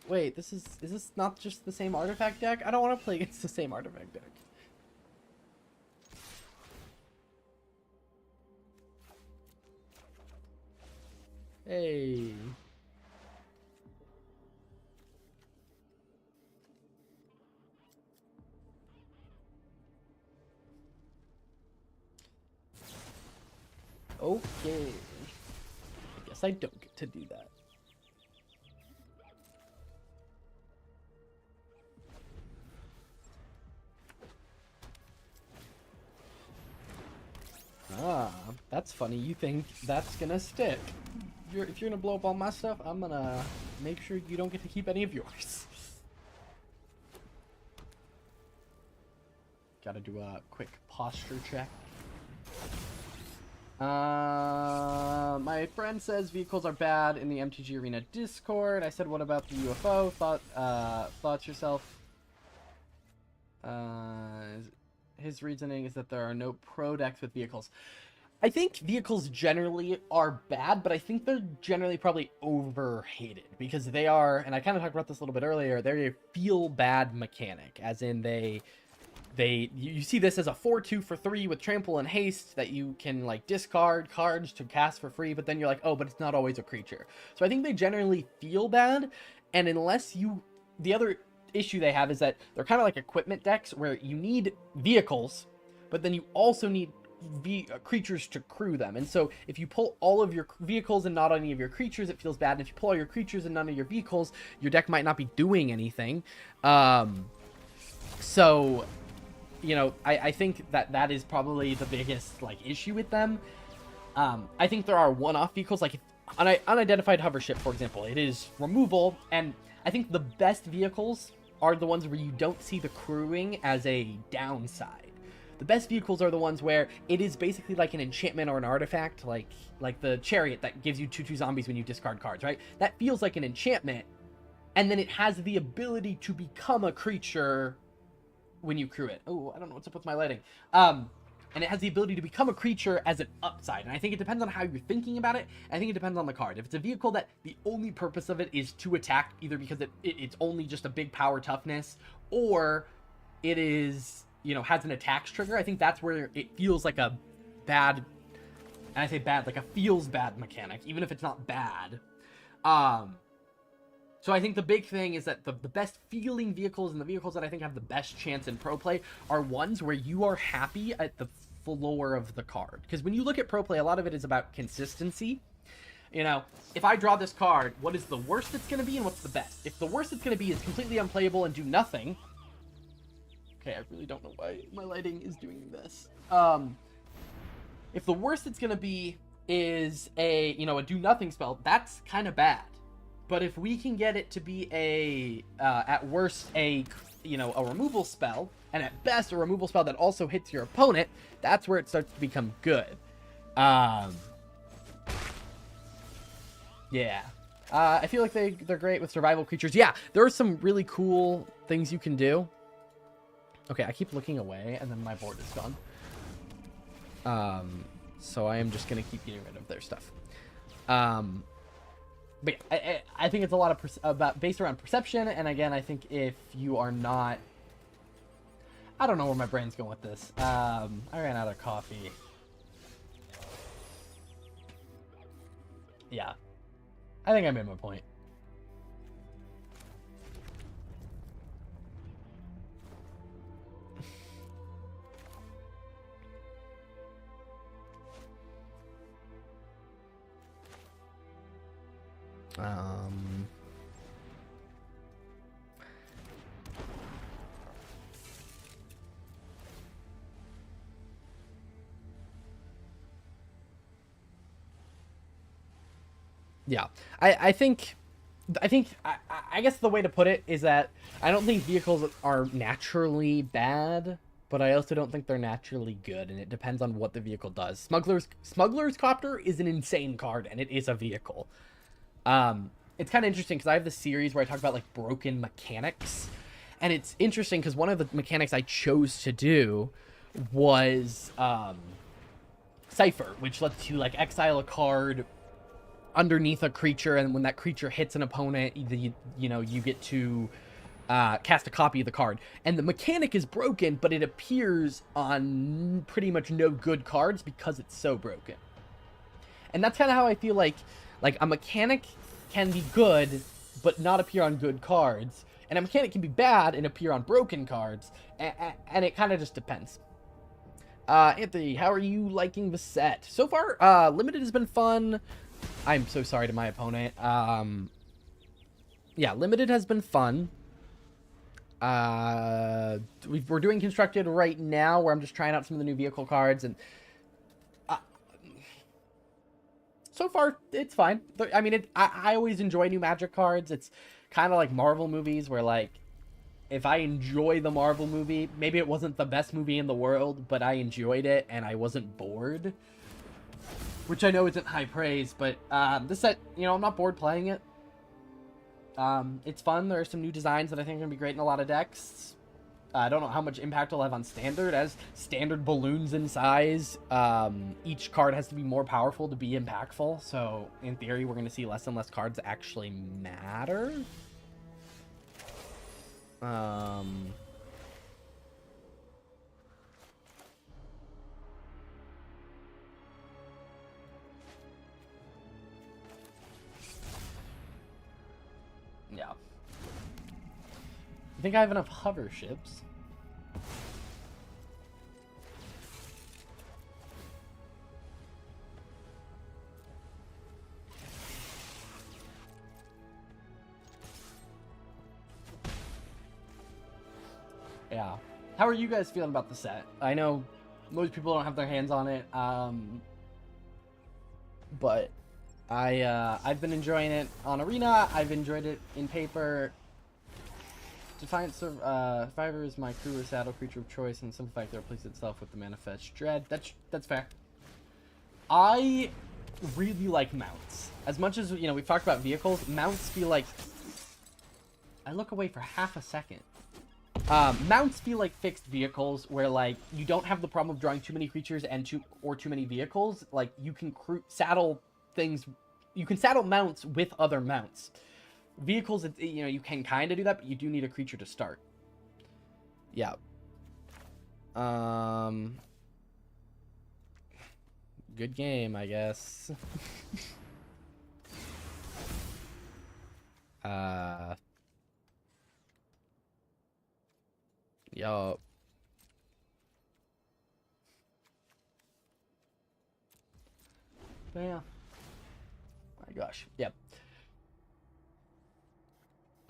Wait, is this not just the same artifact deck? I don't want to play against the same artifact deck. Hey. Okay. I guess I don't get to do that. Ah, that's funny. You think that's gonna stick. If you're gonna blow up all my stuff, I'm gonna make sure you don't get to keep any of yours. Gotta do a quick posture check. My friend says vehicles are bad in the MTG Arena Discord. I said, what about the UFO? Thoughts yourself. His reasoning is that there are no pro decks with vehicles. I think vehicles generally are bad, but I think they're generally probably overhated because they are, and I kind of talked about this a little bit earlier, they're a feel bad mechanic, as in you see this as a 4/2 for 3 with trample and haste that you can like discard cards to cast for free, but then you're like, oh, but it's not always a creature. So I think they generally feel bad, and unless you, the other issue they have is that they're kind of like equipment decks where you need vehicles, but then you also need creatures to crew them. And so if you pull all of your vehicles and not any of your creatures, it feels bad. And if you pull all your creatures and none of your vehicles, your deck might not be doing anything. So, you know, I think that is probably the biggest like issue with them. I think there are one-off vehicles, like unidentified hover ship, for example. It is removal, and I think the best vehicles are the ones where you don't see the crewing as a downside. The best vehicles are the ones where it is basically like an enchantment or an artifact, like the chariot that gives you 2/2 zombies when you discard cards, right? That feels like an enchantment, and then it has the ability to become a creature when you crew it. Oh, I don't know what's up with my lighting. And it has the ability to become a creature as an upside. And I think it depends on how you're thinking about it. I think it depends on the card. If it's a vehicle that the only purpose of it is to attack, either because it's only just a big power toughness, or it is, you know, has an attacks trigger, I think that's where it feels like a bad, and I say bad, like a feels bad mechanic, even if it's not bad. So I think the big thing is that the best feeling vehicles and the vehicles that I think have the best chance in pro play are ones where you are happy at the floor of the card. Because when you look at pro play, a lot of it is about consistency. You know, if I draw this card, what is the worst it's going to be and what's the best? If the worst it's going to be is completely unplayable and do nothing... Okay, I really don't know why my lighting is doing this. If the worst it's going to be is a do nothing spell, that's kind of bad. But if we can get it to be at worst a removal spell, and at best a removal spell that also hits your opponent, that's where it starts to become good. Yeah. I feel like they're great with survival creatures. Yeah, there are some really cool things you can do. Okay, I keep looking away, and then my board is gone. So I am just going to keep getting rid of their stuff. But yeah, I think it's a lot of based around perception, and again, I think if you are not... I don't know where my brain's going with this. I ran out of coffee. Yeah. I think I made my point. Yeah, I guess the way to put it is that I don't think vehicles are naturally bad, but I also don't think they're naturally good, and it depends on what the vehicle does. Smuggler's Copter is an insane card, and it is a vehicle. It's kind of interesting because I have this series where I talk about like broken mechanics, and it's interesting because one of the mechanics I chose to do was Cipher, which lets you like exile a card underneath a creature, and when that creature hits an opponent, you get to cast a copy of the card. And the mechanic is broken, but it appears on pretty much no good cards because it's so broken. And that's kind of how I feel like Like, a mechanic can be good, but not appear on good cards. And a mechanic can be bad and appear on broken cards. And it kind of just depends. Anthony, how are you liking the set? So far, Limited has been fun. I'm so sorry to my opponent. Yeah, Limited has been fun. We're doing Constructed right now, where I'm just trying out some of the new vehicle cards, and so far it's fine. I mean, I always enjoy new Magic cards. It's kind of like Marvel movies, where like if I enjoy the Marvel movie, maybe it wasn't the best movie in the world, but I enjoyed it and I wasn't bored, which I know isn't high praise. But this set, you know, I'm not bored playing it. It's fun. There are some new designs that I think are going to be great in a lot of decks. I don't know how much impact it'll have on Standard. As Standard balloons in size, each card has to be more powerful to be impactful. So, in theory, we're going to see less and less cards actually matter. Yeah. I think I have enough hover ships. Yeah. How are you guys feeling about the set? I know most people don't have their hands on it, but I've been enjoying it on Arena. I've enjoyed it in paper. Defiant Survivor is my crew or saddle creature of choice, and Simplified replaces itself with the Manifest Dread. That's fair. I really like mounts. As much as, you know, we've talked about vehicles, mounts feel like... I look away for half a second. Mounts feel like fixed vehicles, where, like, you don't have the problem of drawing too many creatures and too many vehicles. Like, you can saddle things... You can saddle mounts with other mounts. Vehicles, you know, you can kind of do that, but you do need a creature to start. Yeah. Good game, I guess. Yup. Yeah. My gosh. Yep.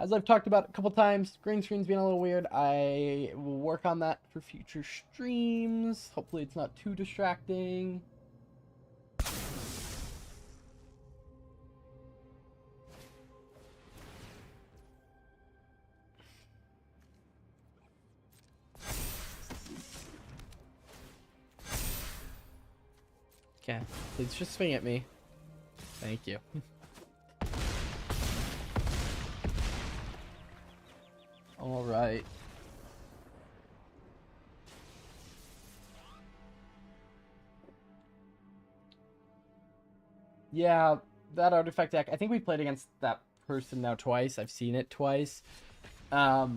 As I've talked about a couple times, green screen's being a little weird. I will work on that for future streams. Hopefully it's not too distracting. Okay, please just swing at me. Thank you. All right. Yeah, that artifact deck. I think we played against that person now twice. I've seen it twice. I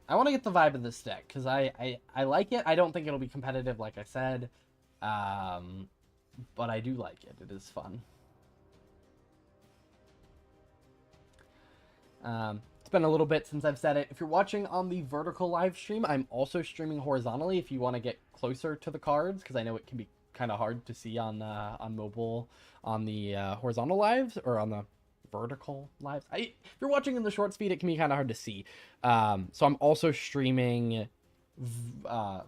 want to get the vibe of this deck because I like it. I don't think it'll be competitive, like I said. But I do like it. It is fun. It's been a little bit since I've said it. If you're watching on the vertical live stream, I'm also streaming horizontally if you want to get closer to the cards, because I know it can be kind of hard to see on mobile on the horizontal lives or on the vertical lives. If you're watching in the short speed, it can be kind of hard to see. So I'm also streaming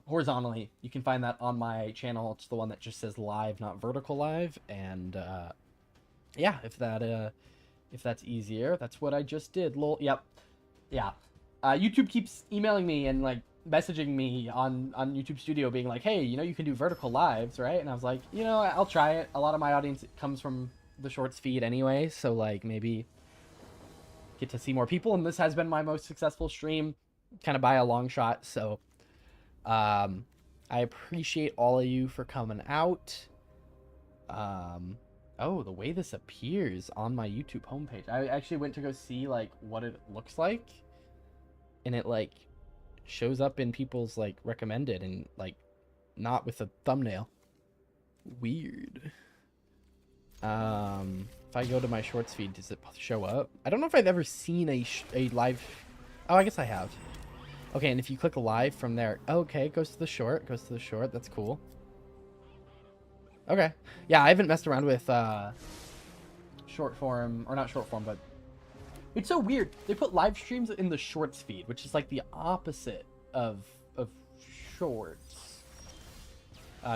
horizontally. You can find that on my channel. It's the one that just says live, not vertical live. And yeah, if that's easier, that's what I just did. Lol. Yep. Yeah. YouTube keeps emailing me and like messaging me on YouTube Studio being like, hey, you know, you can do vertical lives, right? And I was like, you know, I'll try it. A lot of my audience comes from the shorts feed anyway, so like maybe get to see more people. And this has been my most successful stream, kind of by a long shot. So I appreciate all of you for coming out. Oh, the way this appears on my YouTube homepage. I actually went to go see like what it looks like, and it like shows up in people's like recommended and like not with a thumbnail. Weird. If I go to my shorts feed, does it show up? I don't know if I've ever seen a live. Oh, I guess I have. Okay, and if you click live from there, okay, it goes to the short. It goes to the short. That's cool. Okay, yeah, I haven't messed around with short form, or not short form, but it's so weird. They put live streams in the shorts feed, which is like the opposite of shorts.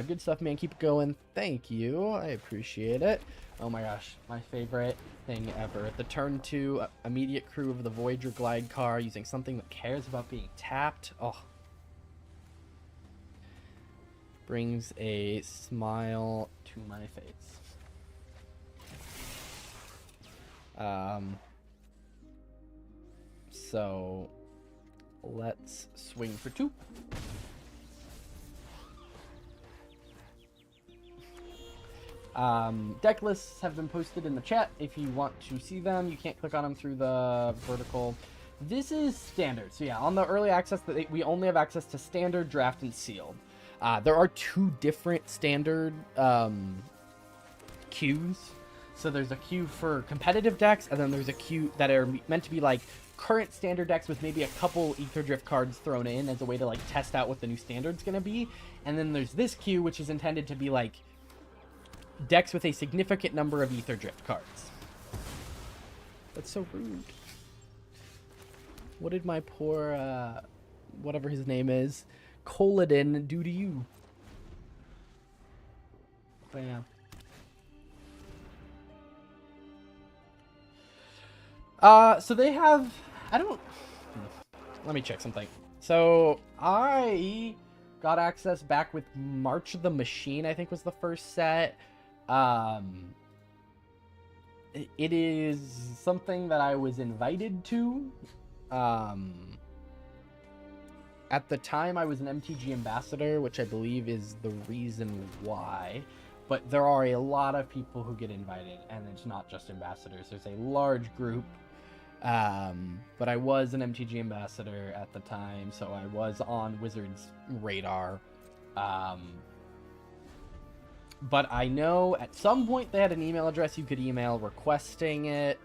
Good stuff, man. Keep it going. Thank you. I appreciate it. Oh my gosh, my favorite thing ever. The turn 2 immediate crew of the Voyager glide car using something that cares about being tapped. Oh. Brings a smile to my face. So let's swing for 2. Deck lists have been posted in the chat. If you want to see them, you can't click on them through the vertical. This is standard. So yeah, on the early access, we only have access to standard, draft, and sealed. There are 2 different standard queues. So there's a queue for competitive decks, and then there's a queue that are meant to be like current standard decks with maybe a couple Aetherdrift cards thrown in as a way to like test out what the new standard's going to be. And then there's this queue, which is intended to be like decks with a significant number of Aetherdrift cards. That's so rude. What did my poor, whatever his name is, Colodin do to you? But yeah. So they have, let me check something. So I got access back with March of the Machine, I think was the first set. It is something that I was invited to. At the time, I was an MTG ambassador, which I believe is the reason why. But there are a lot of people who get invited, and it's not just ambassadors. There's a large group. But I was an MTG ambassador at the time, so I was on Wizards' radar. But I know at some point they had an email address you could email requesting it.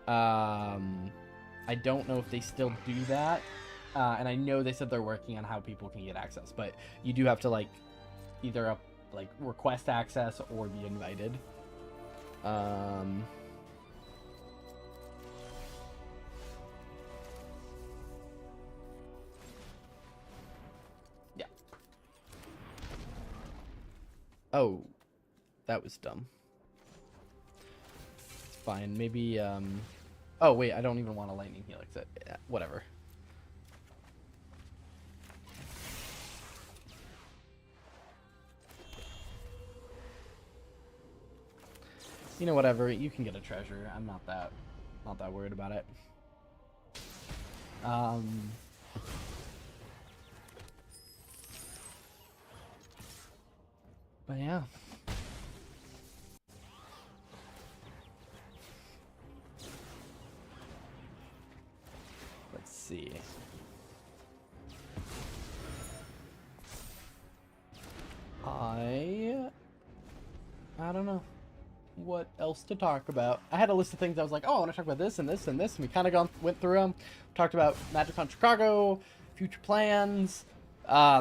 I don't know if they still do that. And I know they said they're working on how people can get access, but you do have to like either request access or be invited. Yeah. Oh, that was dumb. It's fine. Maybe oh wait, I don't even want a lightning helix. Yeah, whatever. You know, whatever. You can get a treasure. I'm not that worried about it. But yeah. Let's see. I don't know what else to talk about. I had a list of things I was like, oh, I want to talk about this and this and this, and we kind of went through them. Talked about MagicCon Chicago, future plans,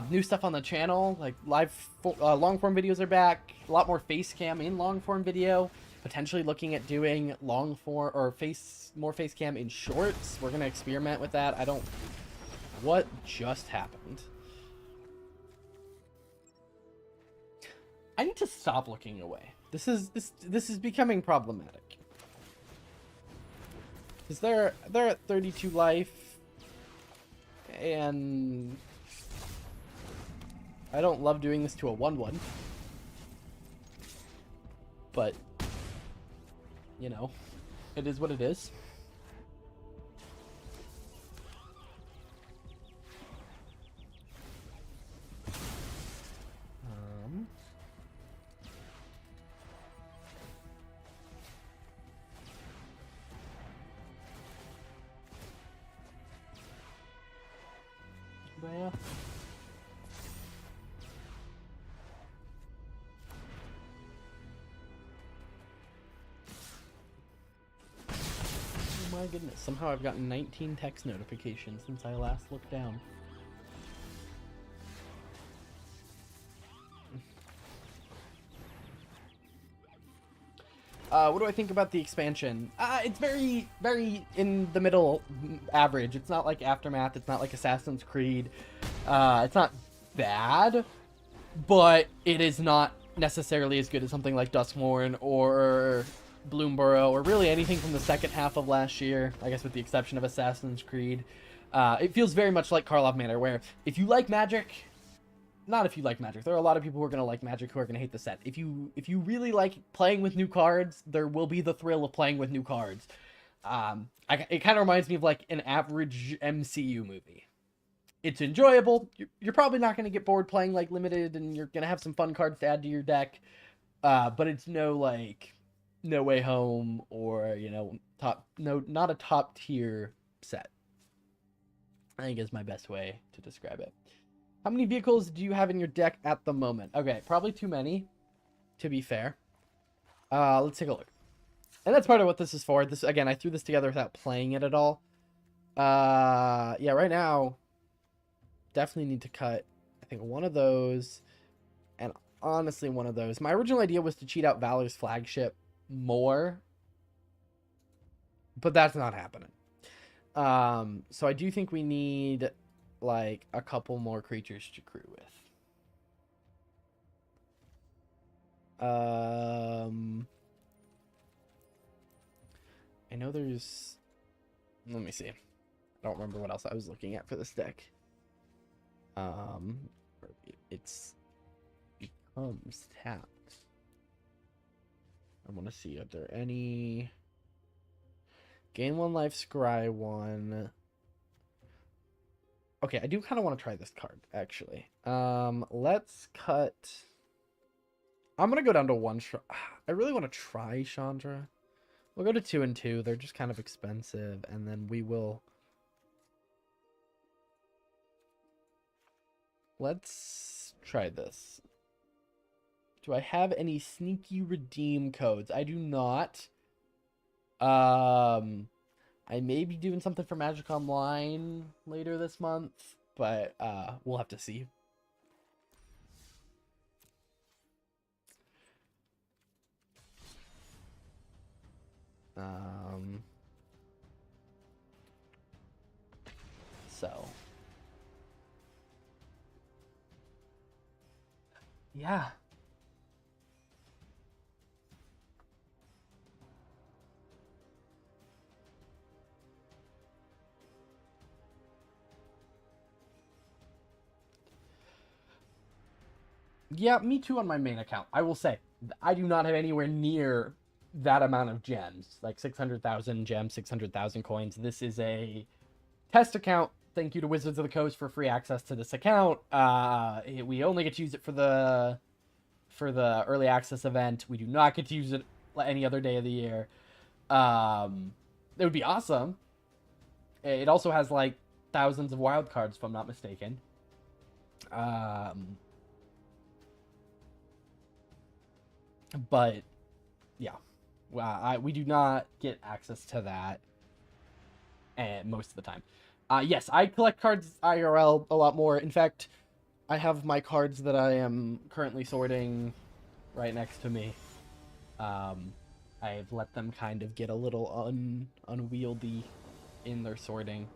new stuff on the channel, like long form videos are back. A lot more face cam in long form video. Potentially looking at doing long form or more face cam in shorts. We're gonna experiment with that. What just happened? I need to stop looking away. This is becoming problematic. Is they're at 32 life, and I don't love doing this to a 1/1, but you know, it is what it is. But yeah. goodness. Somehow I've gotten 19 text notifications since I last looked down. What do I think about the expansion? It's very, very in the middle average. It's not like Aftermath. It's not like Assassin's Creed. It's not bad, but it is not necessarily as good as something like Duskmourn or Bloomborough or really anything from the second half of last year, I guess with the exception of Assassin's Creed. It feels very much like Karlov Manor, where if you like Magic... Not if you like Magic. There are a lot of people who are going to like Magic who are going to hate the set. If you really like playing with new cards, there will be the thrill of playing with new cards. It kind of reminds me of like an average MCU movie. It's enjoyable. You're probably not going to get bored playing like Limited, and you're going to have some fun cards to add to your deck. But it's no like No Way Home or, you know, not a top tier set. I think is my best way to describe it. How many vehicles do you have in your deck at the moment? Okay, probably too many, to be fair. Let's take a look. And that's part of what this is for. This, again, I threw this together without playing it at all. Yeah, right now, definitely need to cut, I think, one of those, and honestly, one of those. My original idea was to cheat out Valor's flagship more, but that's not happening. So I do think we need... like a couple more creatures to crew with. I know there's... Let me see. I don't remember what else I was looking at for this deck. It's becomes tapped. I want to see if there are any... Gain 1 life, scry 1... Okay, I do kind of want to try this card, actually. Let's cut... I'm going to go down to 1... I really want to try Chandra. We'll go to 2 and 2. They're just kind of expensive. And then we will... Let's try this. Do I have any sneaky redeem codes? I do not. I may be doing something for Magic Online later this month, but we'll have to see. So. Yeah. Yeah, me too on my main account. I will say, I do not have anywhere near that amount of gems. Like 600,000 gems, 600,000 coins. This is a test account. Thank you to Wizards of the Coast for free access to this account. We only get to use it for the early access event. We do not get to use it any other day of the year. It would be awesome. It also has like thousands of wild cards, if I'm not mistaken. But yeah, we do not get access to that most of the time. Yes, I collect cards IRL a lot more. In fact, I have my cards that I am currently sorting right next to me. I've let them kind of get a little unwieldy in their sorting.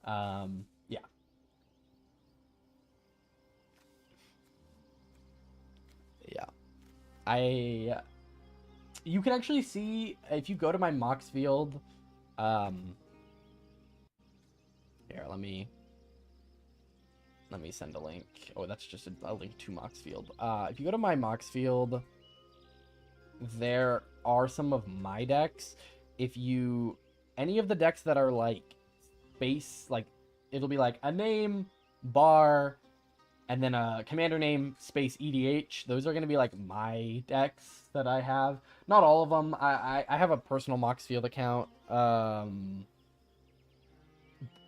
Yeah. Yeah. You can actually see, if you go to my Mox Field, here, let me send a link. Oh, that's just a link to Mox Field. If you go to my Mox Field, there are some of my decks. Any of the decks that are like space, like it'll be like a name, bar, and then a commander name, space EDH. Those are going to be like my decks that I have. Not all of them. I have a personal Mox Field account.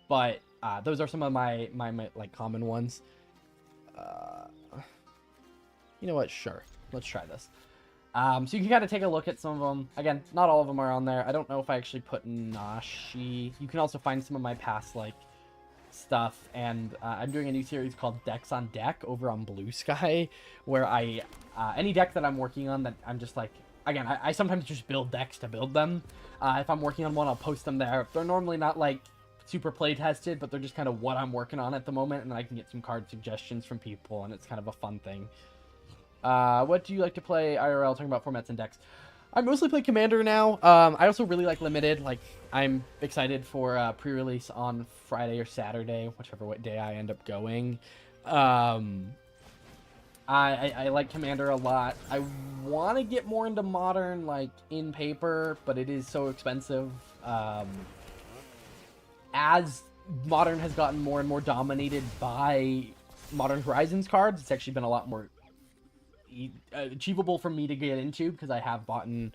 But those are some of my like common ones. You know what? Sure. Let's try this. So you can kind of take a look at some of them. Again, not all of them are on there. I don't know if I actually put Nashi. You can also find some of my past, like, stuff. And I'm doing a new series called Decks on Deck over on Blue Sky, where I, any deck that I'm working on that I'm just like, again, I sometimes just build decks to build them. If I'm working on one, I'll post them there. They're normally not, like, super play tested, but they're just kind of what I'm working on at the moment, and then I can get some card suggestions from people, and it's kind of a fun thing. What do you like to play IRL? Talking about formats and decks. I mostly play Commander now. I also really like Limited. Like, I'm excited for pre-release on Friday or Saturday, whichever day I end up going. I like Commander a lot. I want to get more into Modern, like, in paper, but it is so expensive. As Modern has gotten more and more dominated by Modern Horizons cards, it's actually been a lot more achievable for me to get into, because I have bought in,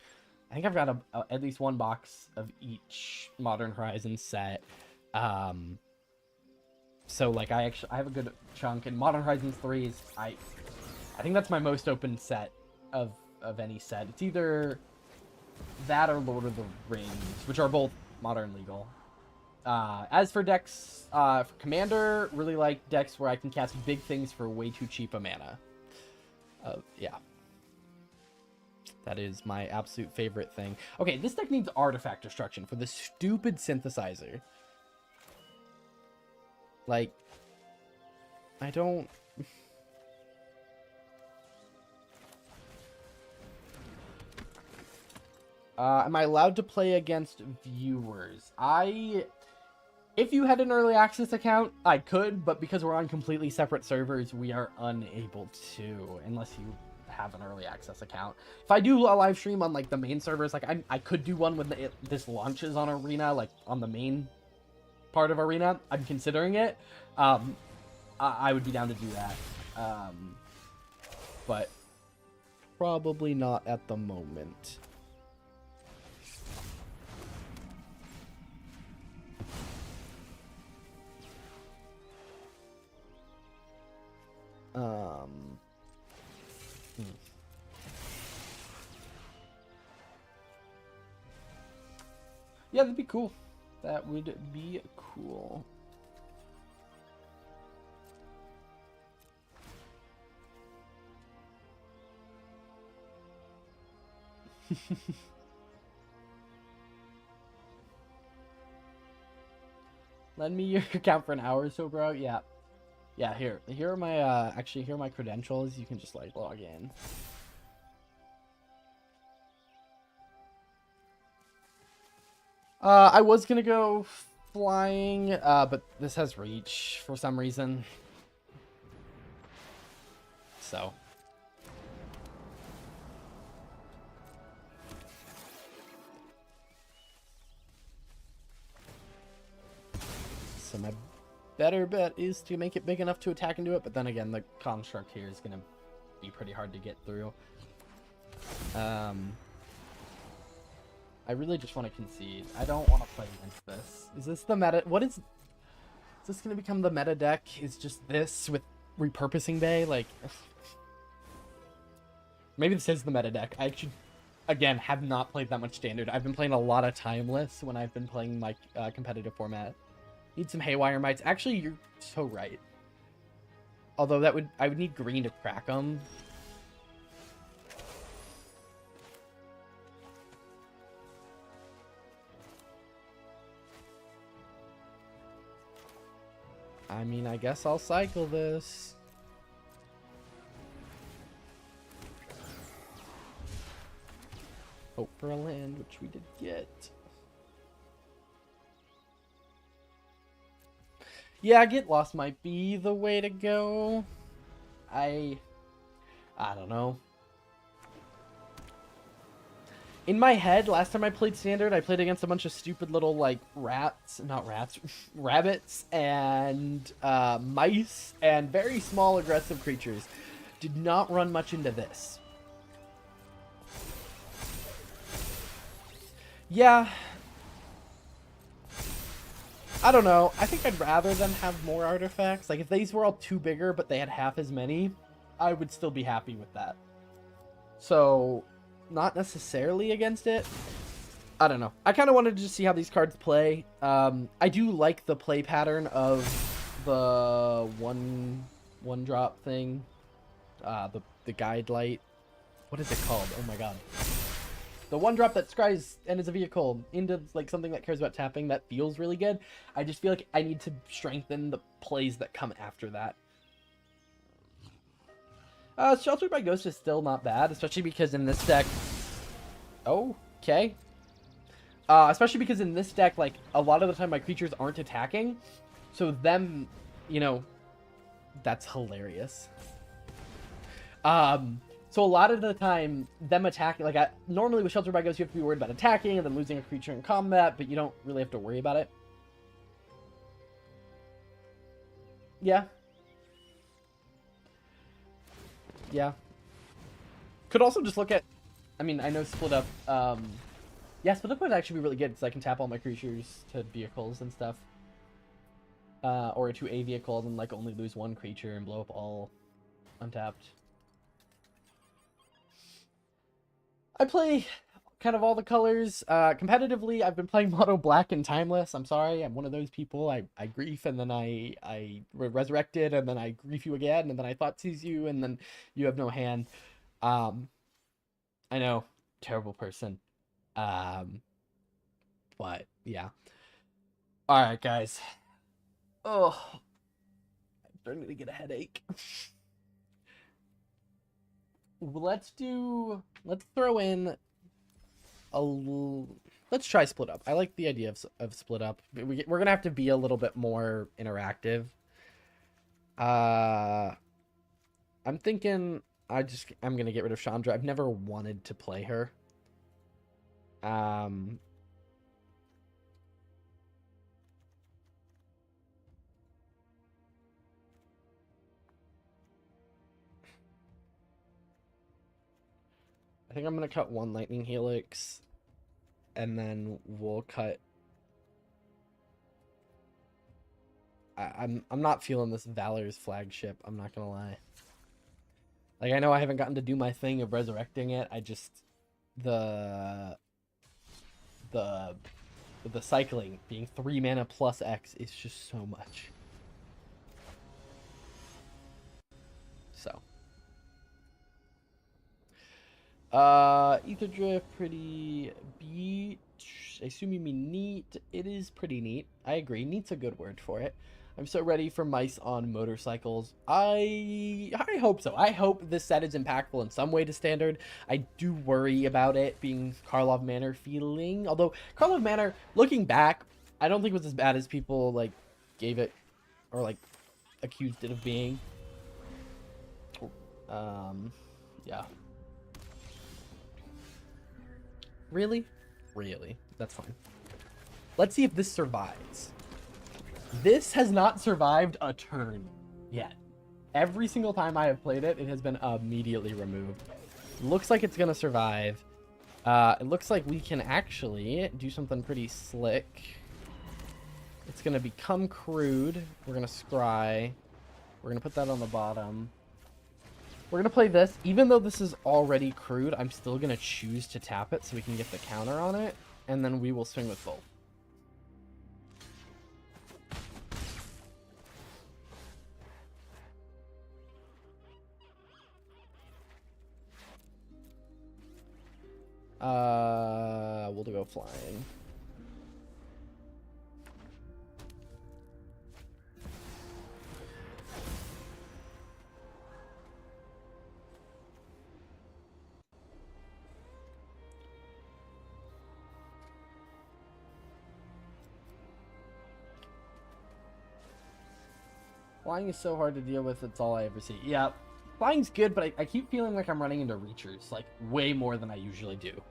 I think I've got at least one box of each Modern Horizons set. So like I have a good chunk, and Modern Horizons 3 is I think that's my most open set of any set. It's either that or Lord of the Rings, which are both Modern legal. As for decks, for Commander, really like decks where I can cast big things for way too cheap a mana. Yeah. That is my absolute favorite thing. Okay, this deck needs Artifact Destruction for the stupid synthesizer. Like, I don't... am I allowed to play against viewers? If you had an early access account, I could, but because we're on completely separate servers, we are unable to, unless you have an early access account. If I do a live stream on, like, the main servers, like, I could do one when this launches on Arena, like, on the main part of Arena. I'm considering it. I would be down to do that. But probably not at the moment. Yeah, that'd be cool. That would be cool. Lend me your account for an hour or so, bro. Yeah. Yeah, here are my, actually, here are my credentials. You can just, like, log in. I was gonna go flying, but this has reach for some reason. So. So my better bet is to make it big enough to attack into it, but then again, the construct here is gonna be pretty hard to get through. I really just want to concede. I don't want to play against this. Is this the meta? Is this going to become the meta deck? Is just this with repurposing bay? Like, maybe this is the meta deck. I actually, again, have not played that much Standard. I've been playing a lot of Timeless when I've been playing my competitive format. Need some Haywire Mites. Actually, you're so right. Although I would need green to crack them. I mean, I guess I'll cycle this. Hope for a land, which we did get. Yeah, Get Lost might be the way to go. I don't know. In my head, last time I played Standard, I played against a bunch of stupid little, like, rabbits, and mice, and very small aggressive creatures. Did not run much into this. Yeah. I don't know. I think I'd rather them have more artifacts. Like, if these were all too bigger, but they had half as many, I would still be happy with that. So, not necessarily against it. I don't know. I kind of wanted to just see how these cards play. I do like the play pattern of the one drop thing. The guide light. What is it called? Oh my god. The one drop that scries and is a vehicle into like something that cares about tapping. That feels really good. I just feel like I need to strengthen the plays that come after that. Sheltered by Ghost is still not bad, especially because in this deck... Okay. Especially because in this deck, like, a lot of the time my creatures aren't attacking. So them, you know, that's hilarious. So a lot of the time, them attacking, like, normally with Sheltered by Ghost, you have to be worried about attacking and then losing a creature in combat, but you don't really have to worry about it. Yeah. Yeah. Could also just look at, I mean, I know Split Up, yeah, Split Up would actually be really good, because I can tap all my creatures to vehicles and stuff. Or to a vehicle and, like, only lose one creature and blow up all untapped. I play kind of all the colors. Competitively, I've been playing Mono Black and Timeless. I'm sorry, I'm one of those people. I grief, and then I resurrected, and then I grief you again, and then I Thoughtseize you, and then you have no hand. I know, terrible person. But yeah. All right, guys. Oh, I'm starting to get a headache. Let's throw in let's try Split Up. I like the idea of Split Up. We're gonna have to be a little bit more interactive. I'm thinking I'm gonna get rid of Chandra. I've never wanted to play her. I think I'm gonna cut one Lightning Helix, and then we'll cut. I'm not feeling this Valor's flagship. I'm not gonna lie. Like, I know I haven't gotten to do my thing of resurrecting it. I just the cycling being 3 mana plus X is just so much. So. Aetherdrift, pretty beach. I assume you mean neat. It is pretty neat. I agree. Neat's a good word for it. I'm so ready for mice on motorcycles. I hope so. I hope this set is impactful in some way to Standard. I do worry about it being Karlov Manor feeling. Although, Karlov Manor, looking back, I don't think it was as bad as people, like, gave it, or, like, accused it of being. Yeah. Really? Really? That's fine. Let's see if this survives. This has not survived a turn yet. Every single time I have played it, it has been immediately removed. Looks like it's going to survive. It looks like we can actually do something pretty slick. It's going to become crude. We're going to scry. We're going to put that on the bottom. We're going to play this. Even though this is already crude, I'm still going to choose to tap it so we can get the counter on it. And then we will swing with both. We'll go flying. Flying is so hard to deal with, it's all I ever see. Yeah, flying's good, but I keep feeling like I'm running into reachers, like, way more than I usually do.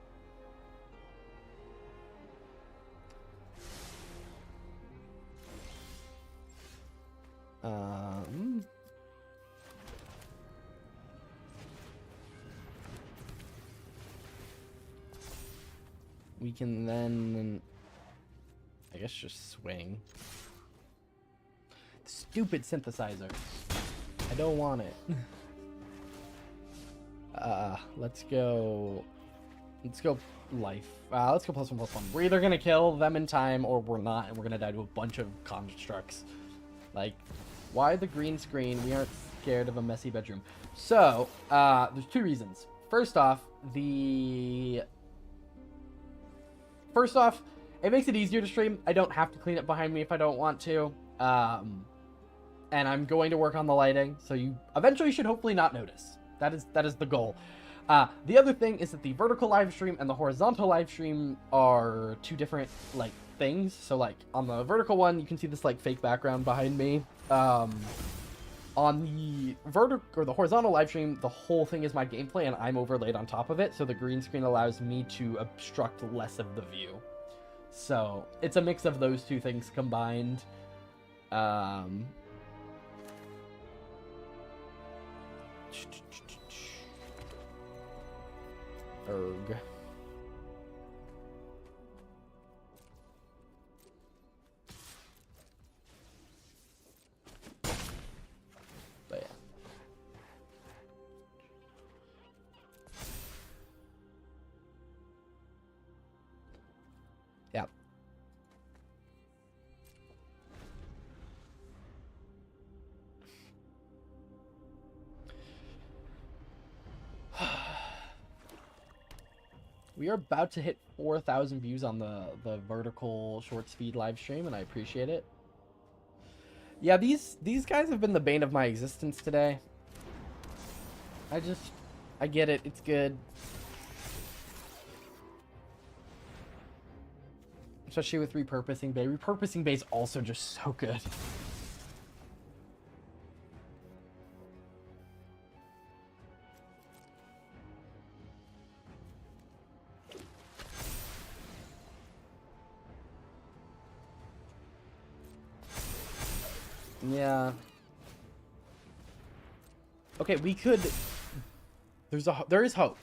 We can then, I guess, just swing. Stupid synthesizer. I don't want it. Let's go Let's go life. Let's go +1/+1. We're either gonna kill them in time or we're not, and we're gonna die to a bunch of constructs. Like, why the green screen? We aren't scared of a messy bedroom. So, there's two reasons. First off, it makes it easier to stream. I don't have to clean it behind me if I don't want to. And I'm going to work on the lighting, so you eventually should hopefully not notice. That is the goal. The other thing is that the vertical live stream and the horizontal live stream are two different like things. So like on the vertical one, you can see this like fake background behind me. On the the horizontal live stream, the whole thing is my gameplay and I'm overlaid on top of it. So the green screen allows me to obstruct less of the view. So it's a mix of those two things combined. Erg. But yeah. Yeah. We are about to hit 4,000 views on the vertical short speed live stream, and I appreciate it. Yeah, these guys have been the bane of my existence today. I get it. It's good. Especially with Repurposing Bay. Repurposing Bay is also just so good. Yeah. Okay, we could. There is hope.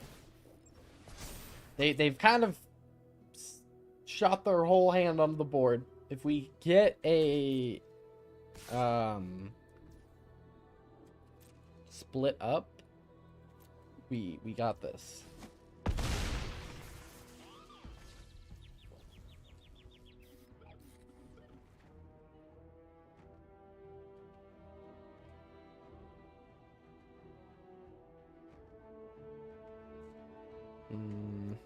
They've kind of shot their whole hand on the board. If we get a split up, we got this.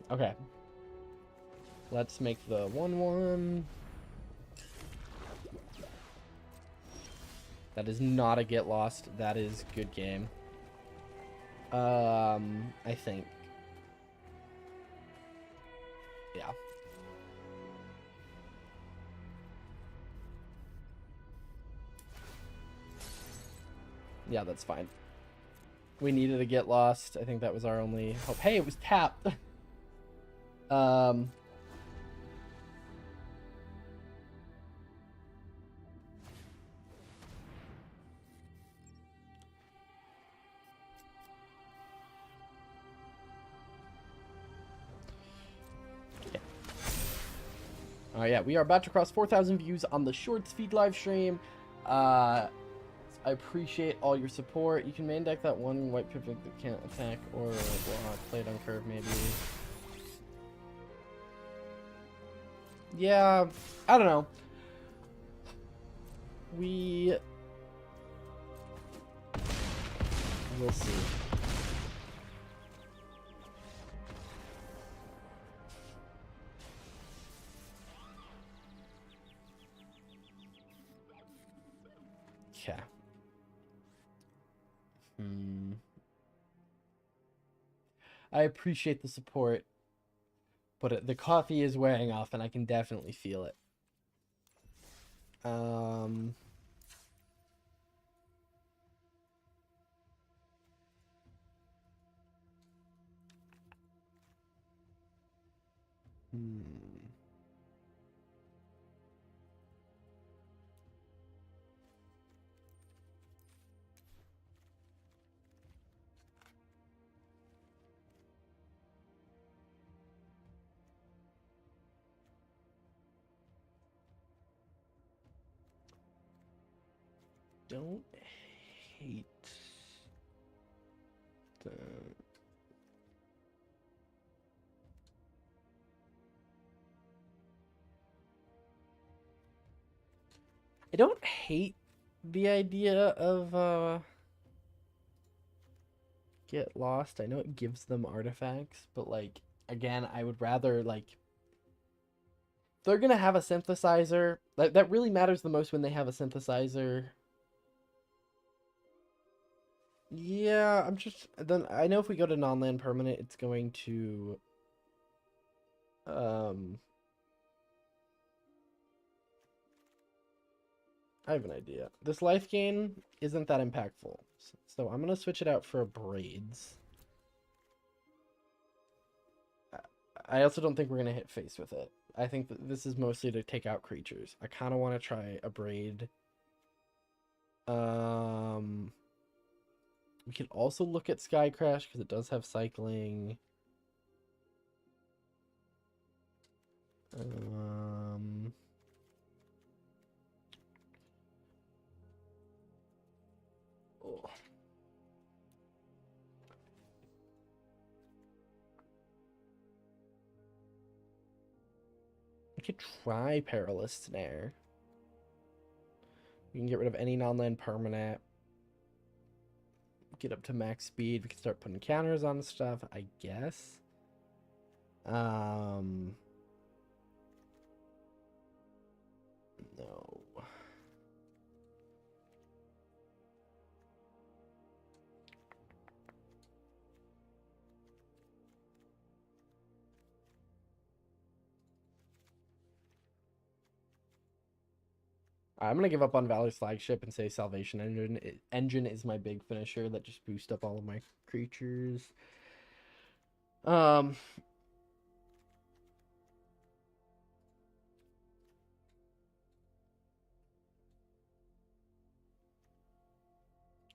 Okay. Let's make the 1/1. That is not a get lost. That is good game. I think. Yeah. Yeah, that's fine. We needed to get lost. I think that was our only hope. Hey, it was tapped. Yeah, we are about to cross 4,000 views on the short speed live stream. I appreciate all your support. You can main deck that one white pivot that can't attack or block. Play it on curve, maybe. Yeah, I don't know. We'll see. Okay. I appreciate the support, but the coffee is wearing off, and I can definitely feel it. Don't hate the... I don't hate the idea of get lost. I know it gives them artifacts, but like again, I would rather like they're gonna have a synthesizer. That really matters the most when they have a synthesizer. Yeah, I'm just then I know if we go to non-land permanent, it's going to um I have an idea. This life gain isn't that impactful. So I'm gonna switch it out for a braids. I also don't think we're gonna hit face with it. I think that this is mostly to take out creatures. I kind of want to try a braid. We could also look at Sky Crash because it does have cycling. Oh. We could try Perilous Snare. We can get rid of any non-land permanent. Get up to max speed. We can start putting counters on stuff, I guess. No. I'm gonna give up on Valor's flagship and say Salvation Engine is my big finisher that just boosts up all of my creatures.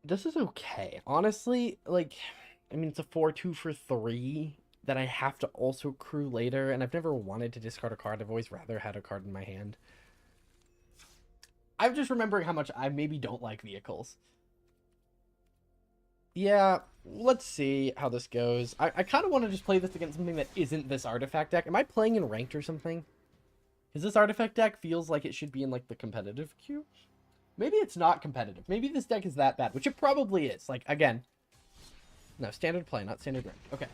This is okay. Honestly, like, I mean, it's a 4-2 for 3 that I have to also crew later, and I've never wanted to discard a card. I've always rather had a card in my hand. I'm just remembering how much I maybe don't like vehicles. Yeah, let's see how this goes. I kind of want to just play this against something that isn't this artifact deck. Am I playing in ranked or something? Because this artifact deck feels like it should be in, like, the competitive queue. Maybe it's not competitive. Maybe this deck is that bad, which it probably is. Like, again, no, standard play, not standard ranked. Okay.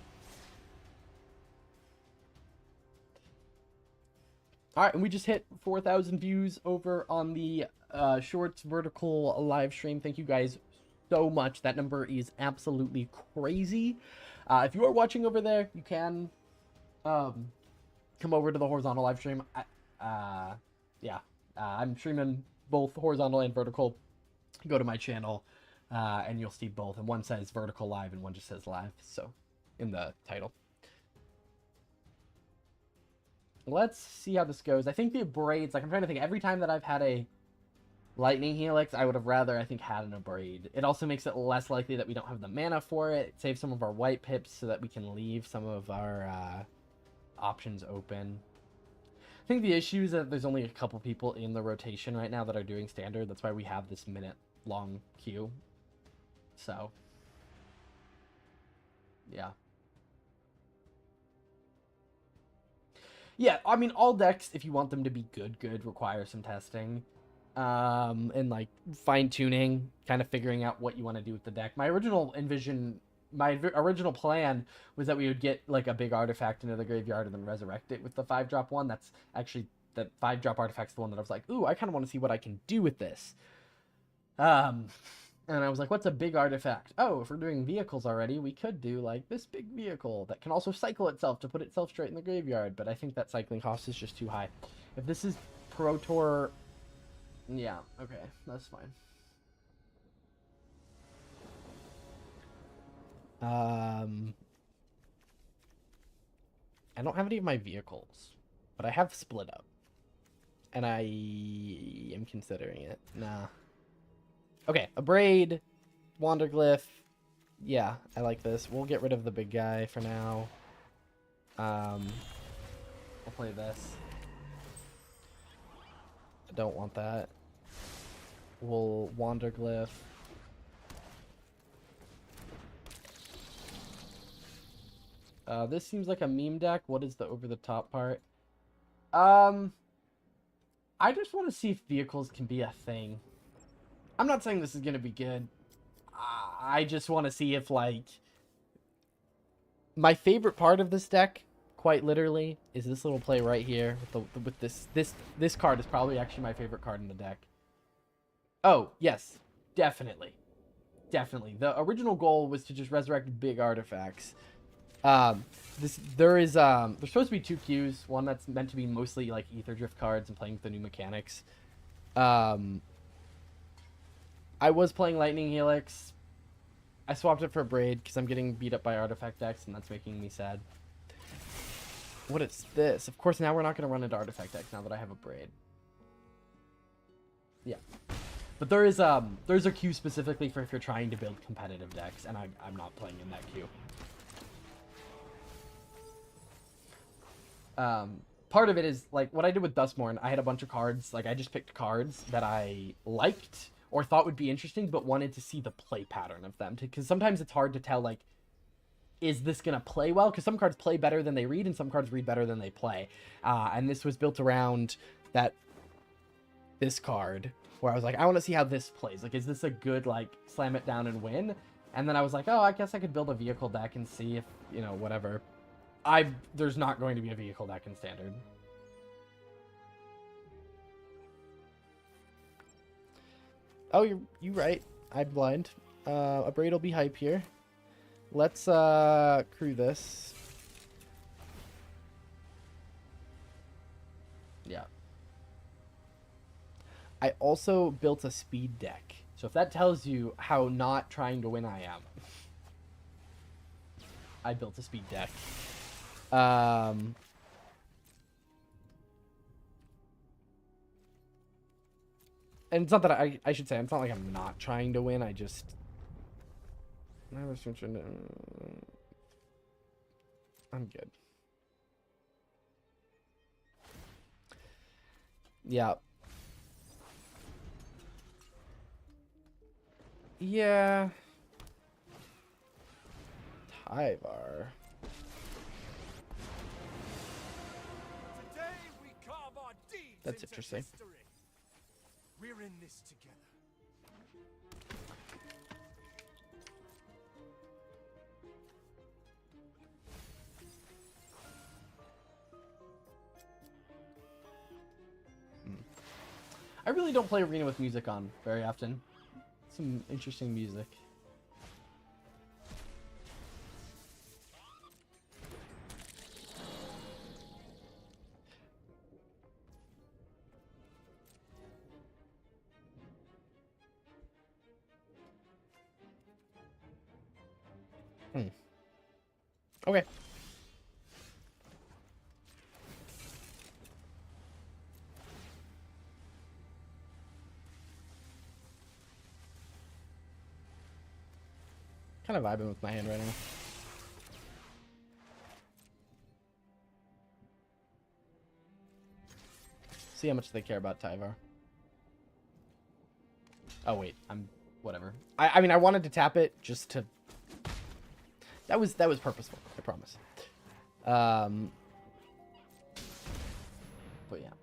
All right, and we just hit 4,000 views over on the Shorts Vertical live stream. Thank you guys so much. That number is absolutely crazy. If you are watching over there, you can come over to the horizontal live stream. Yeah, I'm streaming both horizontal and vertical. Go to my channel, and you'll see both. And one says vertical live, and one just says live. So, in the title. Let's see how this goes. I think the braids, like I'm trying to think, every time that I've had a lightning helix, I would have rather, I think, had an abrade. It also makes it less likely that we don't have the mana for it. It saves some of our white pips so that we can leave some of our options open. I think the issue is that there's only a couple people in the rotation right now that are doing standard. That's why we have this minute-long queue. So, yeah. Yeah, I mean, all decks, if you want them to be good, require some testing. And like fine-tuning, kind of figuring out what you want to do with the deck. My original plan was that we would get like a big artifact into the graveyard and then resurrect it with the 5-drop one. That's actually, the 5-drop artifact's the one that I was like, ooh, I kind of want to see what I can do with this. And I was like, what's a big artifact? Oh, if we're doing vehicles already, we could do like this big vehicle that can also cycle itself to put itself straight in the graveyard. But I think that cycling cost is just too high. If this is Pro Tour, yeah, okay, that's fine. I don't have any of my vehicles, but I have Split Up. And I am considering it. Nah. Okay, a braid, Wanderglyph. Yeah, I like this. We'll get rid of the big guy for now. I'll play this. I don't want that. We'll Wanderglyph. This seems like a meme deck. What is the over-the-top part? I I just want to see if vehicles can be a thing. I'm not saying this is going to be good. I just want to see if, like... My favorite part of this deck, quite literally, is this little play right here. With this card is probably actually my favorite card in the deck. Oh, yes. Definitely. Definitely. The original goal was to just resurrect big artifacts. There's supposed to be 2 queues. One that's meant to be mostly like Aetherdrift cards and playing with the new mechanics. I was playing Lightning Helix. I swapped it for a Braid because I'm getting beat up by artifact decks, and that's making me sad. What is this? Of course, now we're not going to run into artifact decks now that I have a Braid. Yeah. But there's a queue specifically for if you're trying to build competitive decks, and I'm not playing in that queue. Part of it is, like, what I did with Dustmorn, I had a bunch of cards. Like, I just picked cards that I liked or thought would be interesting, but wanted to see the play pattern of them. Because sometimes it's hard to tell, like, is this going to play well? Because some cards play better than they read, and some cards read better than they play. And this was built around this card, where I was like, I want to see how this plays. Like, is this a good, like, slam it down and win? And then I was like, oh, I guess I could build a vehicle deck and see if, you know, whatever. There's not going to be a vehicle deck in Standard. Oh, you're right. I'm blind. A Braid will be hype here. Let's crew this. Yeah. I also built a speed deck. So if that tells you how not trying to win I am. I built a speed deck. And it's not that I should say, it's not like I'm not trying to win, I just... I'm good. Yeah. Yeah. Tyvar. That's interesting. We're in this together. I really don't play Arena with music on very often. Some interesting music. Okay. Kind of vibing with my hand right now. See how much they care about Tyvar. Oh wait, whatever. I mean I wanted to tap it just to... That was purposeful, I promise. But yeah.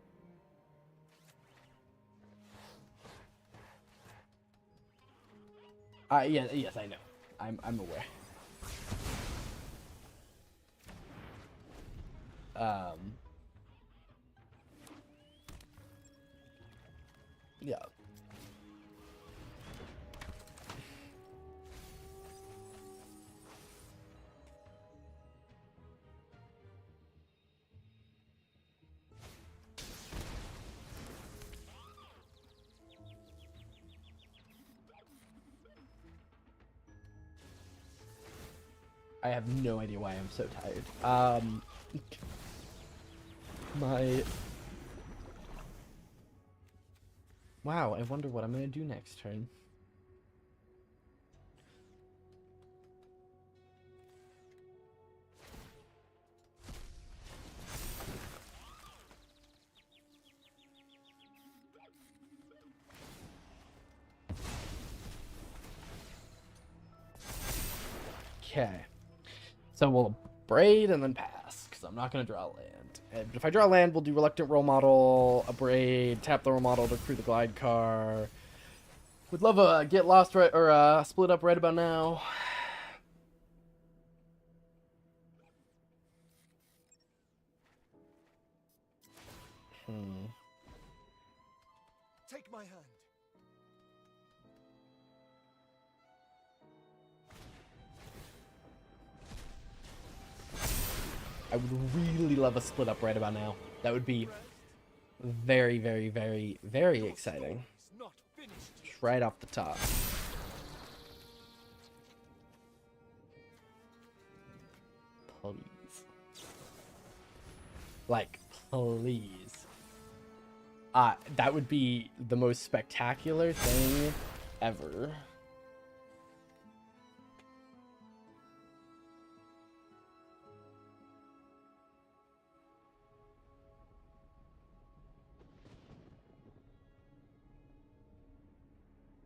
Yeah, yes, I know. I'm aware. Yeah. I have no idea why I'm so tired. Wow, I wonder what I'm gonna do next turn. Okay. So we'll Braid and then pass, because I'm not going to draw land. if I draw land, we'll do Reluctant Role Model, Abrade, tap the Role Model to crew the Glide car. Would love a Get Lost right, or Split Up right about now. Take my hand. I would really love a Split Up right about now. That would be very, very, very, very exciting. It's not finished. Just right off the top. Please. Like, please. That would be the most spectacular thing ever.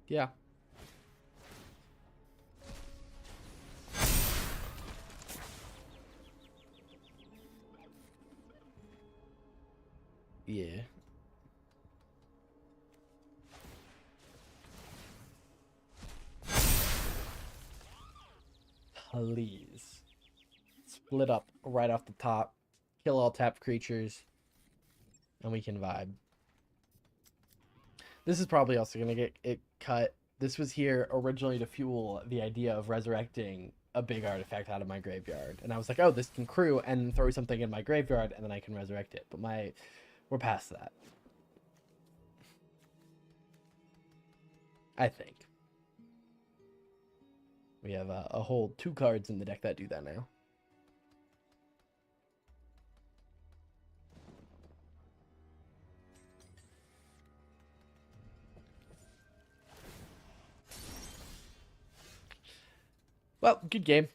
Yeah. Yeah. Please. Split up right off the top. Kill all tapped creatures. And we can vibe. This is probably also going to get it cut. This was here originally to fuel the idea of resurrecting a big artifact out of my graveyard. And I was like, oh, this can crew and throw something in my graveyard and then I can resurrect it. But we're past that. I think. We have a whole 2 cards in the deck that do that now. Well, good game.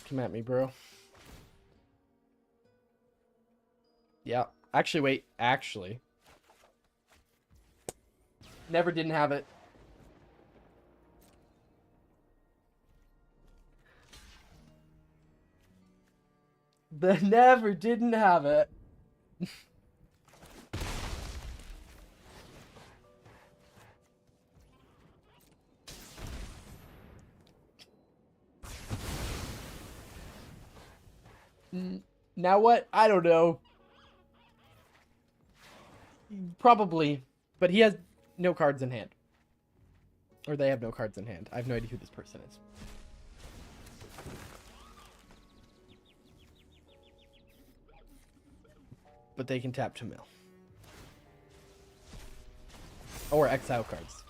Come at me, bro. Yeah. Actually, wait. Actually. Never didn't have it. The never didn't have it. Now what? I don't know. Probably. But he has no cards in hand. Or they have no cards in hand. I have no idea who this person is. But they can tap to mill. Or exile cards.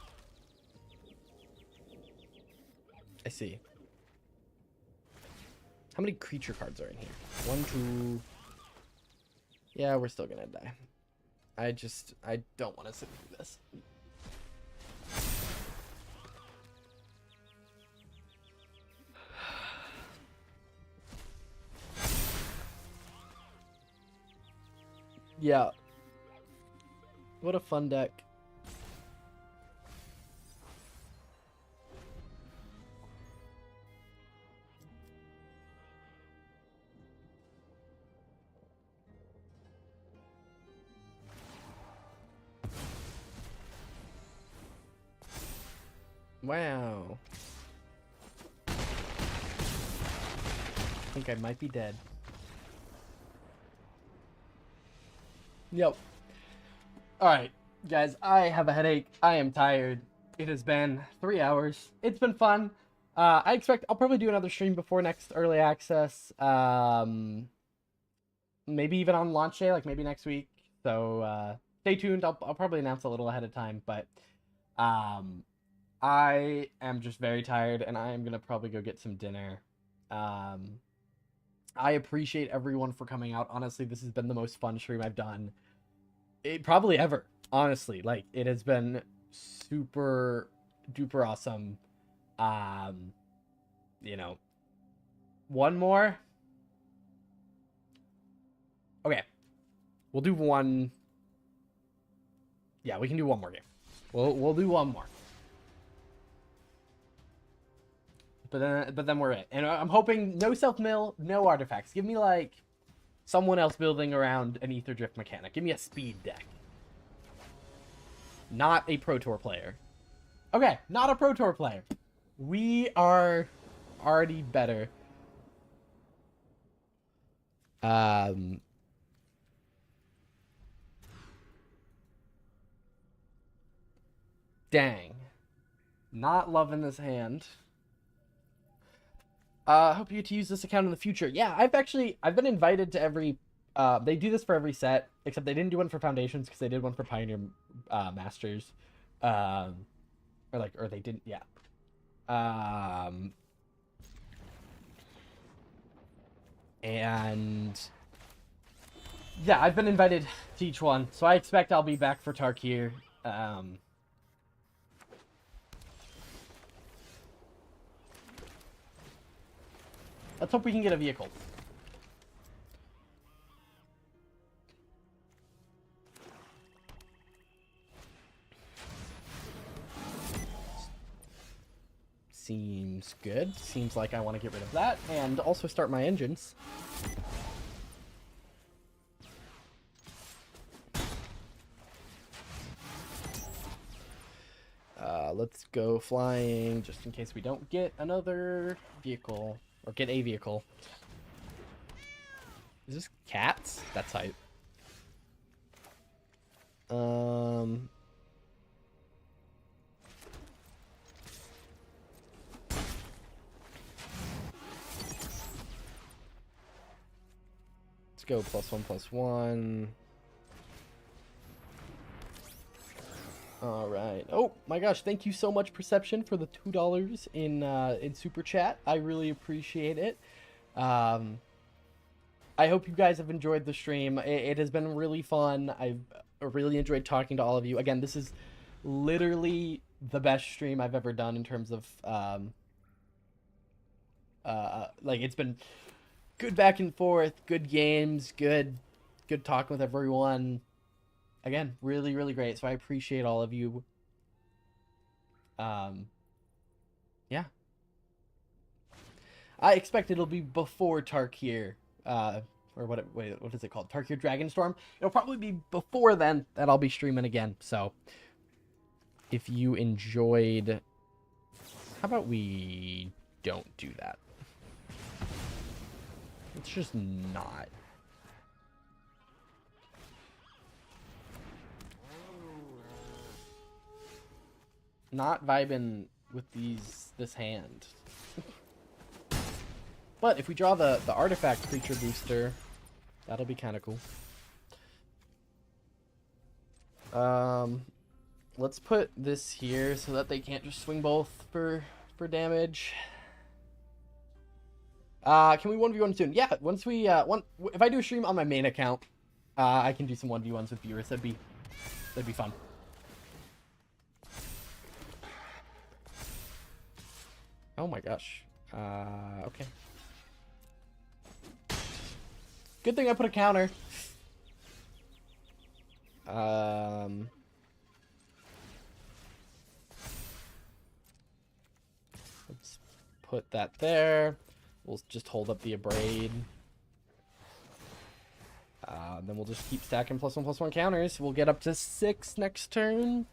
I see. How many creature cards are in here? 1, 2. Yeah, we're still gonna die. I don't want to sit through this. Yeah. What a fun deck. Wow. I think I might be dead. Yep. Alright, guys, I have a headache. I am tired. It has been 3 hours. It's been fun. I expect I'll probably do another stream before next early access. Maybe even on launch day, like maybe next week. So stay tuned. I'll probably announce a little ahead of time, but I am just very tired and I am gonna probably go get some dinner. I appreciate everyone for coming out. Honestly, this has been the most fun stream I've done probably ever. Honestly, like it has been super duper awesome. You know, one more. Okay, we'll do one. Yeah, we can do one more game. We'll do one more. but then we're it. And I'm hoping no self-mill, no artifacts. Give me, like, someone else building around an Aetherdrift mechanic. Give me a speed deck. Not a Pro Tour player. Okay, not a Pro Tour player. We are already better. Dang. Not loving this hand. Hope you get to use this account in the future. Yeah, I've been invited to every, they do this for every set, except they didn't do one for Foundations because they did one for Pioneer, Masters. Or they didn't, yeah. And yeah, I've been invited to each one, so I expect I'll be back for Tarkir. Let's hope we can get a vehicle. Seems good. Seems like I want to get rid of that and also start my engines. Let's go flying just in case we don't get another vehicle or get a vehicle. Is this cats? That's hype. Let's go +1/+1. All right. Oh my gosh! Thank you so much, Perception, for the $2 in super chat. I really appreciate it. I hope you guys have enjoyed the stream. It has been really fun. I've really enjoyed talking to all of you. Again, this is literally the best stream I've ever done in terms of like it's been good back and forth, good games, good talking with everyone. Again, really, really great. So I appreciate all of you. Yeah. I expect it'll be before Tarkir, or what is it called? Tarkir Dragonstorm. It'll probably be before then that I'll be streaming again. So if you enjoyed, how about we don't do that? It's just not. Not vibing with this hand. But if we draw the artifact creature booster, that'll be kind of cool. Let's put this here so that they can't just swing both for damage. Can we 1v1 soon? Yeah, once we if I do a stream on my main account, I can do some 1v1s with viewers. That'd be fun. Oh my gosh. Okay. Good thing I put a counter. Let's put that there. We'll just hold up the Abrade. Then we'll just keep stacking +1/+1 counters. We'll get up to 6 next turn.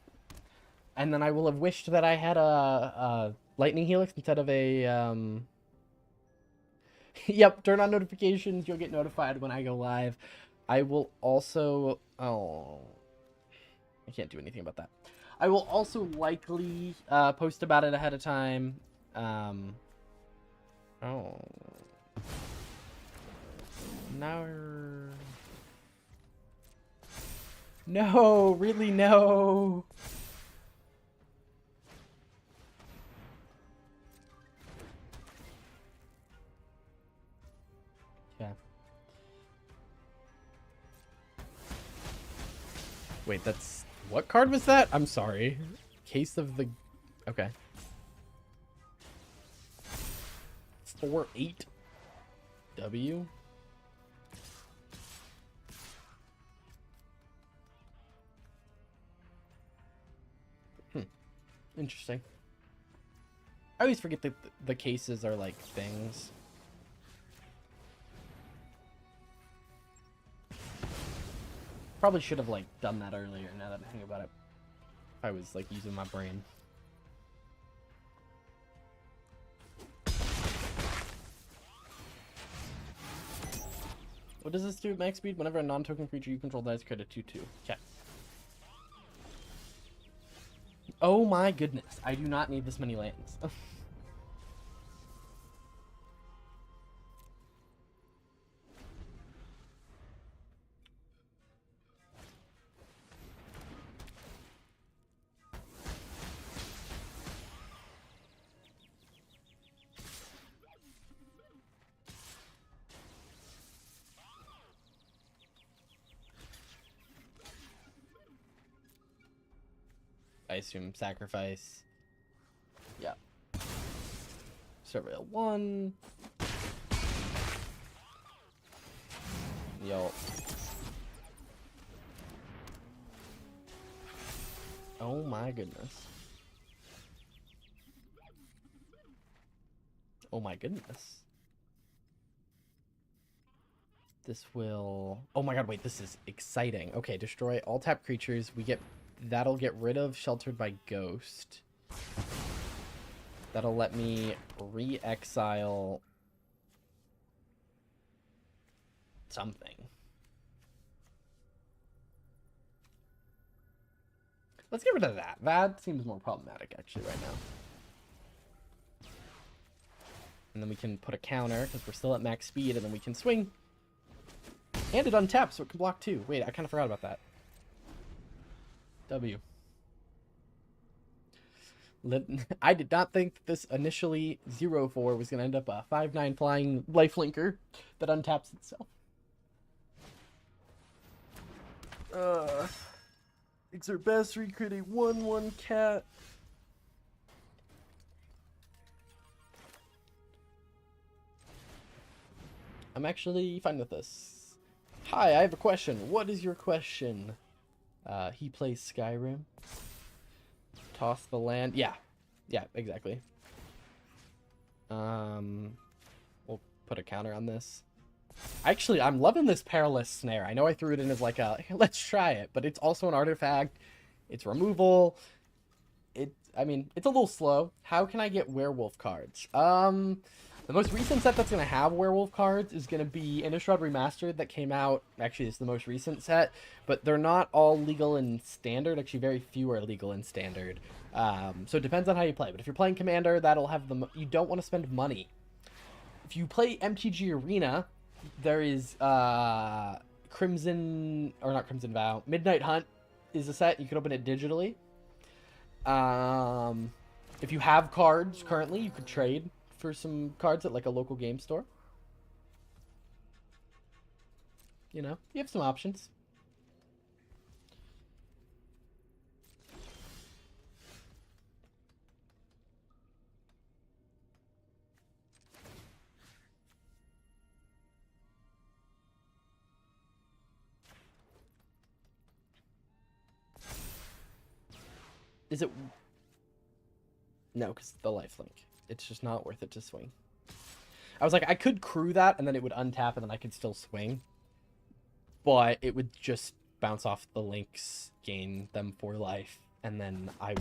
And then I will have wished that I had a Lightning Helix instead of a, Yep, turn on notifications. You'll get notified when I go live. I will also... Oh... I can't do anything about that. I will also likely post about it ahead of time. Oh... No... No! Really, no! Yeah. Wait, that's... What card was that? I'm sorry. Case of the... Okay. 4/8 W? Interesting. I always forget that the cases are like things. Probably should have like done that earlier now that I think about it. If I was like using my brain. What does this do at max speed? Whenever a non-token creature you control dies, create a 2/2. Okay. Oh my goodness. I do not need this many lands. I assume sacrifice. Yeah. Surveil 1. Yo. Oh my goodness. Oh my goodness. This will... Oh my god, wait, this is exciting. Okay, destroy all tap creatures. We get... That'll get rid of Sheltered by Ghost. That'll let me re-exile... something. Let's get rid of that. That seems more problematic, actually, right now. And then we can put a counter, because we're still at max speed, and then we can swing. And it untaps, so it can block too. Wait, I kind of forgot about that. W. I did not think that this initially 0/4 was going to end up a 5/9 flying lifelinker that untaps itself. Exert Mastery, create a 1/1 cat. I'm actually fine with this. Hi, I have a question. What is your question? He plays Skyrim. Toss the land. Yeah. Yeah, exactly. We'll put a counter on this. Actually, I'm loving this Perilous Snare. I know I threw it in as like a, let's try it, but it's also an artifact. It's removal. I mean, it's a little slow. How can I get werewolf cards? The most recent set that's going to have werewolf cards is going to be Innistrad Remastered that came out. Actually, it's the most recent set, but they're not all legal in Standard. Actually, very few are legal in Standard. So it depends on how you play. But if you're playing Commander, that'll have the... You don't want to spend money. If you play MTG Arena, there is Crimson... Or not Crimson Vow. Midnight Hunt is a set. You can open it digitally. If you have cards currently, you could trade for some cards at like a local game store. You know, you have some options. Is it... No, because the lifelink. It's just not worth it to swing. I was like, I could crew that, and then it would untap, and then I could still swing. But it would just bounce off the links, gain them for life, and then I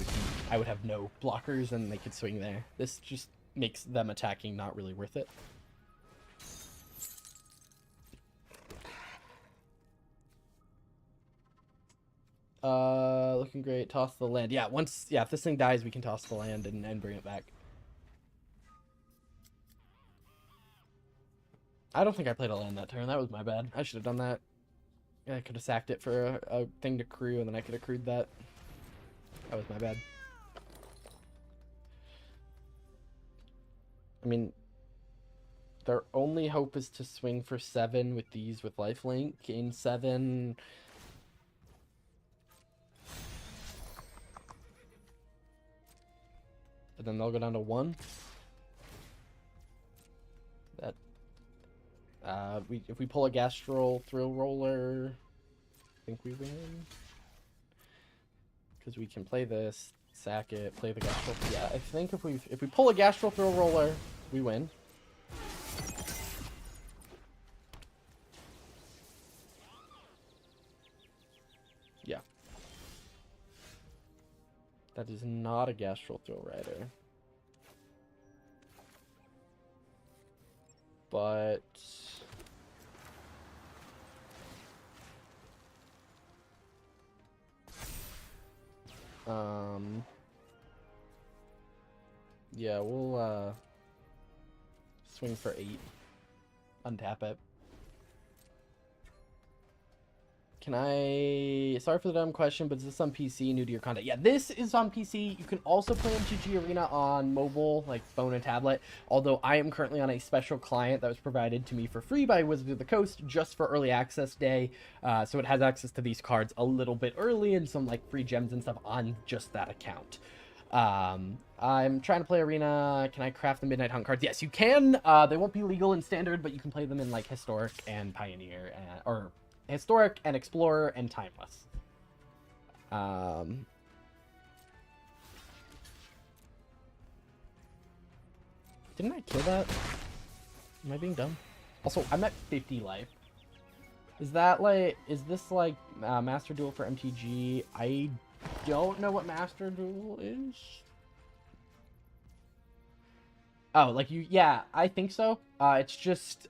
would have no blockers, and they could swing there. This just makes them attacking not really worth it. Looking great. Toss the land. Yeah, if this thing dies, we can toss the land and bring it back. I don't think I played a land that turn. That was my bad. I should have done that. Yeah, I could have sacked it for a thing to crew, and then I could have crewed that. That was my bad. I mean, their only hope is to swing for 7 with these with lifelink. Gain 7... And then they'll go down to 1. That... if we pull a Gastral Thrill Roller, I think we win. Because we can play this, Sack it, play the Gastral. Yeah, I think if we pull a Gastral Throw Roller, we win. Yeah. That is not a Gastral Throw Rider. But yeah, we'll swing for 8. Untap it. Can I... Sorry for the dumb question, but is this on PC, new to your content? Yeah, this is on PC. You can also play MTG Arena on mobile, like phone and tablet. Although I am currently on a special client that was provided to me for free by Wizards of the Coast just for early access day. So it has access to these cards a little bit early and some like free gems and stuff on just that account. I'm trying to play Arena. Can I craft the Midnight Hunt cards? Yes, you can. They won't be legal in Standard, but you can play them in like Historic and Pioneer, or Historic and Explorer and Timeless. Didn't I kill that? Am I being dumb? Also, I'm at 50 life. Is that like, is this like Master Duel for MTG? I don't know what Master Duel is. Oh, like you, yeah, I think so. It's just,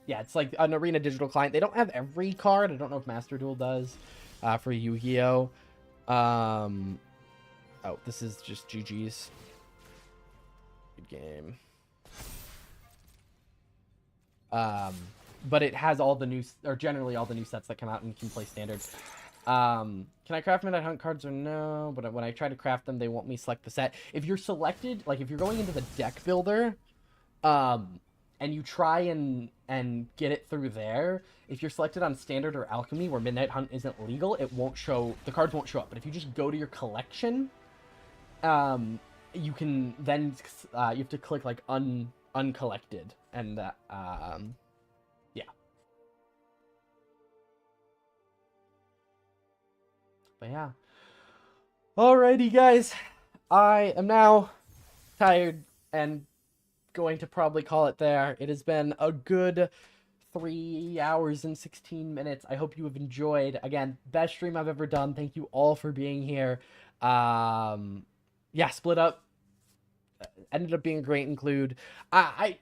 yeah, it's like an Arena digital client. They don't have every card. I don't know if Master Duel does for Yu-Gi-Oh. Oh, this is just GG's. Good game. But it has all the new, or generally all the new sets that come out and you can play Standard. Can I craft Midnight Hunt cards or no? But when I try to craft them, they won't me select the set. If you're selected, like if you're going into the deck builder, and you try and get it through there, if you're selected on Standard or Alchemy where Midnight Hunt isn't legal, it won't show, the cards won't show up. But if you just go to your collection, you can then, you have to click like uncollected, and yeah. But yeah. Alrighty, guys. I am now tired and going to probably call it there. It has been a good 3 hours and 16 minutes. I hope you have enjoyed. Again, best stream I've ever done. Thank you all for being here. Yeah, split up. Ended up being a great include. I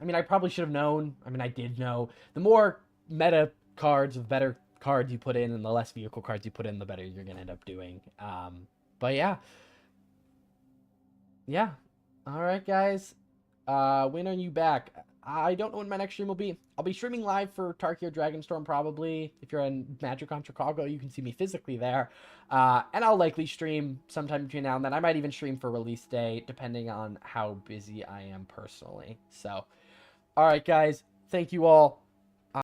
mean, I probably should have known. I mean, I did know. The more meta cards, the better cards you put in, and the less vehicle cards you put in, the better you're gonna end up doing. But yeah. Yeah. Alright, guys. When are you back? I don't know when my next stream will be. I'll be streaming live for Tarkir Dragonstorm probably. If you're in MagicCon Chicago, you can see me physically there. And I'll likely stream sometime between now and then. I might even stream for release day, depending on how busy I am personally. So, alright guys, thank you all.